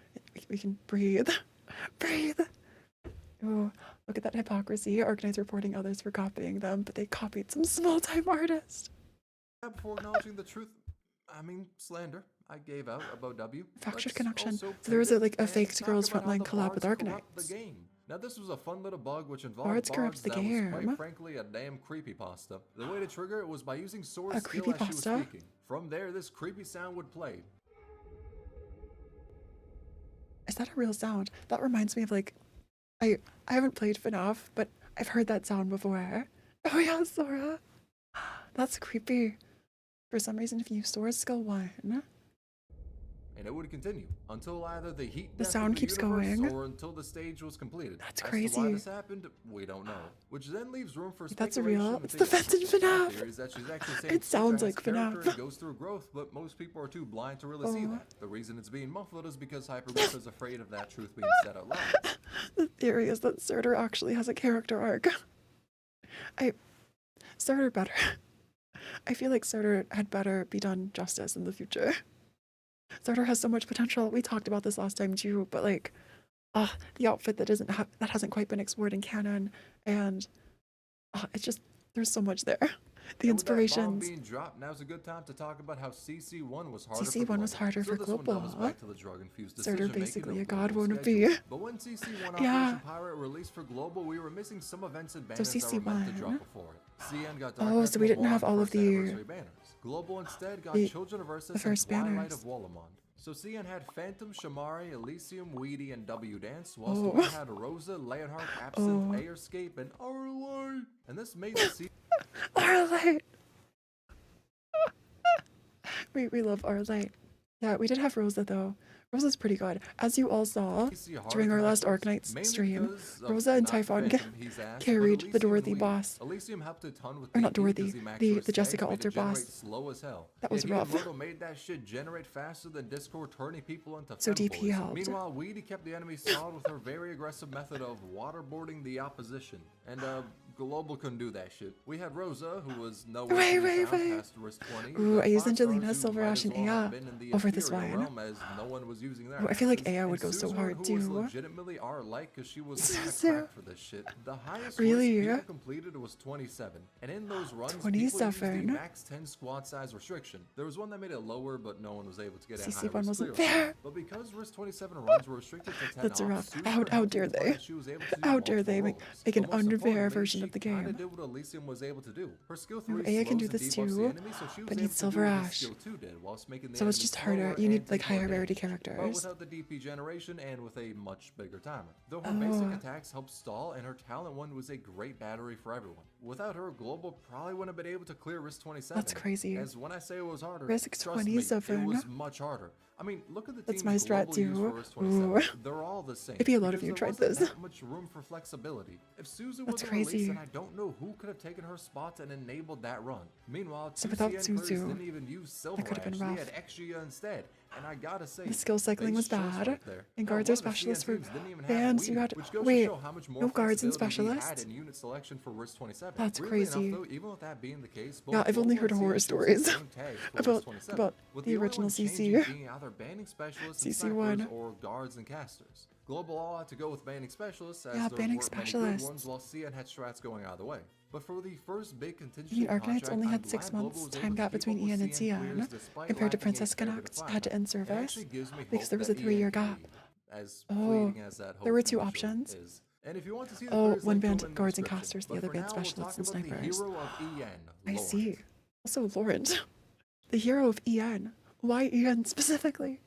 We can breathe. Breathe. Oh, look at that hypocrisy. Arknights reporting others for copying them, but they copied some small-time artist. Before acknowledging the truth, slander I gave out about W. Fractured let's connection. also So there was a pivot and faked talk Girls about how Frontline the collab with bards corrupt Arknights. the game. Now this was a fun little bug which involved Bards bards corrupt the that was game. quite frankly a damn creepypasta. The way to trigger it was by using Sora's A skill as she was creepypasta? speaking. From there, this creepy sound would play. Is that a real sound? That reminds me of like, I haven't played FNAF, but I've heard that sound before. Oh yeah, Sora. That's creepy. For some reason, if you use Sora's skill 1, And it would continue until either the heat The death sound of the keeps universe going. or until the stage was completed. That's As to crazy. why this happened, we don't know. Which then leaves room for That's speculation. real. and It's the theory. vent in FNAF. One theory is that she's actually saying It sounds Sora like has character FNAF. and goes through growth, but most people are too blind to really see Oh. that. The reason it's being muffled is because Hypergrowth is afraid of that truth being said out loud. The theory is that Surtur actually has a character arc. Surtur better. I feel like Surtur had better be done justice in the future. Surtur has so much potential. We talked about this last time too, but like, the outfit that hasn't quite been explored in canon, and it's just there's so much there. The And with that bomb inspirations. being dropped, now's a good time to talk about how CC1 was harder CC1 for was global. harder so for this one global. doubles back to the drug-infused Surtur decision-making basically of a god global wannabe. schedule. But when CC1 Yeah. Operation Pirate released for global, we were missing some events and banners that were meant to drop CC1. before it. CN got Oh, Dark so we didn't have all of first the- anniversary banners. Global instead got the- Children of Ursus the and first Twilight banners. of Wallamond. So CN had Phantom, Shamari, Elysium, Weedy, and W Dance, whilst Oh. we had Rosa, Leonhardt, Absinthe, Oh. Aerscape, and Arlight. And this made the Lowlight. we love Lowlight. Yeah, we did have Rosa though. Rosa's pretty good. As you all saw during our last Arknights stream, Rosa and Typhon carried the Dorothy boss. Elysium helped a ton with Or not AP Dorothy, because max the respect Jessica made it Alter generate boss. Slow as hell. That was Yet even rough. Myrtle made that shit generate faster than Discord, turning people into So DP femboys. helped. Meanwhile, Weedy kept the enemy solid with her very aggressive method of waterboarding the opposition. And Global couldn't do that shit. We had Rosa, who was nowhere Wait. past risk 20. Ooh, I used 5 Angelina, stars who Silver might Ash, as and well have Aya been in the over this Imperial one. realm as no one was using their Ooh, I feel like axes. Aya would And go so Suzu, hard, who was too. legitimately R-like because she was kinda Suzu. cracked for this shit. The highest Really? risk people completed was 27. And in those runs, people 27? used the max 10 squad size restriction. There was one that made it lower, but no one was able to get it high CC1 risk wasn't clearly. fair. But because risk 27 runs were restricted to 10 That's off, rough. Suzu How had dare to they? that she was able to do How dare they multiple make roles. an But most unfair importantly, version of the she kinda game? did what Elysium was able to do. Her skill 3 Ooh, Aya can do slows and this debuffs the too, enemy, so she was but able needs to Silver do what his Ash. skill 2 did, whilst making the So it's enemy just harder. slower You need and like take more higher rarity damage, but characters. without the DP generation and with a much bigger timer. Though her basic Oh, attacks helped stall, and her talent 1 was a great battery for everyone. Without her, Global probably wouldn't have been able to clear risk 27. that's crazy. As when I say it was harder, Risk trust me, it 27. was much harder. I mean, look at the That's teams my strat Global used too. for risk 27. Ooh. They're all the same. Maybe a lot of because you there tried wasn't this. that much room for flexibility. If Suzu That's wasn't released, crazy. then I don't know who could have taken her spot and enabled that run. Meanwhile, So two without CN players Suzu, didn't even use Silver could have been Ash. They rough. had Exia instead. And I gotta say, The skill cycling was base choice bad, right there. and Hell, guards one or of the CN specialists were teams didn't even have banned, so you Weed, had which goes to wait, show how much more no guards and flexibility he had specialists? in unit selection for risk 27. That's Weirdly crazy. enough, though, even with that being the case, both Yeah, I've only Global heard and horror CN chose the stories same tags for risk about 27, with the only original one changing CC. being either banning specialists and CC1. snipers or guards and casters. Global all had to go with banning specialists as Yeah, there banning weren't many good specialists. ones, while CN had strats going either way. But for the first big contingency You mean Arknights contract, only I'm had 6 glad months Global was time able to gap keep between up with Ian and CN Cian, clears despite compared to lacking a Princess fair bit of Connect firepower. had to end It service actually gives me because hope there was a that 3-year EN can gap. be as Oh, fleeting as that there hope were 2 initially options. is. And if you want to see the Oh, clears, one link to banned them in the guards and description. casters, the But other for banned now, we'll specialists talk and about the snipers. hero of EN, I Lawrence. see. Also, Laurent, the hero of EN. Why EN specifically?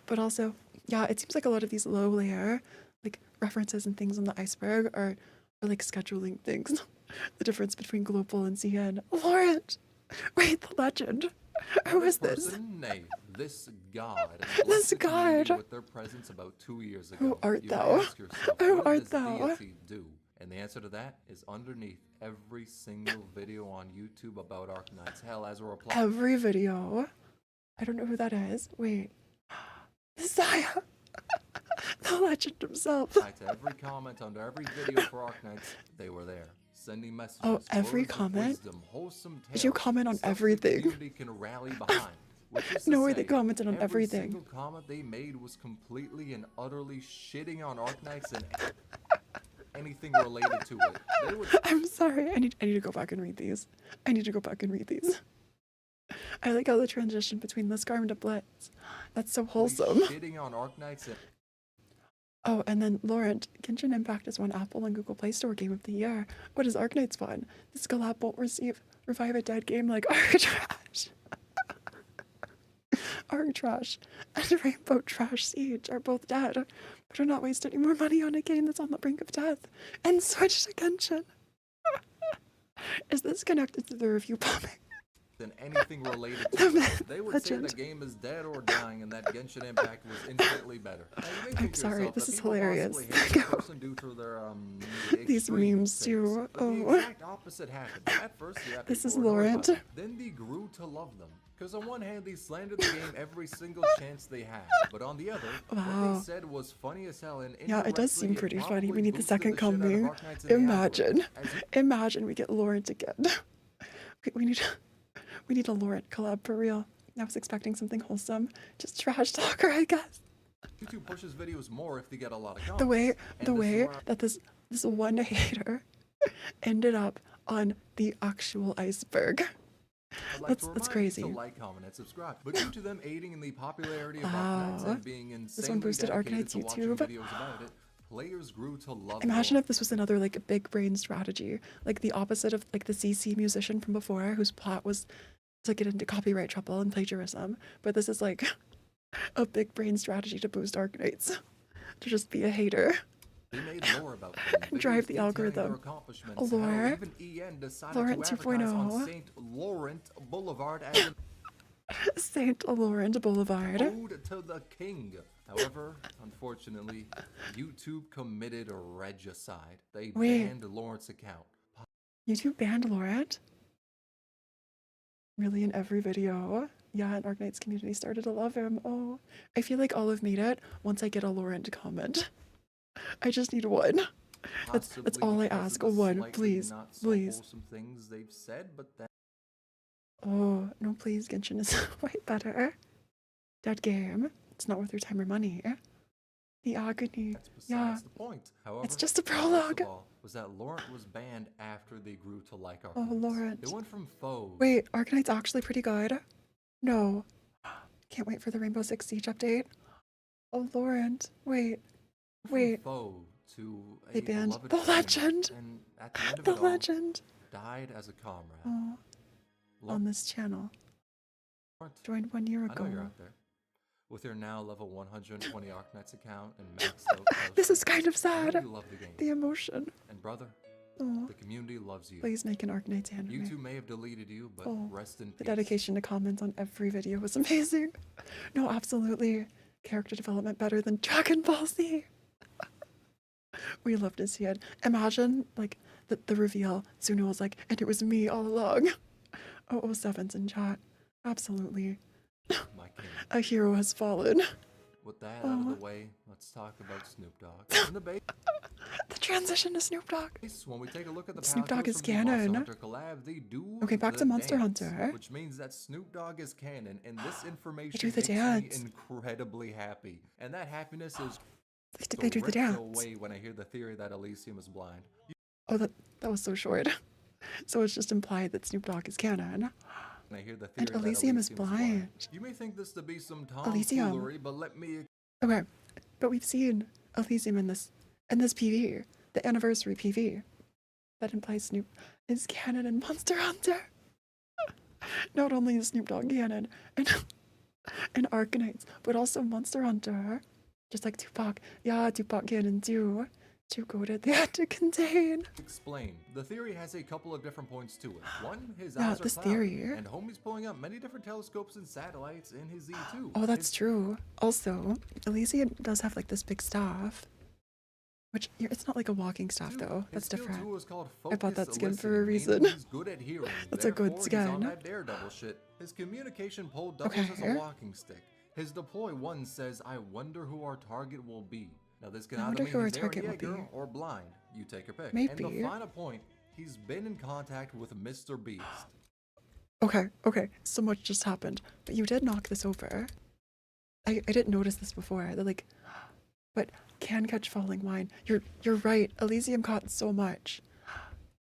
But also, yeah, it seems like a lot of these low layer, like references and things on the iceberg are like scheduling things. The difference between global and CN. Laurent! Wait, the legend. Who is this? Person, nay, this god. This blessed the community god. With their presence about 2 years ago. Who art You may thou? ask yourself, Who what art does thou? deity do? And the answer to that is underneath every single video on YouTube about Arknights. Hell, as a reply Every video. I don't know who that is. Wait. Messiah! The legend himself. to every comment under every video for Arknights, they were there. Sending messages, Oh, every words of comment? wisdom, wholesome Did you tales, comment on stuff the everything? community can rally behind. Which is to No way they say, commented on every everything. single comment they made was completely and utterly shitting on Arknights and anything related to it. They would I'm sorry. I need to go back and read these. I need to go back and read these. I like how the transition between the Scarm to Blitz. That's so be wholesome. shitting on Arknights and Oh, and then Laurent, Genshin Impact is one Apple and Google Play Store game of the year. What is Arknights fun? This collab won't revive a dead game like Arc Trash and Rainbow Trash Siege are both dead. Better not waste any more money on a game that's on the brink of death. And switch to Genshin. Is this connected to the review bombing? than anything related The to it. myth They would say the legend. game is dead or dying and that Genshin Impact was infinitely better. Now, you may think to sorry, yourself this that is people hilarious. possibly hate the person due to their These extreme memes takes, too. but the Oh. exact opposite happened. At first, yeah, This people is were annoyed by Laurent. them. Then they grew to love them. Because on one hand, they slandered the game every single chance they had, but on the other, what Wow. they said was funny as hell and Yeah, it does seem indirectly, pretty it funny. We probably need the boosted second shit out of coming. Arknights in the Imagine. algorithm, as you Imagine we get Laurent again. we need a Laurent collab for real. I was expecting something wholesome. Just trash talker, I guess. YouTube pushes videos more if they get a lot of comments. The way And this is where that this one hater ended up on the actual iceberg. I'd like That's- to that's remind crazy. you to like, comment, and subscribe. But due to them aiding in the popularity of Wow. Arknights and being insanely one boosted dedicated Arknights to watching YouTube. videos about it, players grew to love Imagine Lore. if this was another like big brain strategy, like the opposite of like the CC musician from before, whose plot was to get into copyright trouble and plagiarism. But this is like a big brain strategy to boost Arknights, to just be a hater. They made lore about them, And drive videos the detailing their algorithm. accomplishments. Lore. Hell, even EN decided Laurent to advertise 2.0. on St. Laurent Boulevard as an Saint Laurent Boulevard. ode to the king. However, unfortunately, YouTube committed a regicide. They Wait. banned Lawrence's account. YouTube banned Laurent? Really, in every video? Yeah, and Arknights community started to love him. Oh, I feel like I'll have made it once I get a Laurent comment. I just need one. That's all I ask. One, please, please. Wholesome things they've said, but that Oh, no, please, Genshin is way better. That game, it's not worth your time or money. The agony, that's besides yeah, the point. However, it's just a the worst prologue. of all was that Laurent was banned after they grew to like Oh, Arknights. Laurent. They went from foes. Wait, Arknight's actually pretty good? No. Can't wait for the Rainbow Six Siege update. Oh, Laurent, wait, wait. From foe to They a banned beloved the friend, legend. and at the end of The it all, legend. died as a comrade. Oh, on this channel. Laurent, Joined 1 year I know you're ago. out there. With your now level 120 Arknights account and maxed out This is potions, kind of I know sad. you love the game. The emotion. And brother, Oh, the community loves you. please make an Arknights anime. YouTube may have deleted you, but Oh, rest in The peace. dedication to comment on every video was amazing. No, absolutely. Character development better than Dragon Ball Z. We love to see it. Imagine, like, the reveal. Suno was like, and it was me all along. 007's in chat. Absolutely. My king. A hero has fallen. With that out Oh. of the way, let's talk about Snoop Dogg. In the base, The transition to Snoop Dogg. when we take a look at the Snoop Dogg characters is from the Monster canon. Hunter collab, they do Okay, back the to Monster dance, Hunter. which means that Snoop Dogg is canon, and this information do the makes dance. me incredibly happy. And that happiness is They do the ripped dance. away when I hear the theory that Elysium is blind. Oh, that was so short. So it's just implied that Snoop Dogg is canon. When I hear the theory And that Elysium is blind. You may think this to be some Elysium. tomfoolery, but let me Okay, but we've seen Elysium in this PV, the anniversary PV. That implies Snoop is canon in Monster Hunter. Not only is Snoop Dogg canon and Arknights, but also Monster Hunter. Just like Tupac. Yeah, Tupac canon too. Too goated they had to contain. explain. The theory has a couple of different points to it. One, his Yeah, eyes are this cloudy, theory. and homie's pulling up many different telescopes and satellites in his E2. Oh, that's true. Also, Elysium does have like this big staff. Which, it's not like a walking staff though. That's different. I bought that skin for a reason. He's good at hearing. That's a good Therefore, skin. He's on that daredevil shit. His communication pole doubles as Okay. a walking stick. His deploy one says, "I wonder who our target will be." Now this can I either wonder mean who our he's target Aaron will be. Yeager or blind. You take your pick. Maybe. And the final point, he's been in contact with Mr. Beast. Okay, so much just happened. But you did knock this over. I didn't notice this before. They're like, but can catch falling wine. You're right. Elysium caught so much.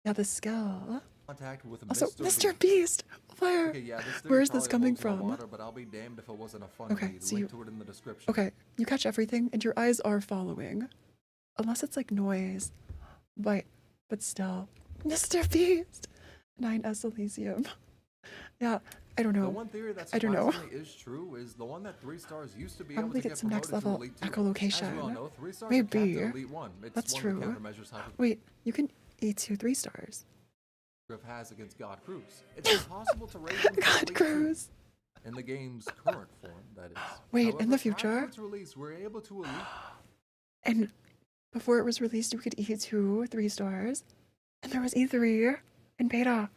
Yeah, the skill. Contact with Also, Mr. Mr. Beast. Where? Okay, yeah, this Where is theory this probably coming holds no from? water, but I'll be damned if it wasn't a fun Okay, read. so Link you- to it in the description. Okay, you catch everything, and your eyes are following, unless it's like noise. But still, Mr. Beast. 9S Elysium. Yeah, I don't The know. one theory that I don't know. surprisingly is true is the one that 3 stars used to be Probably able to get get some next promoted to level Elite 2. echolocation. As we all know, 3 stars Maybe. are capped at Elite 1. It's That's one true. that countermeasures how Wait, you can E2 3 stars. Griff has against God Cruz. It's impossible to raise him to God, Elite 2 Cruz. in the game's current form, that is. Wait, in However, the future? prior to its release, we're able to elite And before it was released, you could E2 3 stars. And there was E3 in beta.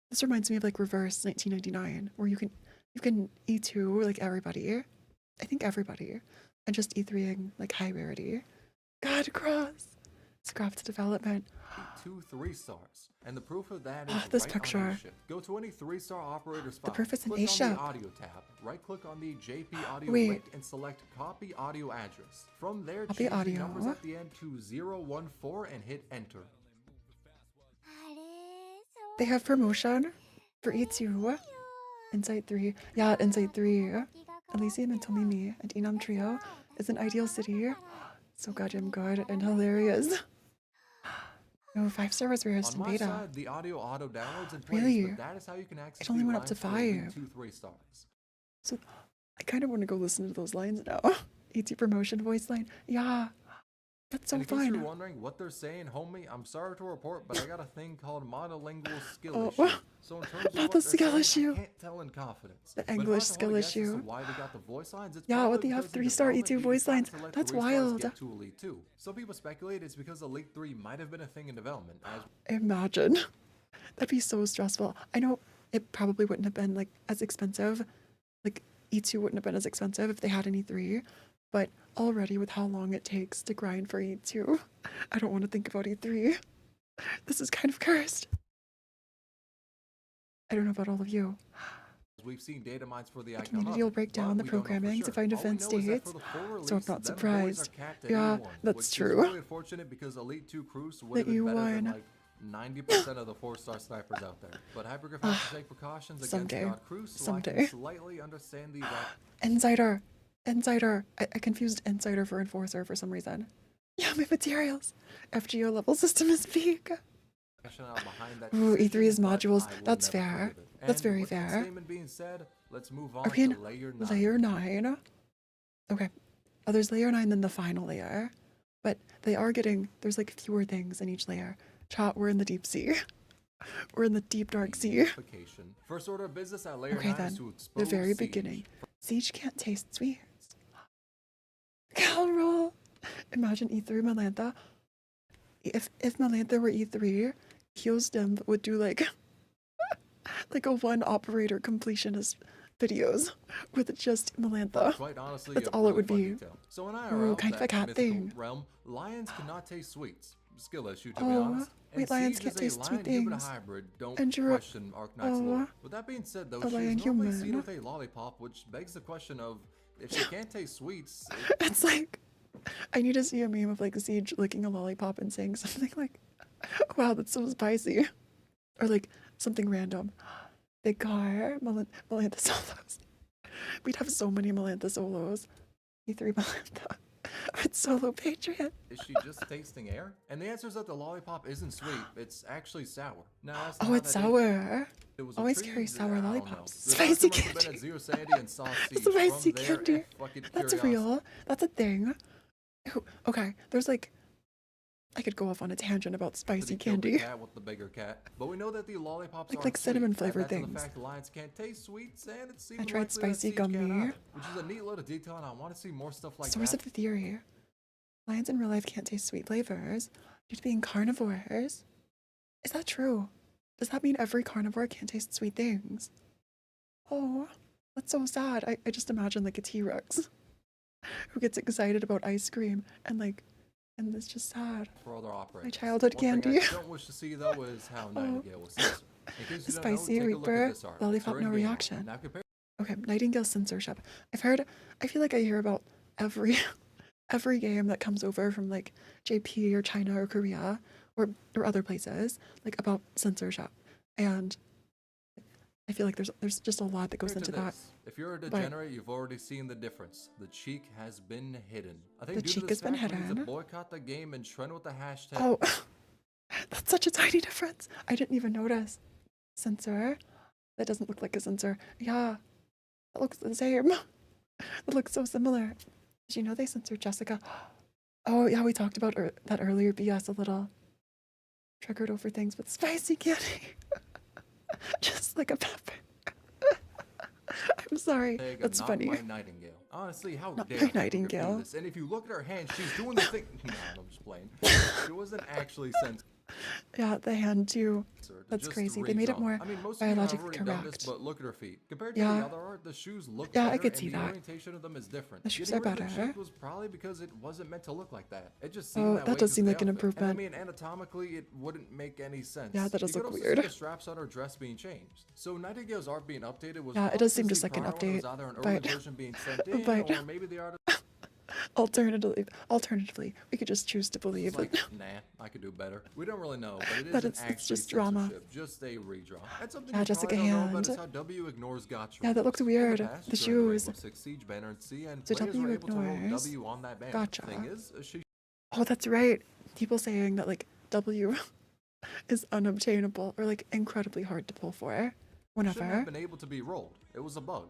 This reminds me of like Reverse 1999, where you can E2 like everybody. I think everybody. And just E3ing like high rarity. God, Cross. Scrapped development. 2 3 stars. And the proof of that is This right picture. on A-Ship. Go to any 3-star operator spot. proof is in click on A-Ship. the audio tab. Right-click on the JP audio Wait. link and select copy audio address. From there, Copy change the audio. numbers at the end to 014 and hit enter. They have promotion for E2. Insight 3. Yeah, Insight 3. Elysium and Tomimi and Inam Trio is an ideal city. So goddamn good and hilarious. No, 5-star was rarest On in my beta. side, the audio auto downloads and plays, Really? but that is how you can access It only the went up to lines for Elite 5. 2 3 stars. So I kind of want to go listen to those lines now. E2 promotion voice line. Yeah, that's so And in case you're fun. wondering what they're saying, homie, I'm sorry to report, but I got a thing called monolingual skill Oh, issue. So in terms of not what the they're skill saying, issue. I can't tell in confidence. The But if I English had to skill hold a guess as to issue. why they got the voice lines, it's Yeah, probably what do you have because in 3-star development, E2 they voice decided lines? to let That's 3 stars wild. get to Elite 2. Some people speculate it's because Elite 3 might have been a thing in development. As Imagine. That'd be so stressful. I know it probably wouldn't have been like as expensive. Like E2 wouldn't have been as expensive if they had an E3. But already with how long it takes to grind for E2, I don't want to think about E3. This is kind of cursed. I don't know about all of you. We've seen data mines for the The outcome community of will it, break but down the we don't know for programming to sure. find All we defense know is that states, for the full so I'm release, not them boys surprised. are capped at Yeah, A1, that's which true. is really unfortunate because Elite 2 Cruise would have That been you better than won. like 90% of the 4-star snipers out there. But Hypergraph has to take precautions against Someday. God Cruise, so I Someday. can slightly understand the Insider. Insider. I confused Insider for Enforcer for some reason. Yeah, my materials. FGO level system is big. rationale behind that Ooh, decision, E3 is but modules. I will That's never fair. forgive it. That's And very with that fair. statement being said, let's move on Are we to in layer 9. layer 9? Okay. Oh, there's layer 9 than the final layer. But they are getting, there's like fewer things in each layer. Chat, we're in the deep sea. We're in the deep dark sea. Unification. First order of business at layer Okay 9 is then, to the expose very Siege. beginning. Siege can't taste sweets. Cal roll. Imagine E3 Melantha. If Melantha were E3, Kyostem would do like like a one operator completionist videos with just Melantha. But quite honestly, That's a all it really would fun be. detail. So in Ooh, IRL, kind of a that cat mythical thing. realm, lions cannot taste sweets. Skill issue, to be Oh, honest. And wait, lions Siege can't is taste a sweet lion-human things. hybrid. Don't And you're question Arknight's lore. With that being said, though, a she lion is normally human. seen with a lollipop, which begs the question of, if she can't taste sweets, It's like, I need to see a meme of like Siege licking a lollipop and saying something like, wow, that's so spicy. Or like something random. Big car, Melantha solos. We'd have so many Melantha solos. E3 Melantha. With Solo Patriot. is she just tasting air? And the answer is that the lollipop isn't sweet. It's actually sour. Now, as to Oh, how it's that sour. it was Always retrieved, carry sour I don't know. lollipops. The Spicy doctor must have been candy. at Zero Sandy and saw Siege. Spicy From there, candy. fucking That's curiosity. real. That's a thing. Okay, there's like, I could go off on a tangent about spicy He killed the candy. cat with the bigger cat. But we know that the lollipops Like- are like cinnamon sweet. flavored Add that to things. the fact lions can't taste sweets, and it seems I tried likely that spicy Siege can't gummy. either, which is a neat little detail, and I want to see more stuff like Source that. of the theory. Lions in real life can't taste sweet flavors due to being carnivores. Is that true? Does that mean every carnivore can't taste sweet things? Oh, that's so sad. I just imagine like a T-Rex who gets excited about ice cream and it's just sad. For other operators. My childhood One candy. thing I don't wish to see though is how Nightingale was censored. In case you don't know, Spicy take a look Reaper, at this art. lollipop, It's no her in-game art. reaction. Now compare Okay, Nightingale censorship. I feel like I hear about every game that comes over from like JP or China or Korea or other places, like about censorship. And I feel like there's just a lot that goes to into that. this. If you're a degenerate, you've already seen the difference. The cheek has been hidden. I think The due cheek to this has been fact, we need to hidden. boycott the game and trend with the hashtag. Oh, that's such a tiny difference. I didn't even notice. Censor? That doesn't look like a censor. Yeah, that looks the same. It looks so similar. Did you know they censored Jessica? Oh, yeah, we talked about that earlier. BS a little. Triggered over things with spicy candy. Just like a pepper. I'm sorry. That's not funny. my Nightingale. Honestly, how Not dare my people Nightingale. do this? And if you look at her hand, she's doing the thing. No, I'm just playing. She wasn't actually censored. Yeah, the hand too. That's just crazy. They made it redrawn. more I mean, most of you have biologically already done this, correct. but look at her feet. Compared to Yeah. the other art, the shoes look Yeah, I better, could see and the that. orientation of them is different. The shoes Getting are rid of the better. cheek was probably because it wasn't meant to look like that. It just seemed Oh, that that way does 'cause seem of the like an outfit. improvement. And I mean, anatomically, it wouldn't make any sense. Yeah, that does you look could also weird. See the straps on her dress being changed. So Nightingale's art being updated was Yeah, it fun does to seem see just like an prior when it was update, either an early but- version being sent in, but- or maybe the artist Alternatively, we could just choose to believe like, that. nah, I could do better. We don't really know, but it That isn't it's actually just drama. censorship, just a redraw. And something Yeah, you just like a probably don't know about hand. is how W ignores Gotcha. Yeah, that looked In the weird. past, The during Rainbow shoes. Six Siege banner and C, and So players W were able to roll ignores W on that banner. Gotcha. Thing is, she Oh, that's right. People saying that like W is unobtainable or like incredibly hard to pull for shouldn't whenever. have been able to be rolled. It was a bug.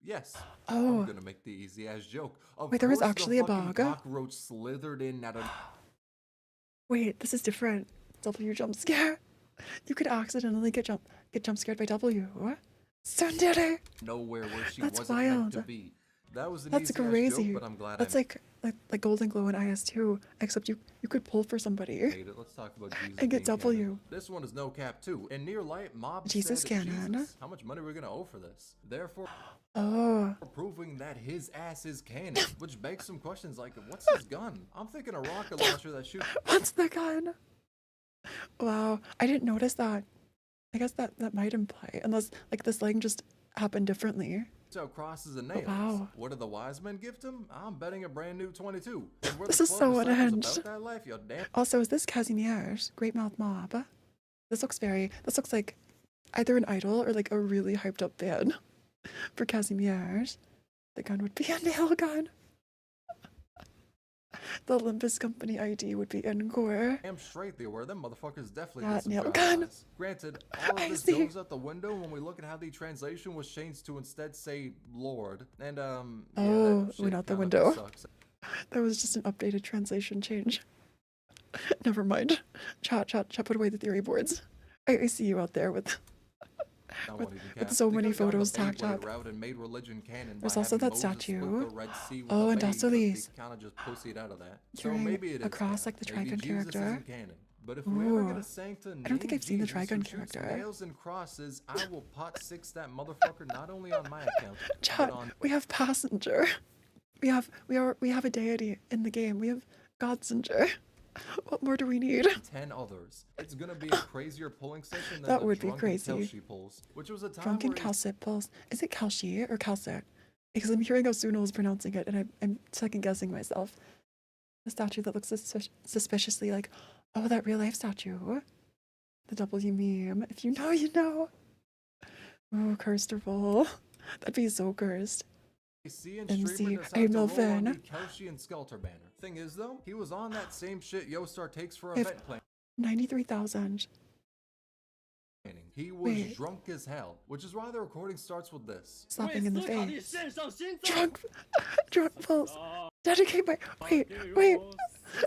Yes. Oh. I'm gonna make the easy ass joke. Of Wait, there was course the actually a fucking bug? cockroach slithered in at a Wait, this is different. W jump scare. You could accidentally get jump scared by W. Sundere. nowhere where she That's wasn't meant to wild. be. That was an That's easy-ass crazy. joke, but I'm glad That's I like Golden Glow in IS2, except you could pull for somebody made it. Let's talk about Jesus and get being W. canon. This one is no cap too. In Near Light, Mob Jesus said, canon. Jesus, how much money are we gonna owe for this? Therefore, Oh, proving that his ass is canon, which begs some questions like, what's his gun? I'm thinking a rocket launcher that shoots what's the gun? Wow, I didn't notice that. I guess that might imply, unless like the slang just happened differently. out crosses and nails. Wow. What did the wise men gift him? I'm betting a brand new 22. And where This the is 12 so disciples unhinged. about that life, you're damn Also, is this Casimir? Great Mouth Mob. This looks like either an idol or like a really hyped up band for Casimir. The gun would be a nail gun. The Olympus Company ID would be Encore. damn straight they were. Them motherfuckers definitely Yeah, did some nail job gun. eyes. Granted, all of I this see. goes out the window when we look at how the translation was changed to instead say Lord. And yeah, Oh, that went shit out the kinda window. sucks. That was just an updated translation change. Never mind. Chat, put away the theory boards. I see you out there with That with- won't even with count. so They many could've gone the photos tagged Beyblade up. route and made religion canon by There's also having that Moses split statue. the Red Sea with Oh, a and babe, also but they these. kinda just pussied out of that. So Carrying maybe it a is cross canon. like the Maybe Trigun Jesus character. isn't canon. But if we ever get Ooh. a sanctum I don't think named I've seen the Jesus Trigun who shoots character. nails and crosses, I will pot six that motherfucker not only on my account, but Chat, on we have Passenger. We have a deity in the game. We have Godsinger. What more do we need? 10 others. It's gonna be a crazier pulling session than That the would be drunken crazy. Kelshi pulls, which was a time Drunken where Calcit pulse. Is it Kalshi or Calcit? Because I'm hearing how Suno is pronouncing it, and I'm second guessing myself. A statue that looks suspiciously like, oh, that real life statue. The W meme. If you know, you know. Oh, cursed or roll. That'd be so cursed. MC and MC, streamer hey, decided to roll on Milfin. the Kelshi and Skelter banner. Thing is though, he was on that same shit Yostar takes for If- event planning. 93,000. He was Wait. drunk as hell, which is why the recording starts with this. Slapping in the face. 献上心脏 Drunk pulse. Dedicate my. Wait. 给我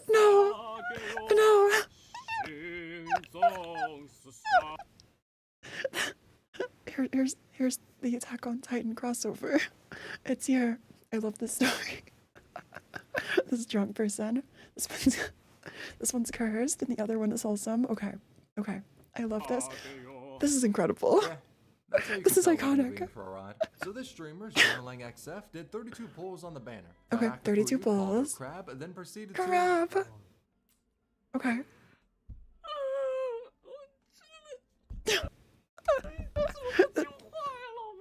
No. 给我 No. 心脏厮杀 Here's the Attack on Titan crossover. It's here. I love this story. This drunk person. This one's cursed, and the other one is wholesome. Okay. I love this. 给我 This is incredible. Yeah, that's how you This can is tell when you're iconic. being for a ride. So this streamer, Journaling XF, did 32 pulls on the banner. Okay, Got active 32 food, called her pulls. Crab, and then proceeded Crab. to... Okay.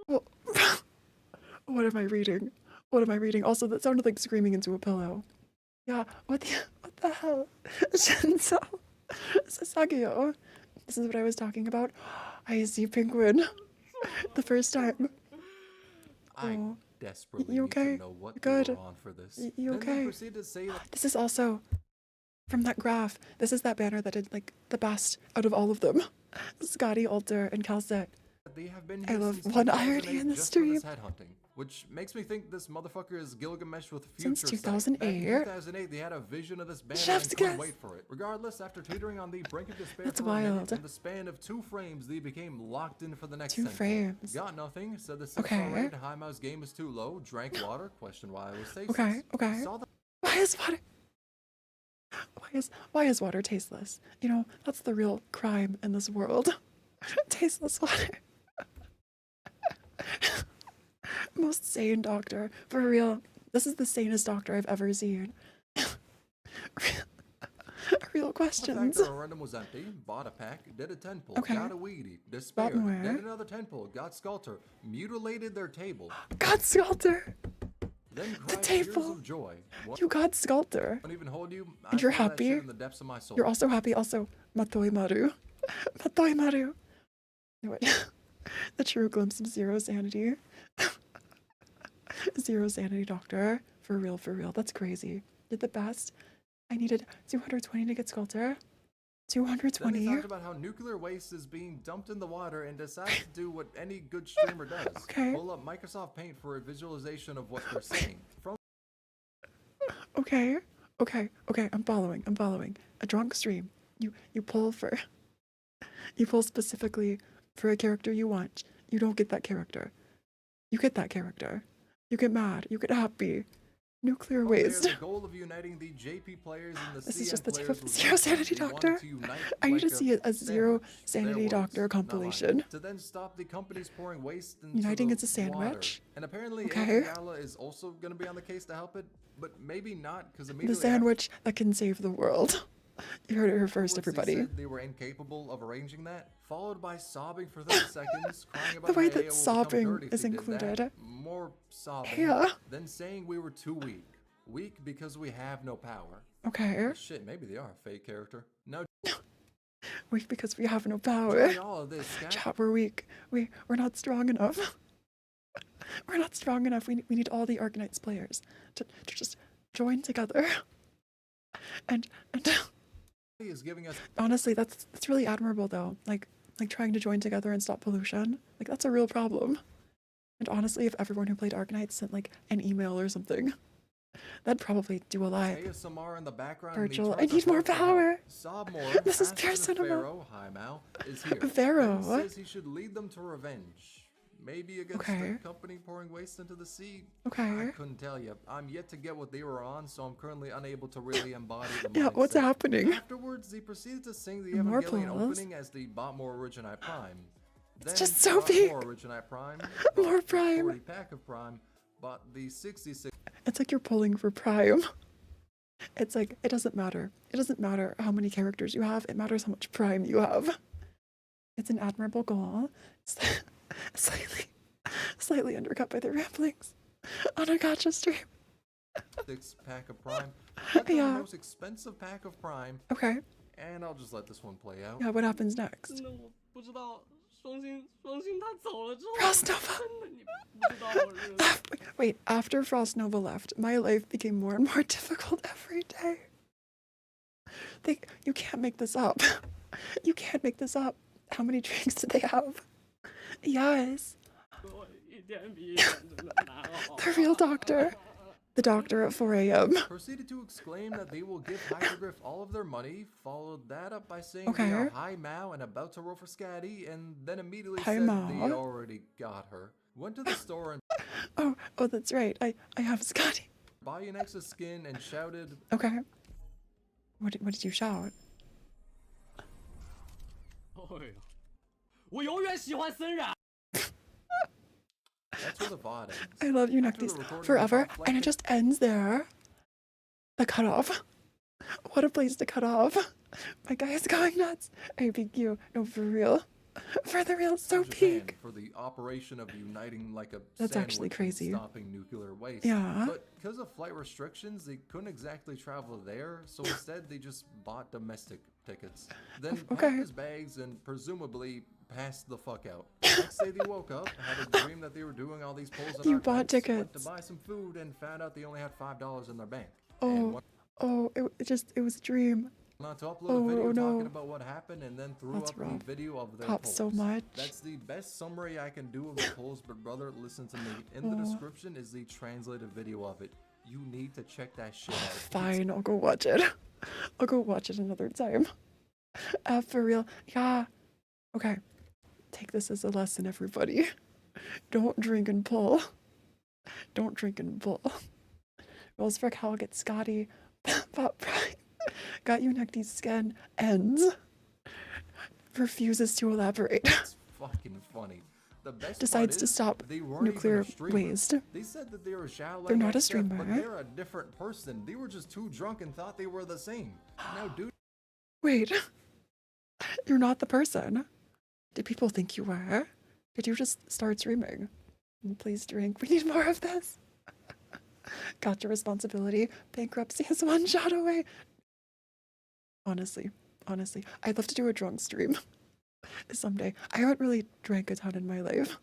Well, what am I reading? Also, that sounded like screaming into a pillow. Yeah, what the hell? Shinzo. Sasageo. This is what I was talking about. I see penguin. The first time. I Oh, desperately you need okay? to know what Good. they were on for this. You Then they okay? proceeded to say that This is also from that graph. This is that banner that did like the best out of all of them. Scotty, Alter, and Calcet. they have been I here love since one 2008 irony in the just for this stream. headhunting, which makes me think this motherfucker is Gilgamesh with Since future sight. Back in 2008. 2008, they had a vision of this banner Chef's and couldn't kiss. wait for it. Regardless, after teetering on the brink of despair That's for a minute, wild. in the span of 2 frames, they became locked in for the next 2 10 frames. Got nothing, said the 6 Okay. rated high mouse game is too low, drank water, questioned why it was tasteless. Okay. Saw the Why is water? Why is water tasteless? You know, that's the real crime in this world. Tasteless water. Most sane doctor, for real. This is the sanest doctor I've ever seen. Real fact questions. that a random was empty, bought a pack, did a 10 pull, Okay. got a weedy, despaired, more. did another 10 pull, got Sculptor, mutilated their table, God Sculptor! then cried table. tears of joy. You God Sculptor. Won't even hold you. I And you're feel that shit happy? in the depths of my soul. You're also happy. Also, Matoi Maru. Matoi Maru. Wait. The true glimpse of zero sanity. Zero sanity doctor. For real. That's crazy. Did the best. I needed 220 to get Sculptor. Then he 220. talked about how nuclear waste is being dumped in the water and decided to do what any good streamer does. Okay. Pull up Microsoft Paint for a visualization of what they're saying. From Okay. I'm following. A drunk stream. You pull specifically for a character you want. You don't get that character. You get that character. You get mad. You get happy. Nuclear From there, waste. the goal of uniting the JP players and the This is CN just the tip players of the was Zero that Sanity they wanted Doctor. to unite I need like to see a Zero sandwich. Sanity Their Doctor words, not mine. compilation. To then stop the companies pouring waste into Uniting the as a sandwich? water. And apparently Okay. Gala is also going to be on the case to help it, but maybe not because The immediately sandwich that can save the world. You heard it here first, afterwards, everybody. They said they were incapable of arranging that, followed by sobbing for 30 seconds, crying about The way how that AO will sobbing become dirty if is they did included. that. More sobbing. Yeah. Then saying we were too weak. Weak because we have no power. Okay. Shit, maybe they are a fake character. No, Weak because we have no power. during all of this, Scat, Chat, we're weak. We're not strong enough. We're not strong enough. We need all the Arknights players to just join together. And is giving us honestly, that's really admirable though. Like trying to join together and stop pollution. Like that's a real problem. And honestly, if everyone who played Arknights sent like an email or something, that'd probably do a lot. ASMR in the background. Virgil, and he I turns need to more her for help. power. Sob more. This is asks pure if cinema. Pharaoh, hi Mal, is here. Pharaoh? And says he should lead them to revenge. Maybe against Okay. the company pouring waste into the sea. Okay. I couldn't tell you. I'm yet to get what they were on, so I'm currently unable to really embody the Yeah, what's mindset. happening? Afterwards, they proceeded to sing the More Evangelion applause. opening as the bought more Origini Prime. Then just so bought big. more Origini Prime. More bought the Prime. 40 pack of Prime. Bought the 66 It's like you're pulling for Prime. It's like, it doesn't matter. It doesn't matter how many characters you have. It matters how much Prime you have. It's an admirable goal. It's slightly undercut by the ramblings on a gotcha stream. pack of Prime. Got the Yeah. most expensive pack of Prime. Okay. And I'll just let this one play out. Yeah, what happens next? 真的我不知道双星他走了之后， Frost Nova. 真的你不知道我是 Wait, after Frost Nova left, my life became more and more difficult every day. You can't make this up. You can't make this up. How many drinks did they have? Yes, 我一天比一天真的难熬。 the real doctor. The doctor at 4 a.m. Proceeded to exclaim that they will give Hypergriff all of their money, followed that up by saying Okay. they are Hi Mao and about to roll for Scatty, and then immediately Hi said Mao. they already got her. Went to the store and Oh, that's right. I have Scotty. bought an extra skin and shouted, Okay. What did you shout? 哎呀，我永远喜欢森然。 that's where the VOD ends. I love you, After the Nectis, recording forever, was and it reflected- just ends there. The cutoff. What a place to cut off. My guy is going nuts. ABQ. No, for real. For the real, so Japan peak. for the operation of uniting like a That's actually sandwich and crazy. stopping nuclear waste. Yeah. But because of flight restrictions, they couldn't exactly travel there, so instead they just bought domestic tickets. Then Okay. packed his bags and presumably passed the fuck out. Next day they woke up, had a dream that they were doing all these polls on You our bought went tickets. to buy some food and found out they only had $5 in their bank. And Oh, it was a dream. went on to upload a video Oh, no. talking about what happened and then threw That's up rough. the video of their Pops so polls. much. That's the best summary I can do of the polls, but brother, listen to me. In the description is the translated video of it. You need to check that shit out. Fine, I'll go watch it. I'll go watch it another time. For real. Yeah. Okay. Take this as a lesson, everybody. Don't drink and pull. Don't drink and pull. Rolls for Cal, get Scotty. Pop Prime. Got you Necty's skin. Ends. Refuses to elaborate. It's fucking funny. The best Decides part to is, stop they weren't nuclear even a streamer. waste. They said that they were Xiao They're not a XF, streamer. but they're a different person. They were just too drunk and thought they were the same. Now, dude, Wait. You're not the person. Did people think you were? Did you just start streaming? Please drink. We need more of this. Got your responsibility. Bankruptcy is one shot away. Honestly, I'd love to do a drunk stream someday. I haven't really drank a ton in my life,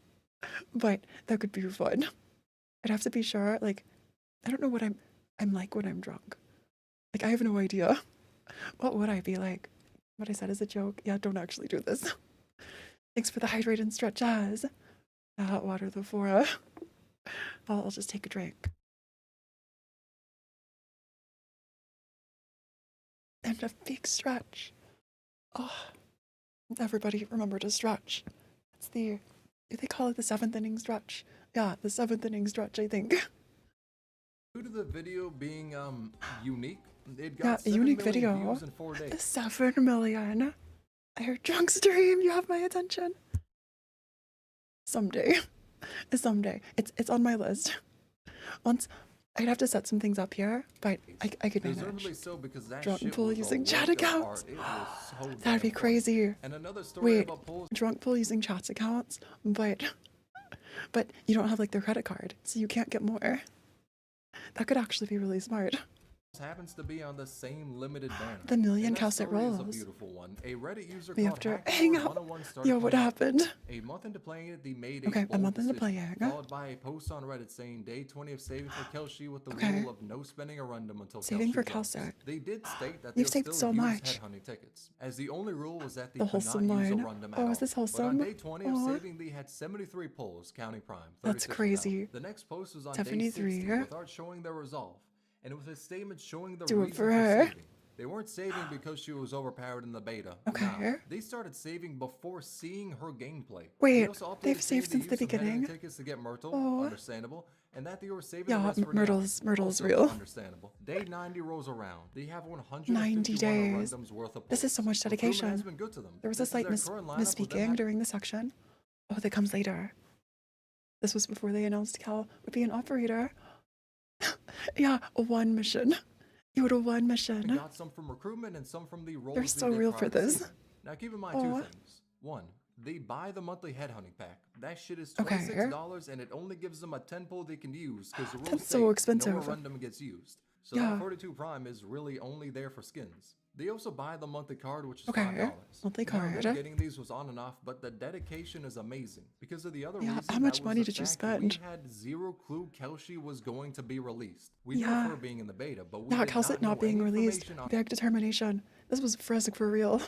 but that could be fun. I'd have to be sure, like, I don't know what I'm like when I'm drunk. Like, I have no idea. What would I be like? What I said is a joke. Yeah, don't actually do this. Thanks for the hydrate and stretch eyes. Hot water the Phora. I'll just take a drink. And a big stretch. Oh, everybody remember to stretch. It's they call it the 7th inning stretch. Yeah, the 7th inning stretch, I think. Due to the video being unique, it Yeah, got a 7 unique million video. views in 4 days. 7 million. I heard drunk stream. You have my attention. Someday. Someday. It's on my list. Once I'd have to set some things up here, but I could manage. Deservedly so, because that Drunk shit pool was a using work chat of accounts. art. It was so That'd damn be fun. crazy. And another story Wait, about polls. drunk pool using chat accounts, but you don't have like their credit card, so you can't get more. That could actually be really smart. Happens to be on the same limited banner. The million And that cassette story is a rolls. beautiful one. A Reddit user We called have to Hackmore hang out. 101 started Yo, what playing it. happened? A month into playing it, they made Okay, a bold month into decision, playing. followed by a post on Reddit saying day 20 of saving for Kelshi with the Okay. rule of no spending a random until Saving Kelshi for drops. Kelsa. They did state that You've they'll saved still so use much. headhunting tickets, as the only rule was that they The could wholesome not use a line. random at Oh, all. is this But on wholesome? day 20 of Aw. saving, they had 73 polls, counting Prime. That's 36 crazy. without. The next post was on day 73. 60 with art showing their resolve, and it was a statement showing the Do it reason for for her. saving. They weren't saving because she was overpowered in the beta. Okay. Nah, they started saving before seeing her gameplay. Wait, They also updated they've saying saved since the use of headhunting beginning? tickets to get Myrtle, Aw. understandable, and that they were saving Yeah, the rest for Myrtle's now. Myrtle's Also real. understandable. Day 90 rolls around. They have 90 days. randoms worth of This is so polls. much Recruitment dedication. has been good to them. There was This a is slight their current lineup with them misspeaking during the section. Oh, that comes later. This was before they announced Cal would be an operator. Yeah, one mission. You had a one We mission. got some from recruitment and some from the roles They're they so did real prior for to this. season. Now keep in mind Aw. two things. One, they buy the monthly headhunting pack. That shit is Okay. $26 and it only gives them a 10 pull they can use because the rules That's state so no expensive. random gets used. So Yeah. that 42 Prime is really only there for skins. They also buy the monthly card, which is Okay, $5. monthly Now, card. them getting these was on and off, but the dedication is amazing. Because of the other Yeah, reason, how that much was money the did you fact spend? We had zero clue Kelshi was going to be released. We knew Yeah. of her being in the beta, but we Yeah, did Calcit not not know being any released. information on Big determination. This was Fresic for real.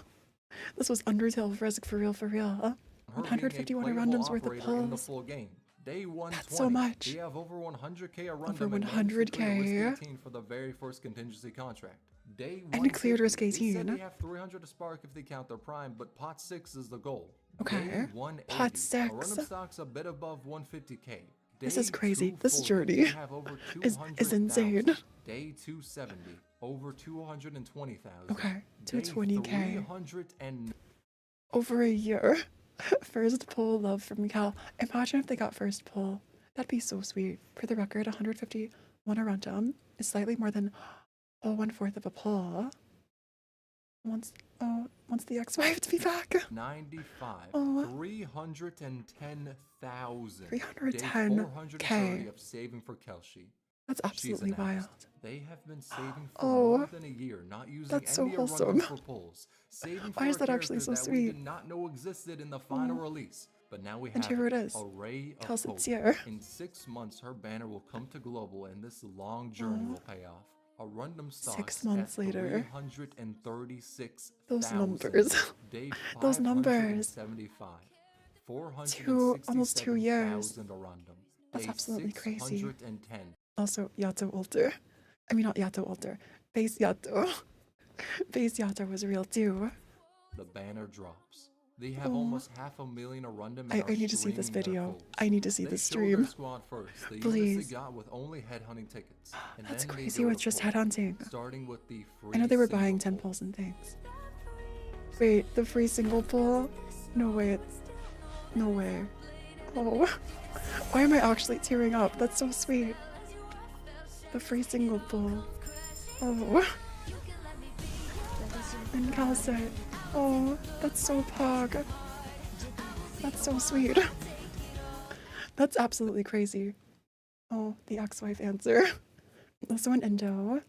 This was Undertale Fresic for real, for real. her being a 151 playable randoms worth of operator in the pulls. full game. Day 120. so much. They have over 100k a random Over and managed to clear 100K. Risk 18 for the very first contingency contract. Day And cleared 150, Risk They said 18. they have 300 to spark if they count their prime, but pot 6 is the goal. Okay. Day 180. Pot A 6. random stock's a bit above 150k. This Day is crazy. This 240, journey they have over is 200,000. insane. Day 270, over 220,000. Okay, Day 220K. 300 and Over a year. First pull love from Cal. Imagine if they got first pull. That'd be so sweet. For the record, 151 a random is slightly more than 1/4 of a pull. Once the ex-wife to be back. 95, Aw. 310,000. 310K. Day 430 of saving for Kelshi. That's absolutely She's announced. wild. They have been saving for Oh, more than a year, not using that's so any wholesome. randoms for pulls. Saving for Why is a that actually character so that we sweet? did not know existed in the final release. But now we And have here it is. a ray of Tells hope. it's here. In 6 months, her banner will come to global, and this long journey will pay off. A random stocks 6 months at later. 336,000. Those numbers. Day Those numbers. 575. Almost 2 years. 467,000 a random. That's Day absolutely crazy. 610. Also, Yato Older. I mean, not Yato Older. Base Yato. Base Yato was real too. The banner drops. They have almost 500,000 a random. I need to see this video. I need to see They this showed their stream. squad first. The units Please. they got with only headhunting tickets. And That's then they crazy did with a just pull, headhunting. starting with the free I know they were buying single 10 pull. pulls and things. Wait, the free single pull? No way. No way. Oh. Why am I actually tearing up? That's so sweet. The free single pull. Oh. And Cal said, oh, that's so pog. That's so sweet. That's absolutely crazy. Oh, the ex-wife answer. Also an endo.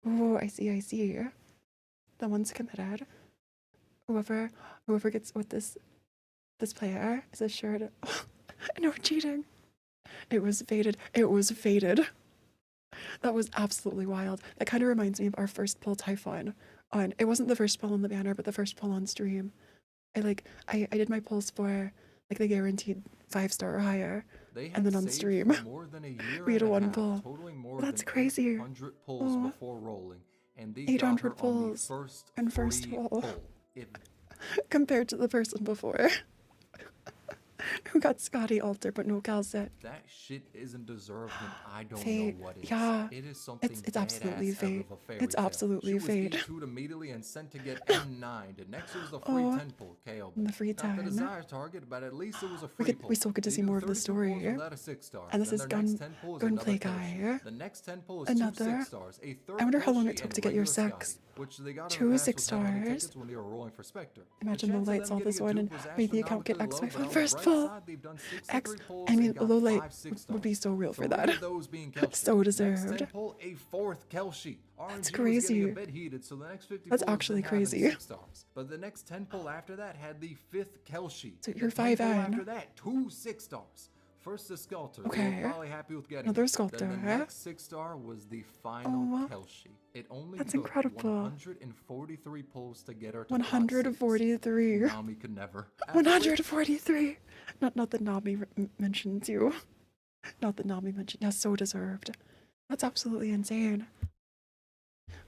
Oh, I see. The one's committed. Whoever gets with this player is assured. No cheating. It was fated. That was absolutely wild. That kind of reminds me of our first pull Typhon. It wasn't the first pull on the banner, but the first pull on stream. I did my pulls for like the guaranteed 5-star or higher. They And then had on saved stream, for more than a year we had and a one half, pull. totaling more That's than crazy. 800 pulls Aw. before rolling, and they 800 got her on the pulls first and first free roll. pull. If Compared to the person before. Who got Scotty Alter but no Calcet? That shit isn't deserved, and I don't Fate. know what is. Yeah. It is something It's absolutely badass out fate. of a fairy It's tale. absolutely She was fate. E2'd immediately and sent to get N9. And next it was the free 10-pull KO. And the free Not the 10. desired target, but at least it was a free pull. We still get to see more of the story. Without a 6-star. And this Then is their next 10 pull is gunplay another guy. kill sheet. The next 10 pull is Another. 2 6-stars. A third I wonder how long kill it sheet took and to get your regular sex. Scotty, which they got 2 on pass 6 with having stars. tickets when they were rolling for Spectre. Imagine The chance of Lowlight saw them this getting a one and dupe was made the account get astronomically X low, by but on the first bright pull. side, they've done X. 63 pulls I mean, and got Lowlight 5 6 would be stars. so real for 3 that. of those being Kel So sheet. deserved. Next 10 pull, a 4th Kel sheet. RNG was crazy. getting a bit heated, so the next 50 That's pulls actually didn't have any crazy. 6 stars. But the next 10 pull after that had the 5th Kel sheet. So The you're 10 pull 5N. after that, 2 6 stars. First the Sculptor. Okay. They were probably happy with getting Another it. Sculptor, Then the huh? next 6-star was the final Oh, Kel sheet. It only that's took incredible. 143 pulls to get her to 143. Nami could never. 143. Not that Nami mentions you. Not that Nami mentioned. Yeah, so deserved. That's absolutely insane.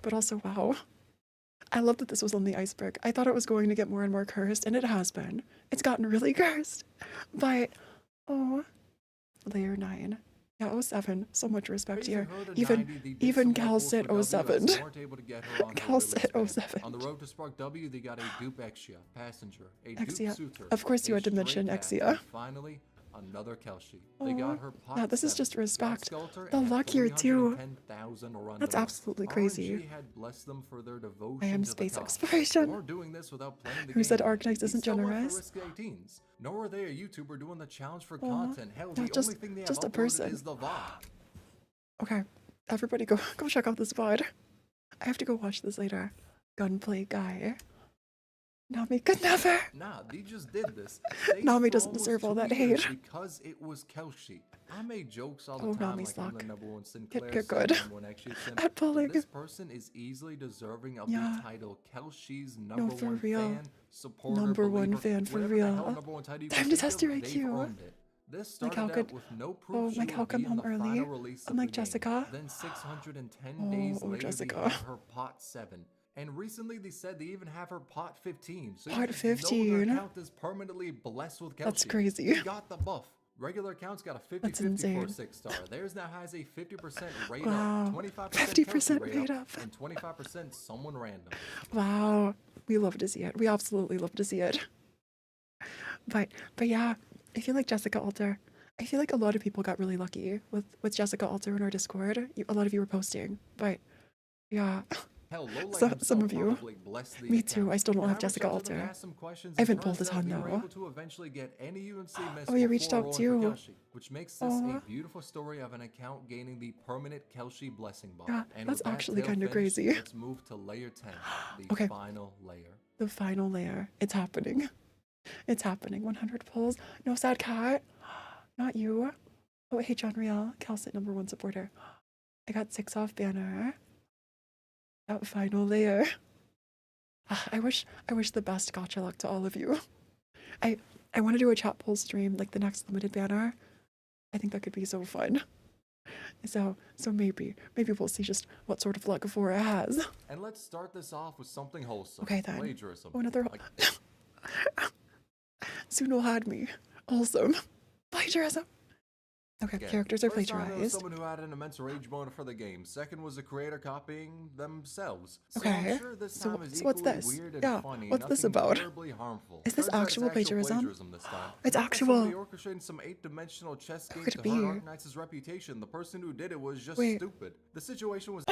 But also, wow. I love that this was on the Iceberg. I thought it was going to get more and more cursed, and it has been. It's gotten really cursed. But, oh, layer 9. Yeah, 07. So much respect here. Even Cal said 07. Cal said 07. On the road to Spark W, they got a dupe Exia, passenger, a Exia. dupe suitor. Of course you a had to mention stray cat, Exia. and finally, another Kelshi. They got her pot Yeah, this is 7, just respect. Sculptor, The and luck here, too. 310,000 around That's the map. absolutely crazy. RNG had blessed them for their devotion I am to the space cause. exploration. Or doing this without playing the Who game. said Arknights isn't These still weren't generous? for risky 18s. Nor are they a YouTuber doing the challenge for content. Hell, the just- only thing they have just a uploaded person. is the VOD. Okay, everybody go check out this VOD. I have to go watch this later. Gunplay guy. Nami could never. Nah, they just did this. Nami For doesn't almost deserve all 2 that years hate. Because it was Kelshi. I made jokes all the Oh, time Nami's like I'm luck. the #1 Sinclair Get sim, good. #1 Exia sim. At pulling. This person is easily deserving of Yeah. the title Kelshi's No, for #1 real. fan, supporter, #1 believer, fan, for whatever the hell real. #1 title you Time can to think test of, your they've IQ. earned it. This Like started how out could- with no proof oh, she like would how come be in home the early? final release of Unlike the game. Jessica? Then 610 Oh, days oh, later, Jessica. they had her pot 7. And recently they said they even have her pot 15. So Pot you just know 15? their account is permanently blessed with Kelshi. That's crazy. They got the buff. Regular accounts got a 50-50 for insane. a 6-star. Theirs now has a 50% rate Wow. up, 25% 50% Kelshi rate up. and 25% someone random. Wow, we love to see it. We absolutely love to see it. But yeah, I feel like Jessica Alter. I feel like a lot of people got really lucky with Jessica Alter in our Discord. A lot of you were posting, but yeah, Hell, Lowlight Some himself of you. probably blessed the Me too, account. I still don't When have I Jessica reached out to them to Alter. ask some questions, I haven't it pulled turns a out ton, we were though. able to eventually get any UNC miss Oh, you reached before out rolling too. for Kelshi, which makes this Aw. a beautiful story of an account gaining the permanent Kelshi blessing bar. Yeah, And that's with that actually tale kinda finished, crazy. Let's move to layer 10, the Okay. final layer. the final layer. It's happening. It's happening. 100 pulls. No sad cat. Not you. Oh, hey, John Real, Calcit #1 supporter. I got 6 off banner. That final layer. I wish the best gotcha luck to all of you. I want to do a chat poll stream like the next limited banner. I think that could be so fun. So maybe we'll see just what sort of luck Phora has. And let's start this off with something wholesome. Okay, then. Plagiarism. Oh, another. Like, Suno had me. Awesome. Plagiarism. Okay, again, characters are first time there was plagiarized. someone who had an immense rage bonus for the game. Second was a creator copying themselves. So Okay, I'm sure this so- time is so what's equally this? weird and Yeah, funny. what's this nothing about? terribly harmful. Is this Turns out it's actual plagiarism? this time. It's Not that actual. somebody orchestrating some 8-dimensional chess game could to it be? hurt Arknights' reputation. The person who did it was just Wait. stupid. The situation was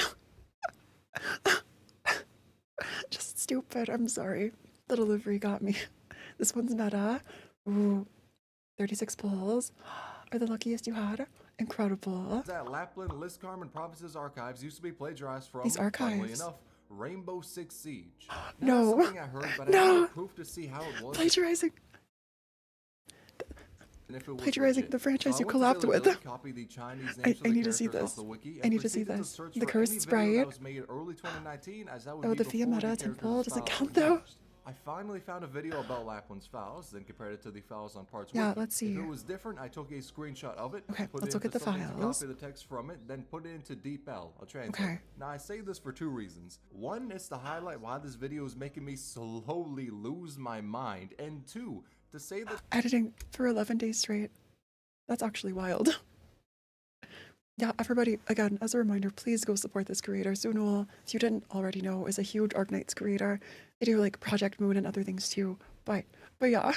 Just stupid. I'm sorry. The delivery got me. This one's meta. Ooh, 36 pulls. Are the luckiest you had? Incredible. that Lapland, Liskarm, and Province's archives used to be plagiarized from, These funnily archives. enough, Rainbow Six Siege. No. That's something I heard, but I No. had no proof to see how it was. Plagiarizing. And if it was Plagiarizing legit. the franchise So I you went to collabed Billy with. Billy, copied the Chinese names of I the need to see characters off this. the wiki, I and need to see proceeded this. search The for cursed any video sprite. that was made early 2019, as that would Oh, be the Via before meta the temple. characters' Does it files count, were though? patched. I finally found a video about Lapland's files, then compared it to the files on Parts Yeah, Wiki. let's see. If it was different, I took a screenshot of it, Okay, put let's it look into at the something to files. copy the text from it, then put it into DeepL, a translate. Okay. Now I say this for 2 reasons. One is to highlight why this video is making me slowly lose my mind, and 2, To say that editing for 11 days straight. That's actually wild. Yeah, everybody, again, as a reminder, please go support this creator. Sunul, if you didn't already know, is a huge Arknights creator. They do like Project Moon and other things too. But yeah,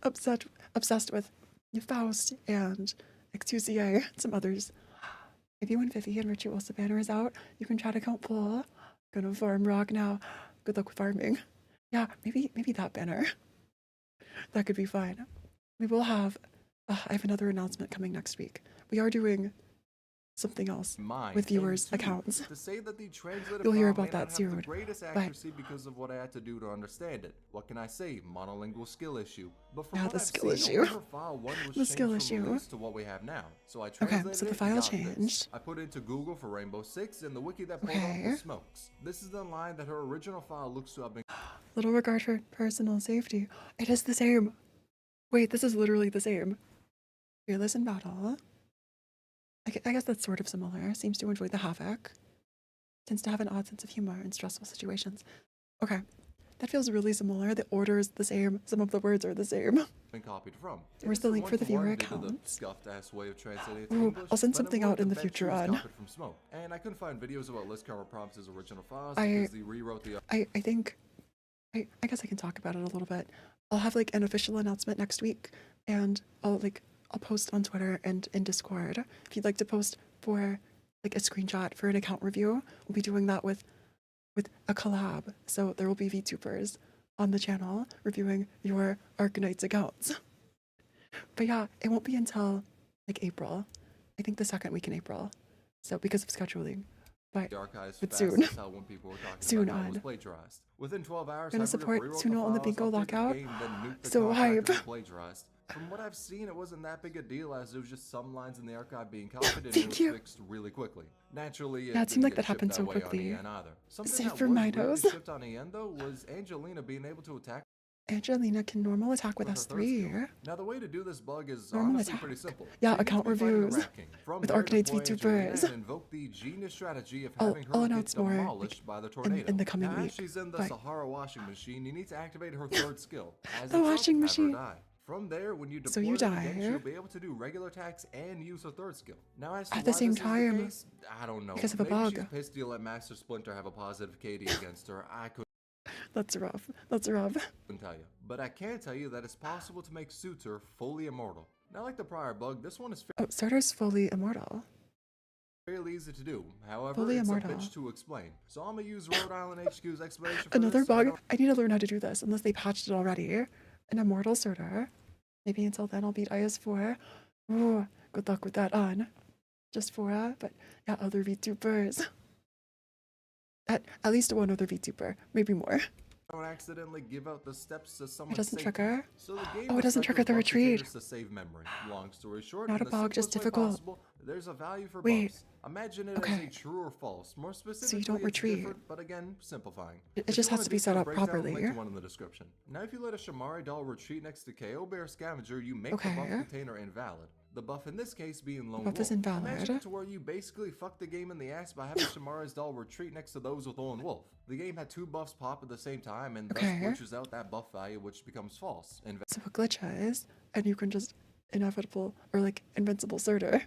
obsessed with Faust and X2CA and some others. If you and Vivi and Richie Wilson banner is out, you can try to count pull. Gonna farm rock now. Good luck with farming. Yeah, maybe that banner. That could be fine. We will have, I have another announcement coming next week. We are doing something else with viewers' accounts. To say that the translated You'll hear file about may that not have soon. the greatest accuracy because of what I had to do to understand it. What can I say? Monolingual skill issue. But from Yeah, what the I've skill seen, issue. over file 1 was The skill changed from issue. release to what we have now. So I Okay, translated so the it and file got this. changed. I put it into Google for Rainbow Six and the wiki that pulled Okay. off the smokes. This is the line that her original file looks to have been Little regard for personal safety. It is the same. Wait, this is literally the same. Fearless in battle. I guess that's sort of similar. Seems to enjoy the havoc. Tends to have an odd sense of humor in stressful situations. Okay, that feels really similar. The order is the same. Some of the words are the same. copied from. Where's the link for the viewer accounts? Scuffed-ass way of translating it to Ooh, English, I'll send but it something would out in the have future eventually on. copied from Smoke. And I couldn't find videos about Liz Cover Prompts' original files I- because they rewrote the I think, I guess I can talk about it a little bit. I'll have like an official announcement next week, and I'll post on Twitter and in Discord. If you'd like to post for like a screenshot for an account review, we'll be doing that with a collab. So there will be VTubers on the channel reviewing your Arknights accounts. But yeah, it won't be until like April. I think the second week in April. So because of scheduling. But archives but fast soon. as hell when people were talking Soon about how it was on. plagiarized. Within 12 hours, Gonna Hypergraph support rewrote Sunil on the files, bingo updated the lockout. game, then nuked the So contract hype. and plagiarized. From what I've seen, it wasn't that big a deal as it was just some lines in the archive being copied and it Thank was you. fixed really quickly. Naturally, Yeah, it seemed didn't like get that happened shipped so way on quickly. EN either. Something Save that for was Minos. weirdly shipped on EN though was Angelina being able to attack Angelina can normal attack with with her third S3. skill. Now the way to do this bug is Normal honestly attack. pretty simple. Yeah, So you need account to be fighting a reviews Rat King. From with there, Arknights deploy VTubers. Angelina and invoke the genius strategy of I'll having her announce get more, demolished by the tornado. in the coming now, week, as she's in the but- Sahara washing machine, you need to activate her third skill. As The a truck, washing have her machine. die. From there, when you deploy So you it again, die. she'll be able to do regular attacks and use her third skill. Now, as to At the why same this is time, the case, I don't know. because of a Maybe bug. she's pissed you let Master Splinter have a positive KD against her. I couldn't That's rough. That's rough. tell you. But I can tell you that it's possible to make Suitor fully immortal. Now, like the prior bug, this one is Oh, Sartor's fully immortal. fairly easy to do. However, Fully it's immortal. a bitch to explain. So I'm gonna use Rhode Island HQ's explanation for Another this. I bug. don't- I need to learn how to do this, unless they patched it already. An immortal Sartor. Maybe until then I'll beat IS4. Ooh, good luck with that on. Just Phora, but yeah, other VTubers. At least one other VTuber, maybe more. Don't accidentally give out the steps to someone. It doesn't trigger. So the game Oh, it doesn't expects trigger the bug retreat. containers to save memory. Long story short, Not in a the bug, just simplest way difficult. possible, there's a value for Wait. buffs. Imagine it as Okay. a true or false. More specifically, don't it's retreat. different, but again, simplifying. It If just you has want to a be set detailed up breakdown, properly. link to one in the description. Now, if you let a Shamari doll retreat next to KO Bear Scavenger, you make the buff Okay. container invalid. The buff in this case being Lone buff is Wolf. invalid. Imagine it to where you basically fuck the game in the ass by having Shamari's doll retreat next to those with Lone Wolf. The game had two buffs pop at the same time and thus Okay. glitches out that buff value, which becomes false. So a glitch is, and you can just inevitable or like invincible Surtur.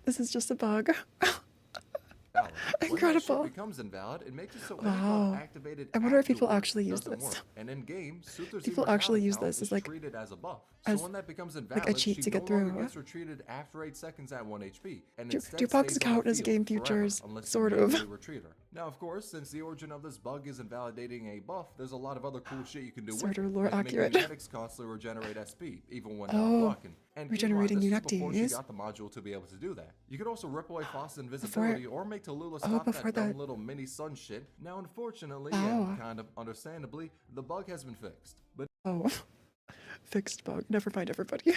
This is just a bug. When that shit Incredible. becomes invalid, it makes it so any Wow. buff activated I wonder if people afterwards actually use doesn't this. work. And in game, Suthor's People actually immortality use count this is as, like, treated as a buff. as, So when that becomes a invalid, cheat she to get no longer through. gets retreated after 8 seconds at 1 HP, and Do instead bugs stays on count the as field game forever, features? unless you Sort of. manually retreat her. Now, of course, since the origin of this bug is invalidating a buff, there's a lot of other cool shit you can do with Sort it, of lore like accurate. making medics constantly regenerate SP, even when Oh, not blocking. And keep in mind, regenerating this was before she Unectes. got the module to be able to do that. You could also rip away Faust's invisibility or make Tallulah stop before that dumb that- little mini sun shit. Now, unfortunately, Wow. and kind of understandably, the bug has been fixed. But Oh, fixed bug. Never mind, everybody.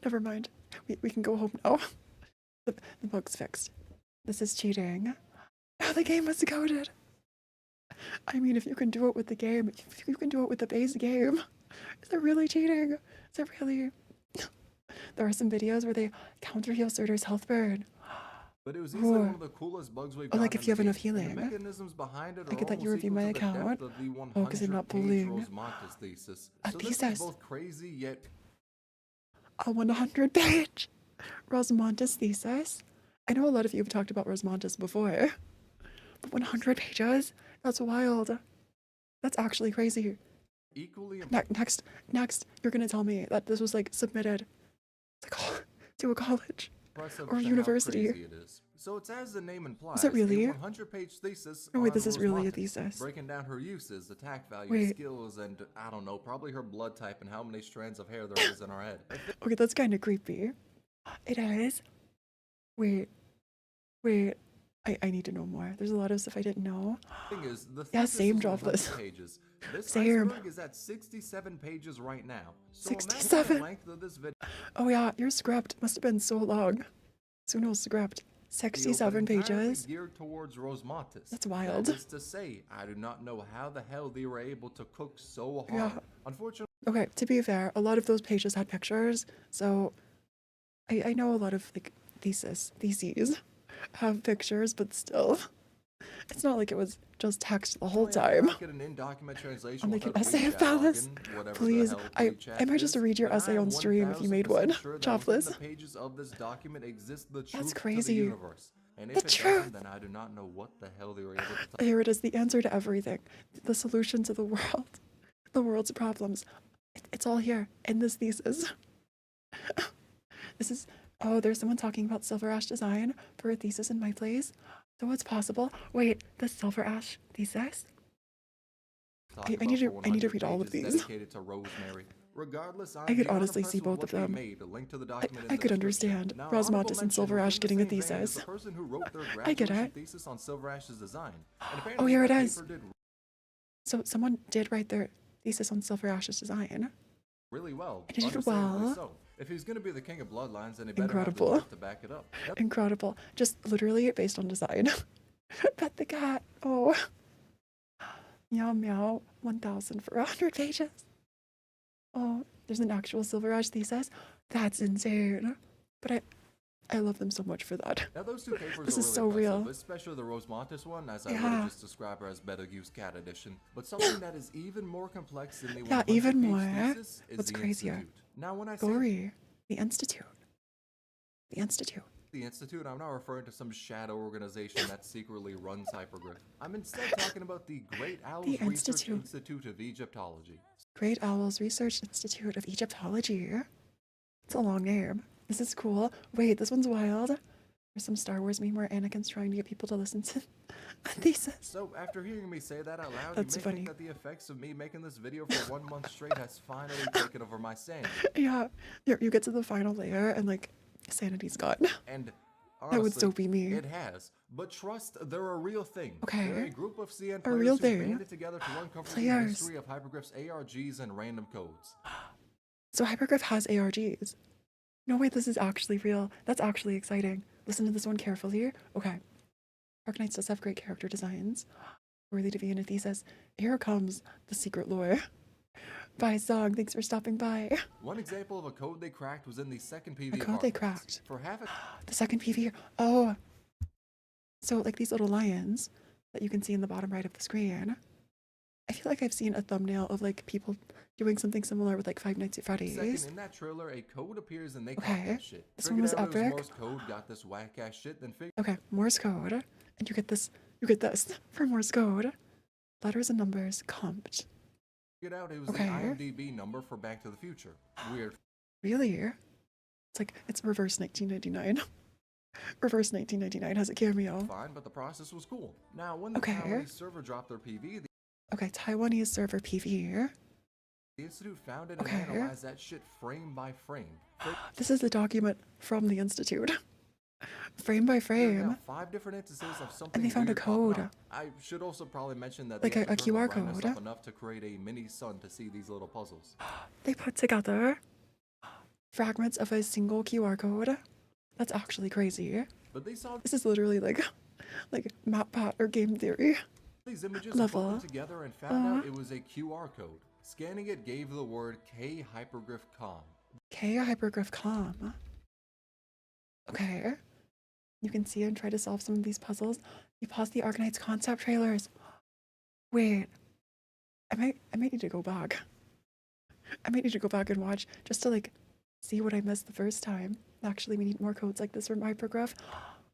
Never mind. We can go home now. The bug's fixed. This is cheating. Oh, the game was coded. I mean, if you can do it with the game, if you can do it with the base game, is it really cheating? Is it really? There are some videos where they counter heal Surtur's health burn. But it was easily one of the coolest bugs we've gotten like if you have in the enough game, and healing. the mechanisms behind it I are get that you almost review my equal to the account. depth of the Oh, because I'm not 100-page bullying. Rosemontis thesis. A So this is thesis. both crazy yet A 100-page Rosemontis thesis. I know a lot of you have talked about Rosemontis before, but 100 pages? That's wild. That's actually crazy. equally Next, you're gonna tell me that this was like submitted to a college impressive or to how university. crazy it is. So it's as the name implies, Is it really? a 100-page thesis Oh wait, on this is really a Rosemontis, thesis. breaking down her uses, attack value, Wait. skills, and I don't know, probably her blood type and how many strands of hair there is in her head. Okay, that's kind of creepy. It is. Wait. I need to know more. There's a lot of stuff I didn't know. Thing is, the Yeah, thesis same is drop 100 this. pages. This Same. Iceberg is at 67 pages right now. So 67? imagine the length of this video. Oh yeah, your script must have been so long. Suno's script. 67 pages. Geared towards Rosemontis. That's wild. That is to say, I do not know how the hell they were able to cook so hard. Yeah. Unfortunately, Okay, to be fair, a lot of those pages had pictures, so I know a lot of like theses have pictures, but still, it's not like it was just text the whole time. Get an in-document translation I'll make an without essay WeChat about this. login, whatever the Please, hell I WeChat might just is, read your but essay I am on stream if you made one. 1000% sure that within Chopless. the pages of this document exist the truth That's to the crazy. universe. And if The it truth. doesn't, then I do not know what the hell they were able to Here it is, the answer to everything, the solution to the world, the world's problems. It's all here in this thesis. This is, oh, there's someone talking about silver ash design for a thesis in my place. So it's possible. Wait, the silver ash thesis? talk I about need to- for I need to 100 read all of pages these. dedicated to Rosemary. Regardless, I could honestly see both of them. Made, a link to the document in I the could description. understand Now, Rosemontis honorable and mention, Silver Ash within the getting a same vein is thesis. the person who wrote their I get graduation it. thesis on Silver Ash's design. And Oh, apparently here it that is. paper did So someone did write their thesis on Silver Ash's design. really well. It did understandably well. So. If he's going to be the king of bloodlines, then he better Incredible. have the work to back it up. That's Incredible. Just literally based on design. Pet the cat. Oh. Meow meow. 1,000 for 100 pages. Oh, there's an actual Silver Ash thesis. That's insane. But I love them so much for that. Now those two papers This are is really so impressive, real. especially the Rosemontis one, as I would Yeah. have just described her as Better Use Cat Edition. But something that is even more complex than the Yeah, even 100-page more. thesis is What's the crazier? Institute. Now when I say Gory. The Institute. The Institute. the Institute, I'm not referring to some shadow organization that secretly runs Hypergriff. I'm instead talking about the Great Owls The Research Institute. Institute of Egyptology. Great Owls Research Institute of Egyptology. It's a long name. This is cool. Wait, this one's wild. There's some Star Wars meme where Anakin's trying to get people to listen to a thesis. So after hearing me say that out loud, That's you may funny. think that the effects of me making this video for 1 month straight has finally taken over my sanity. Yeah, you get to the final layer and like sanity's gone. And That would honestly, so be me. It has. But trust, they're a real thing. Okay. They're a group of CN A players real who thing. banded together to uncover the Players. history of Hypergriff's ARGs and random codes. So Hypergriff has ARGs. No, wait, this is actually real. That's actually exciting. Listen to this one carefully. Okay. Arknights does have great character designs. Worthy to be in a thesis. Here comes the secret lore. Bye, Song. Thanks for stopping by. One example of a code they cracked was in the second PV. A code they Arknights. cracked. For half a The second PV. Oh. So, like these little lions that you can see in the bottom right of the screen. I feel like I've seen a thumbnail of like people doing something similar with like Five Nights at second Freddy's. in that trailer, a code appears and they Okay. caught that shit. This one was Figured out it epic. Morse code, got this whack ass shit, then figured Okay, Morse code. And you get this for Morse code. Letters and numbers comped. out it was Okay. the IMDb number for Back to the Future. Weird. Really? It's like, it's reverse 1999. Reverse 1999 has a cameo. Fine, but the process was cool. Now, when the Okay. Taiwanese server dropped their PV, Okay, Taiwanese server PV. the Institute found it Okay. and analyzed that shit frame by frame. This is the document from the Institute. Frame by Figuring frame. out 5 different instances of something they found a weird popping code. up. I should also probably mention that Like they had a to turn the QR brightness code. up enough to create a mini sun to see these little puzzles. They put together fragments of a single QR code. That's actually crazy. But they saw This is literally like MapPot or game theory. these images Level. and put them together and found out it was a QR code. Scanning it gave the word K hypergriff com. K hypergriff com. Okay. You can see and try to solve some of these puzzles. You pause the Arknights concept trailers. Wait, I might need to go back. I might need to go back and watch just to like see what I missed the first time. Actually, we need more codes like this from Hypergraph.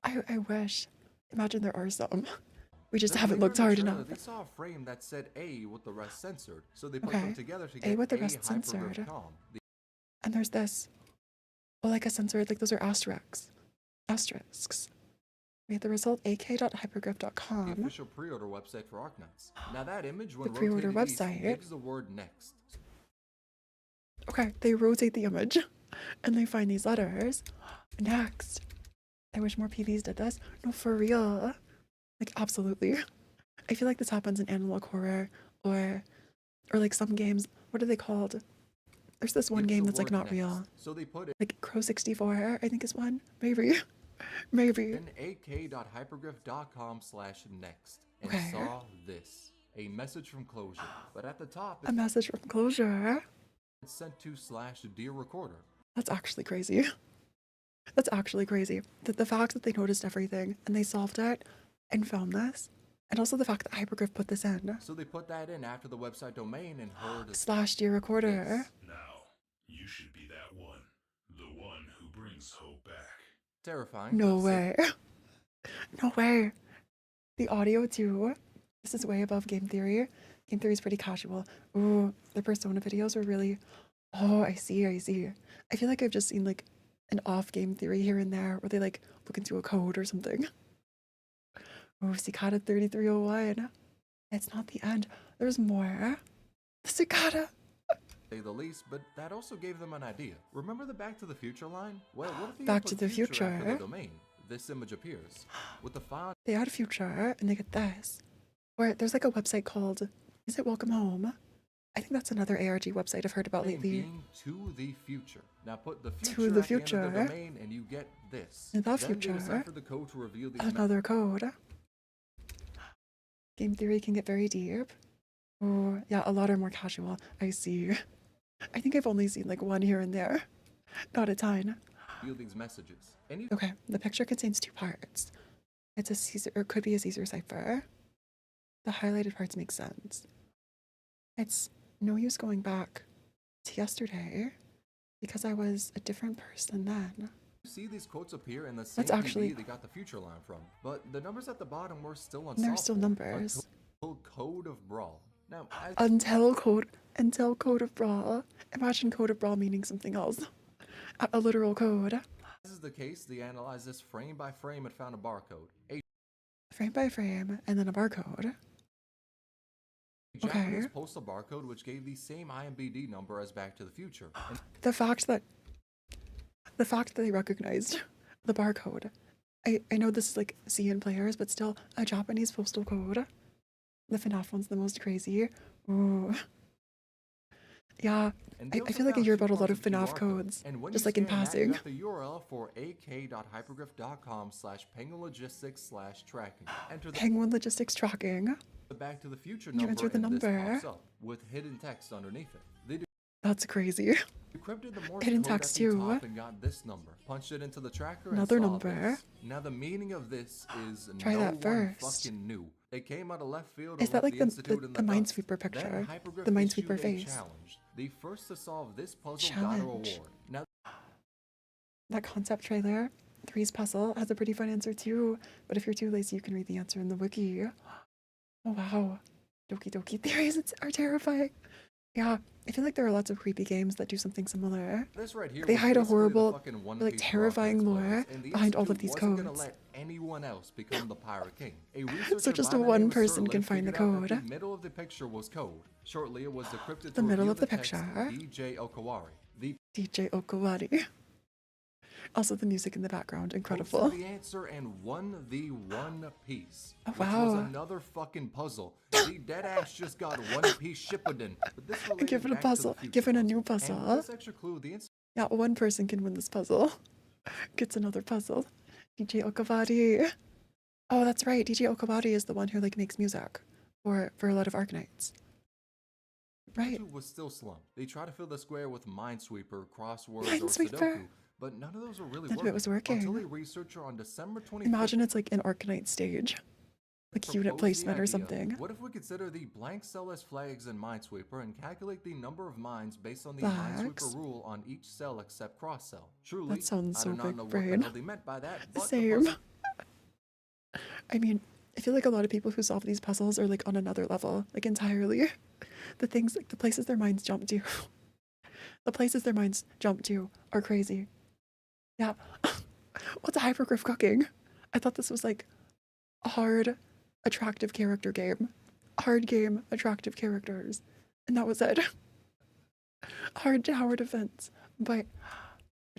I wish. Imagine there are some. We just Then haven't later looked in the hard trailer, enough. They saw a frame that said A with the rest censored, so they put Okay. them together to A get with the rest hypergraph censored. com. And there's this. Oh, like a censored, like those are asterisks. Asterisks. We have the result The ak.hypergraph.com. official pre-order website for Arknights. Now that image, when The pre-order rotated east, website. gives the word next. Okay, they rotate the image and they find these letters. Next. I wish more PVs did this. No, for real. Like, absolutely. I feel like this happens in analog horror or like some games. What are they called? There's this one Gives game the that's like word not real. next. So they put it Like Crow 64, I think is one. Maybe. Maybe. in ak.hypergraph.com/next and Okay. saw this. A message from Closure. But at the top, A it's message from Closure. sent to /dear recorder. That's actually crazy. That's actually crazy. That the fact that they noticed everything and they solved it and found this. And also the fact that Hypergraph put this in. So they put that in after the website domain and heard /dear recorder. this. Now, you should be that one. The one who brings hope back. Terrifying. No but way. No way. The audio too. This is way above game theory. Game theory is pretty casual. Ooh, the Persona videos were really. Oh, I see. I feel like I've just seen like an off game theory here and there where they like look into a code or something. Oh, Cicada 3301. It's not the end. There's more. The Cicada. say the least, but that also gave them an idea. Remember the Back to the Future line? Well, what if you Back put to the after Future? the domain? This image appears. With the file They add future and they get this. Or there's like a website called, is it Welcome Home? I think that's another ARG website I've heard about name lately. being to the future. Now put the future To the at the end of future. the domain and you get this. The Then future. they decipher the code to reveal these Another code. Game theory can get very deep. Oh, yeah, a lot are more casual. I see. I think I've only seen like one here and there. Not a ton. reveal these messages. And you Okay, the picture contains two parts. It's a Caesar, or could be a Caesar cipher. The highlighted parts make sense. It's no use going back to yesterday because I was a different person then. see these quotes appear in the same That's actually- PV they got the future line from. But the numbers at the bottom were still And unsolvable. they're still numbers. Until Code of Brawl. Now, as Until code of brawl. Imagine code of brawl meaning something else. A literal code. this is the case, they analyzed this frame by frame and found a barcode. A Frame by frame and then a barcode. Okay. Japanese postal barcode which gave the same IMBD number as Back to the Future. And The fact that they recognized the barcode. I know this is like CN players, but still a Japanese postal code. The FNAF one's the most crazy. Ooh. Yeah, and they I also feel like I found hear two about a lot of parts FNAF QR codes, And when just you like in scan that, passing. you got the URL for ak.hypergraph.com/penguinlogistics/tracking. Enter Penguin Logistics tracking. the Back to the Future You number enter the and this number. pops up with hidden text underneath it. They That's crazy. decrypted the Morse Hidden code text at the too. top and got this number. Punched it into the tracker Another and saw number. this. Now the meaning of this is Try no that one first. fucking knew. It came out of left field. Is and that left like the Institute in the dust. Minesweeper Then picture? Hypergraph The Minesweeper issued a face. challenge. The first to solve this puzzle got a Challenge. reward. Now That concept trailer, Three's Puzzle, has a pretty fun answer too. But if you're too lazy, you can read the answer in the wiki. Oh wow. Doki Doki theories are terrifying. Yeah, I feel like there are lots of creepy games that do something similar. this right here They was hide a basically the horrible, fucking One like, Piece terrifying rocket lore exploders, and the behind all of Institute these wasn't gonna codes. let anyone else become the Pirate King. A researcher So just by the one name of person Sora can find the figured out that code. The middle of the picture was code. Shortly, it was decrypted The to middle reveal of the text picture? DJ Okawari. The DJ Okawari. Also the music in the background, incredible. posted the answer and won the One Piece. Oh, Which was wow. another fucking puzzle. The deadass just got One Piece Shippuden. But this related Give it a back to the puzzle. future Give it a new And puzzle. with this extra clue, the Yeah, one person can win this puzzle. Gets another puzzle. DJ Okawari. Oh, that's right. DJ Okawari is the one who like makes music for a lot of Arknights. Right. Institute was still slumped. They tried to fill the square with Minesweeper, crosswords, or Minesweeper. Sudoku, But none of those were really None of it was working until working. a researcher on December 25th Imagine it's like an Arknight stage. Like unit proposed the placement or idea. something. What if we consider the blank cell as flags in Minesweeper and calculate the number of mines based on the Minesweeper Flags? rule on each cell except cross cell? Truly, That sounds I so do not big know what brain. the hell they meant by that. But the Same. puzzle I mean, I feel like a lot of people who solve these puzzles are like on another level, like entirely. The things, like the places their minds jump to. The places their minds jump to are crazy. Yeah. What's a hypergraph cooking? I thought this was like a hard, attractive character game. Hard game, attractive characters. And that was it. Hard tower defense. But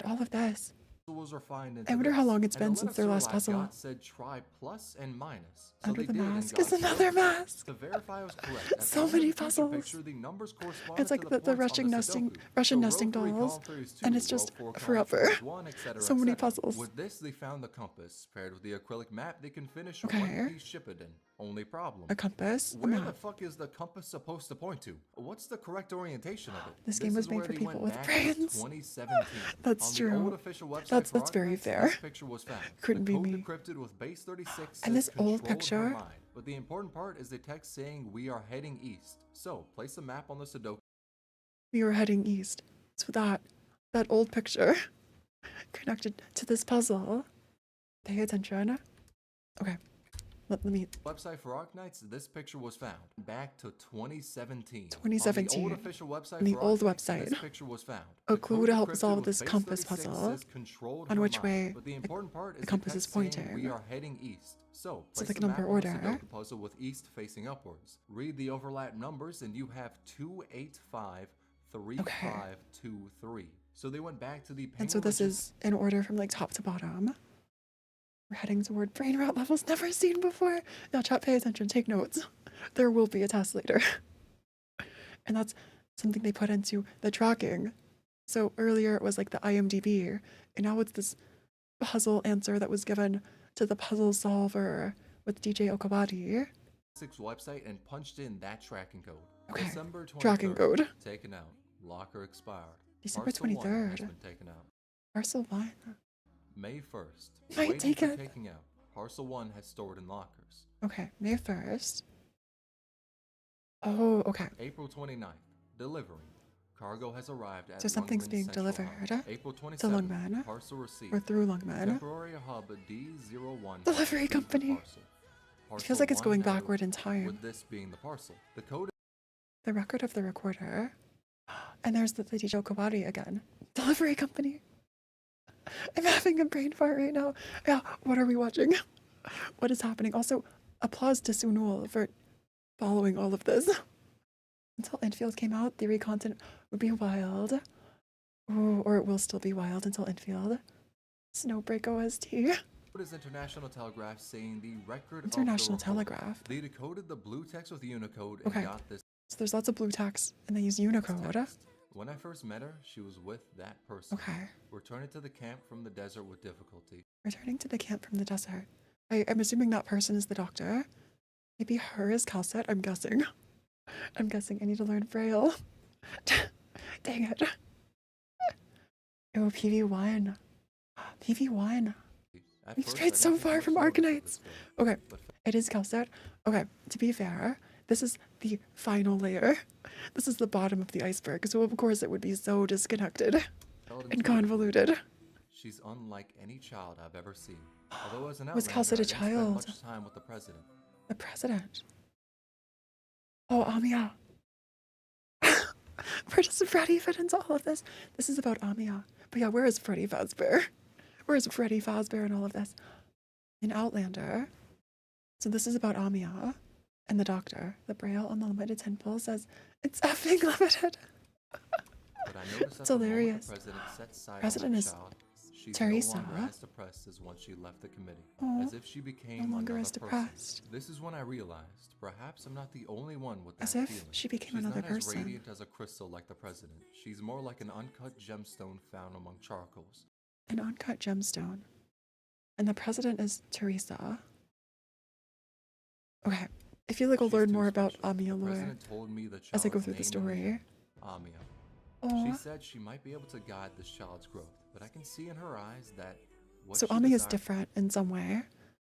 all of this. was refined into I wonder how this, long it's and a been lot since of their last Sora puzzle. got said try plus and minus. So Under they the did, and mask got is another Sora. mask. To verify I was correct, at the So end of many the feature puzzles. picture, the numbers corresponded It's like to the points on Russian nesting, Sudoku. Russian So nesting row 3 dolls, column 3 is 2, and it's row just 4 column forever. 4 is 1, etc., So many etc. puzzles. With this, they found the compass. Paired with the acrylic map, they can finish Okay. one piece Shippuden. Only problem. A compass, a Where the map. fuck is the compass supposed to point to? What's the correct orientation of it? This game was is made where for they people went with back to brains. 2017. That's On true. The old official website That's for very Arknights, fair. This picture was found. Couldn't the be code me. decrypted with base 36 And says this old "Controlled her picture- mind." But the important part is the text saying we are heading east. So place a map on the Sudoku. We were heading east. So that old picture connected to this puzzle. Pay attention. Okay. Let me Website for Arknights, this picture was found back to 2017. 2017. On the old official website On the for old Arknights, website. this picture was found. A The clue code to help decrypted solve with this base compass 36 puzzle, says "Controlled on her which mind." way But the important part is the compass text is saying pointing. we are heading east. So So place like the number map on the order. Sudoku puzzle with east facing upwards. Read the overlap numbers and you have 2853523. So they went back to the And so Penguin this is in order from like top to bottom. We're heading toward brain rot levels never seen before. Now chat, pay attention, take notes. There will be a test later. And that's something they put into the tracking. So earlier it was like the IMDb, and now it's this puzzle answer that was given to the puzzle solver with DJ Okawati. 6 website and punched in that tracking code. Okay, December 23rd, tracking code. Taken out. Locker expired. December Parcel 1 has 23rd. been taken out. Parcel 1. May 1st. Might Waiting take for it. taking out. Parcel 1 has stored in lockers. Okay, May 1st. Oh, okay. April 29th. Delivery. Cargo has arrived at So something's Lungman being Central delivered Hub. April to 27th. Lungman Parcel received. or through Lungman. Temporary hub D01. Delivery received the company. parcel. It feels Parcel like it's 1 going now backward in moved, time. with this being the parcel. The code The record of the recorder. And there's the DJ Okawati again. Delivery company. I'm having a brain fart right now. Yeah, what are we watching? What is happening? Also, applause to Sunul for following all of this. Until Infield came out, theory content would be wild. Ooh, or it will still be wild until Infield. Snowbreak OST. is International Telegraph saying the record International of the report. Telegraph. They decoded the blue text with Unicode and Okay. got this So there's lots of blue text, and they use Unicode. text. When I first met her, she was with that person. Okay. Returning to the camp from the desert with difficulty. Returning to the camp from the desert. I'm assuming that person is the doctor. Maybe her is Calcet, I'm guessing. I'm guessing I need to learn Braille. Dang it. Oh, PV1. PV1. At We've first, strayed I so didn't far think from much of Arknights. this game, Okay, but it is Calcet. Okay, to be fair, this is the final layer. This is the bottom of the iceberg, so of course it would be so disconnected felt and intuitive. convoluted. She's unlike any child I've ever seen. Although as an Was Outlander, Calcet a I didn't spend child? much time with the president. The president. Oh, Amia. Where does Freddy fit into all of this? This is about Amia. But yeah, where is Freddy Fazbear? Where is Freddy Fazbear in all of this? In Outlander. So this is about Amia and the doctor. The braille on the limited temple says, it's effing limited. But I noticed It's that the moment hilarious. the president set sight President on that is child, she's Teresa. no longer as depressed as when she left the committee. Aw, As if she became no longer another as person. depressed. This is when I realized perhaps I'm not the only one with that As if feeling. she became She's another not as person. radiant as a crystal like the president. She's more like an uncut gemstone found among charcoals. An uncut gemstone. And the president is Teresa. Okay. I feel like I'll She's learn too more about special. Amia The lore president told me the as I go child's through the name in story. Amia. Aw. She said she might be able to guide this child's growth, but I can see in her eyes that what So she Ami is desires- different in some way,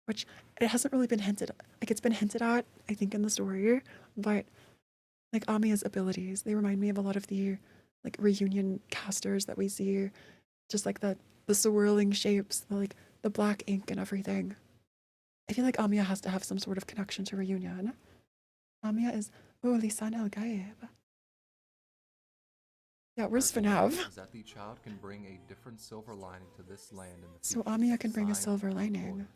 which it hasn't really been hinted. Like it's been hinted at, I think, in the story, but like Amiya's abilities, they remind me of a lot of the like reunion casters that we see, just like the swirling shapes, the black ink and everything. I feel like Amiya has to have some sort of connection to reunion. Amiya is Lisan El Gaib. Yeah, where's Her belief Fanav? is that the child can bring a different silver lining to this land in the So future. Amiya can bring a Signed, silver lining. Recorder.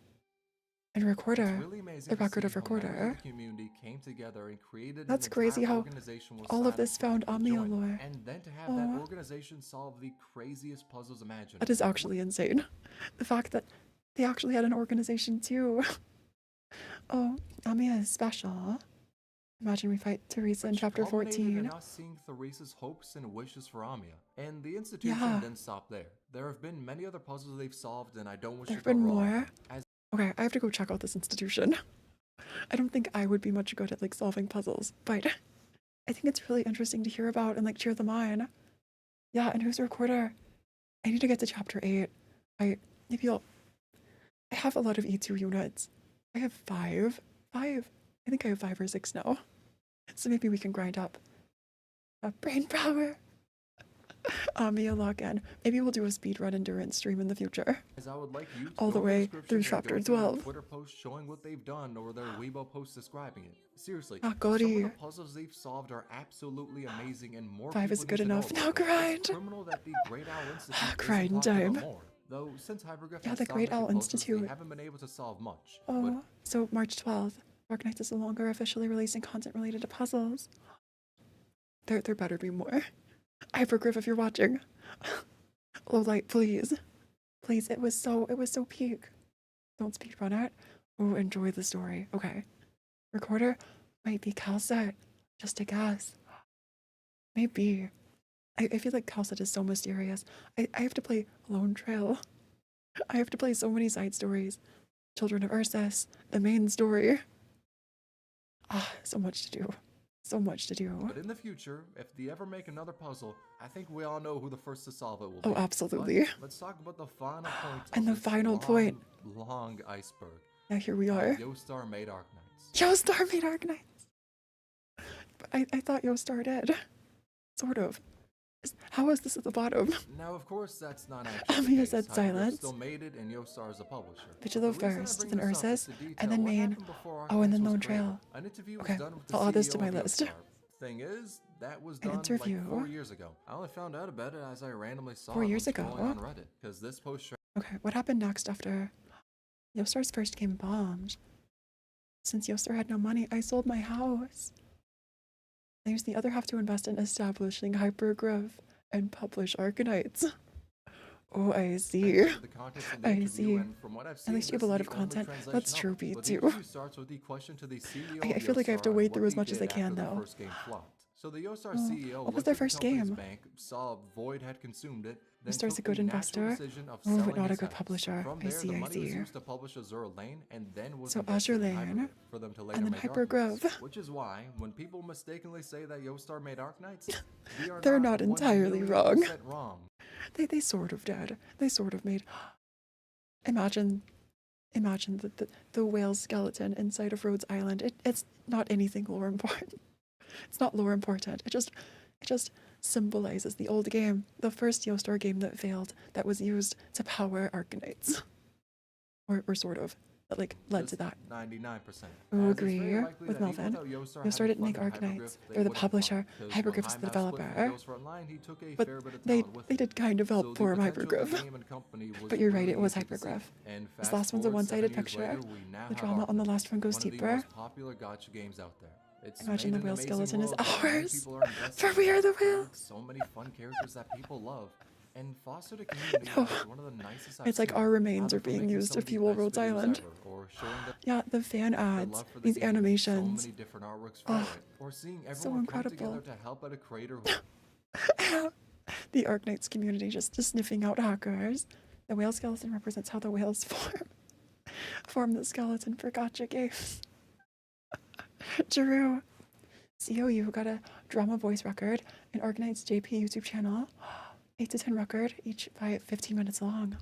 And It's Recorder, really amazing the to record see of how members Recorder. of the community came together and created That's an crazy entire how organization was all of signed this up for found people to Amiya join, lore. and then to have that Aw. organization solve the craziest puzzles imaginable. That is actually insane. The fact that they actually had an organization too. Oh, Amiya is special. Imagine we fight Teresa in Which chapter culminated 14. in us seeing Theresa's hopes and wishes for Amiya. And the institution Yeah. didn't stop there. There have been many other puzzles they've solved, and I don't wish There to have go been wrong. more. As Okay, I have to go check out this institution. I don't think I would be much good at like solving puzzles, but I think it's really interesting to hear about and like cheer them on. Yeah, and who's the Recorder? I need to get to chapter 8. I have a lot of E2 units. I have 5. I think I have 5 or 6 now. So maybe we can grind up brain power. Amiya login. Maybe we'll do a speedrun endurance stream in the future. I would like you to All the go to way description through and go chapter through their 12. Twitter posts showing what they've done or their Weibo posts describing it. Seriously, Ah, some of Gotti. the puzzles they've solved are absolutely amazing and more 5 is people good need to know enough. about Now them. grind. It's criminal that the Great Owl Institute isn't Grind talking about time. more. Though since Hypergriff Yeah, has the stopped Great making Owl puzzles, Institute. they haven't been able to solve much. But Oh, so March 12th, Arknights is no longer officially releasing content related to puzzles. There better be more. Hypergriff, if you're watching. Lowlight, please. Please, it was so peak. Don't speedrun it. Oh, enjoy the story. Okay. Recorder might be Calcet. Just a guess. Maybe. I feel like Calcet is so mysterious. I have to play Lone Trail. I have to play so many side stories. Children of Ursus, the main story. Ah, so much to do. So much to do. But in the future, if they ever make another puzzle, I think we all know who the first to solve it will Oh, be. absolutely. But let's talk about the final point. And of the this final long, point. long iceberg. Now here we How are. Yostar made Arknights. Yostar made Arknights. But I thought Yostar did. Sort of. How is this at the bottom? Now, of course, that's not actually Amiya the case. said Hypergriff silence. still made it, and Yostar is a publisher. Vigilo The reason I first, bring then this up is Ursus, to detail and then what Main. happened before Oh, and Arknights then was Lone created. Trail. An interview was Okay, done with the I'll add this to CEO my of list. Yostar. Thing is, that was An done interview? like 4 years ago. I only found out about it as I randomly saw 4 it when years ago? scrolling on Reddit, because this post Okay, what happened next after Yostar's first game bombed? Since Yostar had no money, I sold my house. I used the other half to invest in establishing Hypergriff and publish Arknights. Oh, I see. the contents of the I interview, see. and from what I've At seen, least you have this a lot is of the only content. translation That's of true, it. But beats the you. interview starts with the question to the CEO I of feel like I have to Yostar wade on through what as they much as I did can, after the though. first game flopped. So the Yostar Oh, CEO what was looked their at the first company's game? bank, saw Void had consumed it, then Yostar's a took good the natural investor? decision of Oh, but selling not a its good house. publisher. From I there, see, the I money was see. used to publish Azure Lane, and then was So invested Azure in Lane, Hypergriff for them to later and then make Hypergriff. Arknights. Which is why, when people mistakenly say that Yostar made Arknights, they are They're not entirely wrong. 1,000,000% wrong. They sort of did. They sort of made. Imagine the whale skeleton inside of Rhodes Island. It's not anything lore important. It's not lore important. It just symbolizes the old game, the first Yostar game that failed, that was used to power Arknights, or sort of. That like led to that. 99%. Oh, As it's very agree likely with that even Melvin. without Yostar Yostar having didn't make funded Arknights. Hypergriff, they They're the wouldn't publisher. fund, 'cause Hypergriff when is the Hymax split from developer. Yostar Online, he took a But fair bit of they talent with they him. did kind of So help the form potential of the Hypergriff. game and company was But you're right, really it was easy to see. Hypergriff. And This fast last one's a forward 7 one-sided years picture. later, we now The have drama on the Arknights, last one goes one of the deeper. most popular gacha games out there. It's Imagine made the an whale amazing skeleton is world that many ours. people are invested For we in, are the and whale. with so many fun characters that people love, and fostered a community Oh, that's one of the nicest I've it's like seen. our remains Either are for being making used some to of the fuel best Rhodes videos Island. ever, or showing the Yeah, the fan ads, love for the these game, so animations. many different artworks for Oh, it, or seeing so everyone come incredible. together to help out a creator who The Arknights community just sniffing out hackers. The whale skeleton represents how the whales form the skeleton for gacha games. Drew, COU got a drama voice record in Arknights JP YouTube channel. 8 to 10 record, each by 15 minutes long.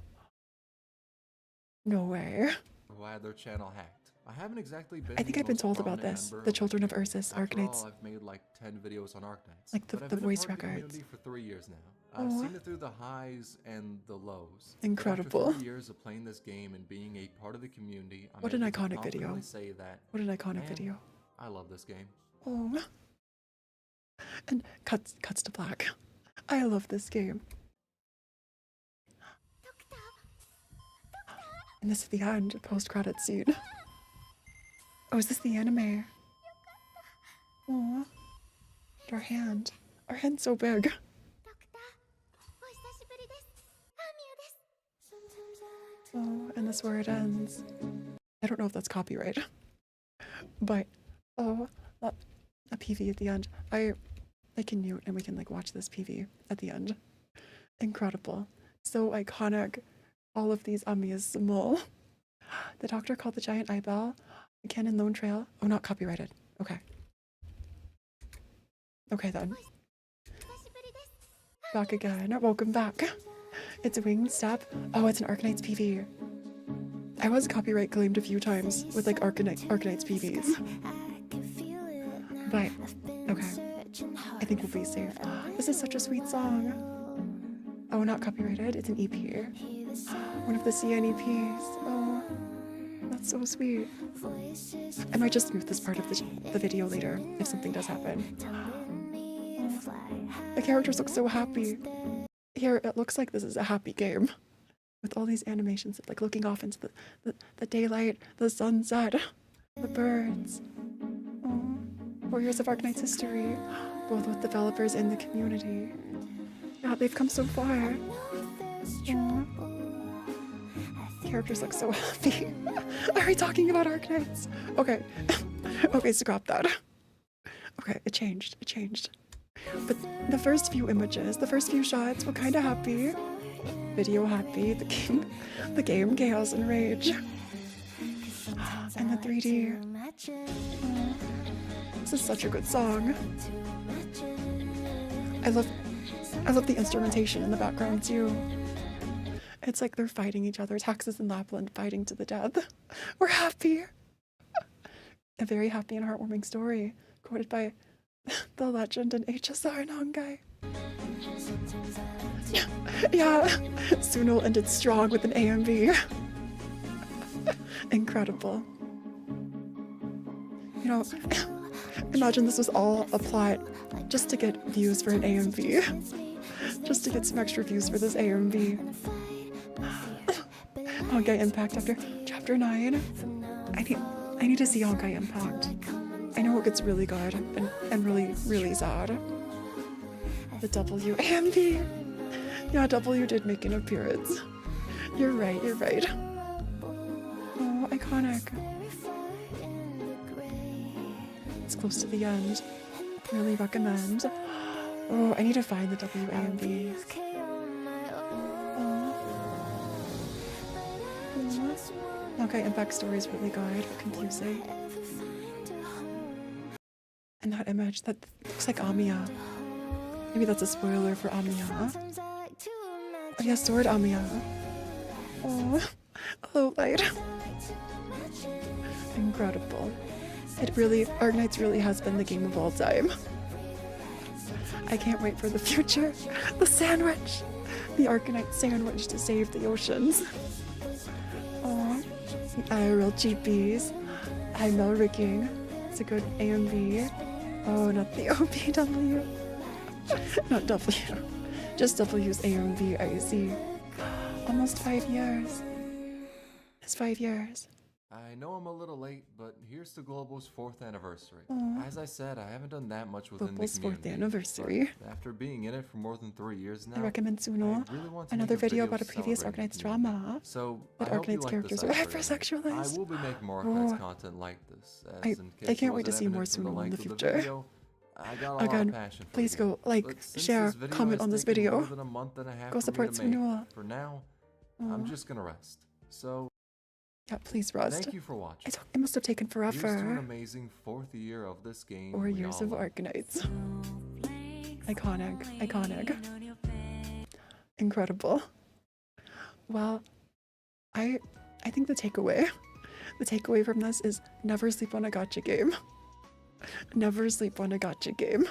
No way. Who had their channel hacked. I haven't exactly been I think the I've been most told about prominent this. member The of children of community. Ursus, After Arknights. all, I've made like 10 videos on Arknights. Like but I've the been a voice part of the records. community for 3 years now. I've Aw. seen it through the highs and the lows. Incredible. But after 3 years of playing this game and being a part of the community, I'm What an able to iconic video. confidently say that What an iconic man, video. I love this game. Oh. And cuts to black. I love this game. And this is the end, post-credit scene. Oh, is this the anime? Oh. Our hand. Our hand's so big. Oh, and this is where it ends. I don't know if that's copyright. But, oh, a PV at the end. I can mute and we can like watch this PV at the end. Incredible. So iconic. All of these amiable. The doctor called the giant eyeball. The cannon lone trail. Oh, not copyrighted. Okay. Okay then. Back again. Welcome back. It's a winged step. Oh, it's an Arknights PV. I was copyright claimed a few times with like Arknights PVs. But, okay. I think we'll be safe. This is such a sweet song. Oh, not copyrighted. It's an EP. One of the CN EPs. Oh, that's so sweet. I might just mute this part of the video later if something does happen. The characters look so happy. Here, it looks like this is a happy game. With all these animations of like looking off into the daylight, the sunset, the birds. Oh, 4 years of Arknights history, both with developers and the community. Yeah, they've come so far. Aw. Characters look so happy. Are we talking about Arknights? Okay. Okay, scrap that. Okay, it changed. But the first few images, the first few shots were kind of happy. Video happy. The game chaos and rage. And the 3D. This is such a good song. I love the instrumentation in the background too. It's like they're fighting each other. Taxes and Lapland fighting to the death. We're happy. A very happy and heartwarming story, quoted by the legend and HSR Nangai. Yeah, Suno ended strong with an AMV. Incredible. You know, imagine this was all a plot just to get views for an AMV. Just to get some extra views for this AMV. Honkai Impact after chapter 9. I need to see Honkai Impact. I know it gets really good and really, really sad. The W AMV. Yeah, W did make an appearance. You're right. Oh, iconic. It's close to the end. Really recommend. Oh, I need to find the WAMV. Okay, and backstory is really good, confusing. And that image, that looks like Amiya. Maybe that's a spoiler for Amiya. Oh yeah, Sword Amiya. Oh, Lowlight. Incredible. Arknights really has been the game of all time. I can't wait for the future. The sandwich! The Arknight sandwich to save the oceans. Oh, the IRL GPs. High Mel rigging. It's a good AMV. Oh, not the OPW. Not W. Just W's AMV, I see. Almost 5 years. It's 5 years. I know I'm a little late, but here's to Global's 4th anniversary. Aw. As I said, I haven't done that much within Global's the 4th community. anniversary. But after being in it for more than 3 years now, I recommend Suno. I really want to Another make video about a previous celebrating Arknights the community. drama. So That I hope you Arknights like characters this were Iceberg. hypersexualized. I will be making more Oh. Arknights content like this. As in case I it can't wait to wasn't see more evident from Suno in the length of future. video, I got a lot Again, of passion for please the game. go like, But since share, this video comment has on this taken video. more than a month and a half Go for me support to make, Suno. for now, Aw. I'm just gonna rest. So Yeah, please rest. thank you for watching. It must have taken Here's to an forever. amazing 4th year of this game. 4 we years all of love. Arknights. Iconic. Incredible. Well, I think the takeaway from this is never sleep on a gacha game. Never sleep on a gacha game.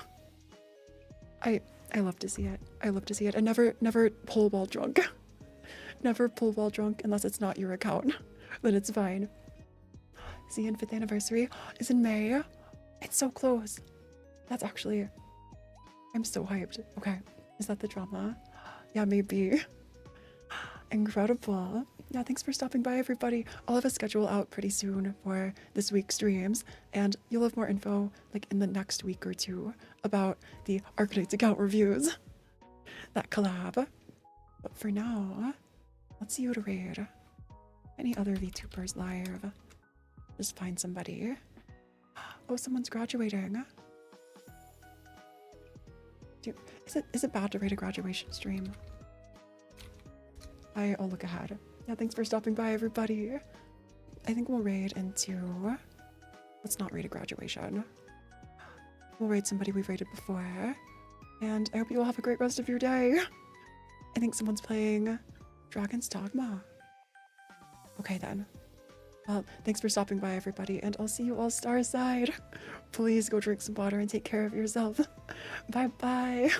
I love to see it. I love to see it. And never pull while drunk. Never pull while drunk unless it's not your account. Then it's fine. See, and 5th anniversary is in May. It's so close. That's actually... I'm so hyped. Okay. Is that the drama? Yeah, maybe. Incredible. Yeah, thanks for stopping by, everybody. I'll have a schedule out pretty soon for this week's streams, and you'll have more info like in the next week or two about the Arknights account reviews. That collab. But for now, let's see who to raid. Any other VTubers live? Just find somebody. Oh, someone's graduating. Is it bad to raid a graduation stream? I'll look ahead. Yeah, thanks for stopping by, everybody. I think we'll raid into... Let's not raid a graduation. We'll raid somebody we've raided before. And I hope you all have a great rest of your day. I think someone's playing Dragon's Dogma. Okay, then. Well, thanks for stopping by, everybody, and I'll see you all starside. Please go drink some water and take care of yourself. Bye-bye.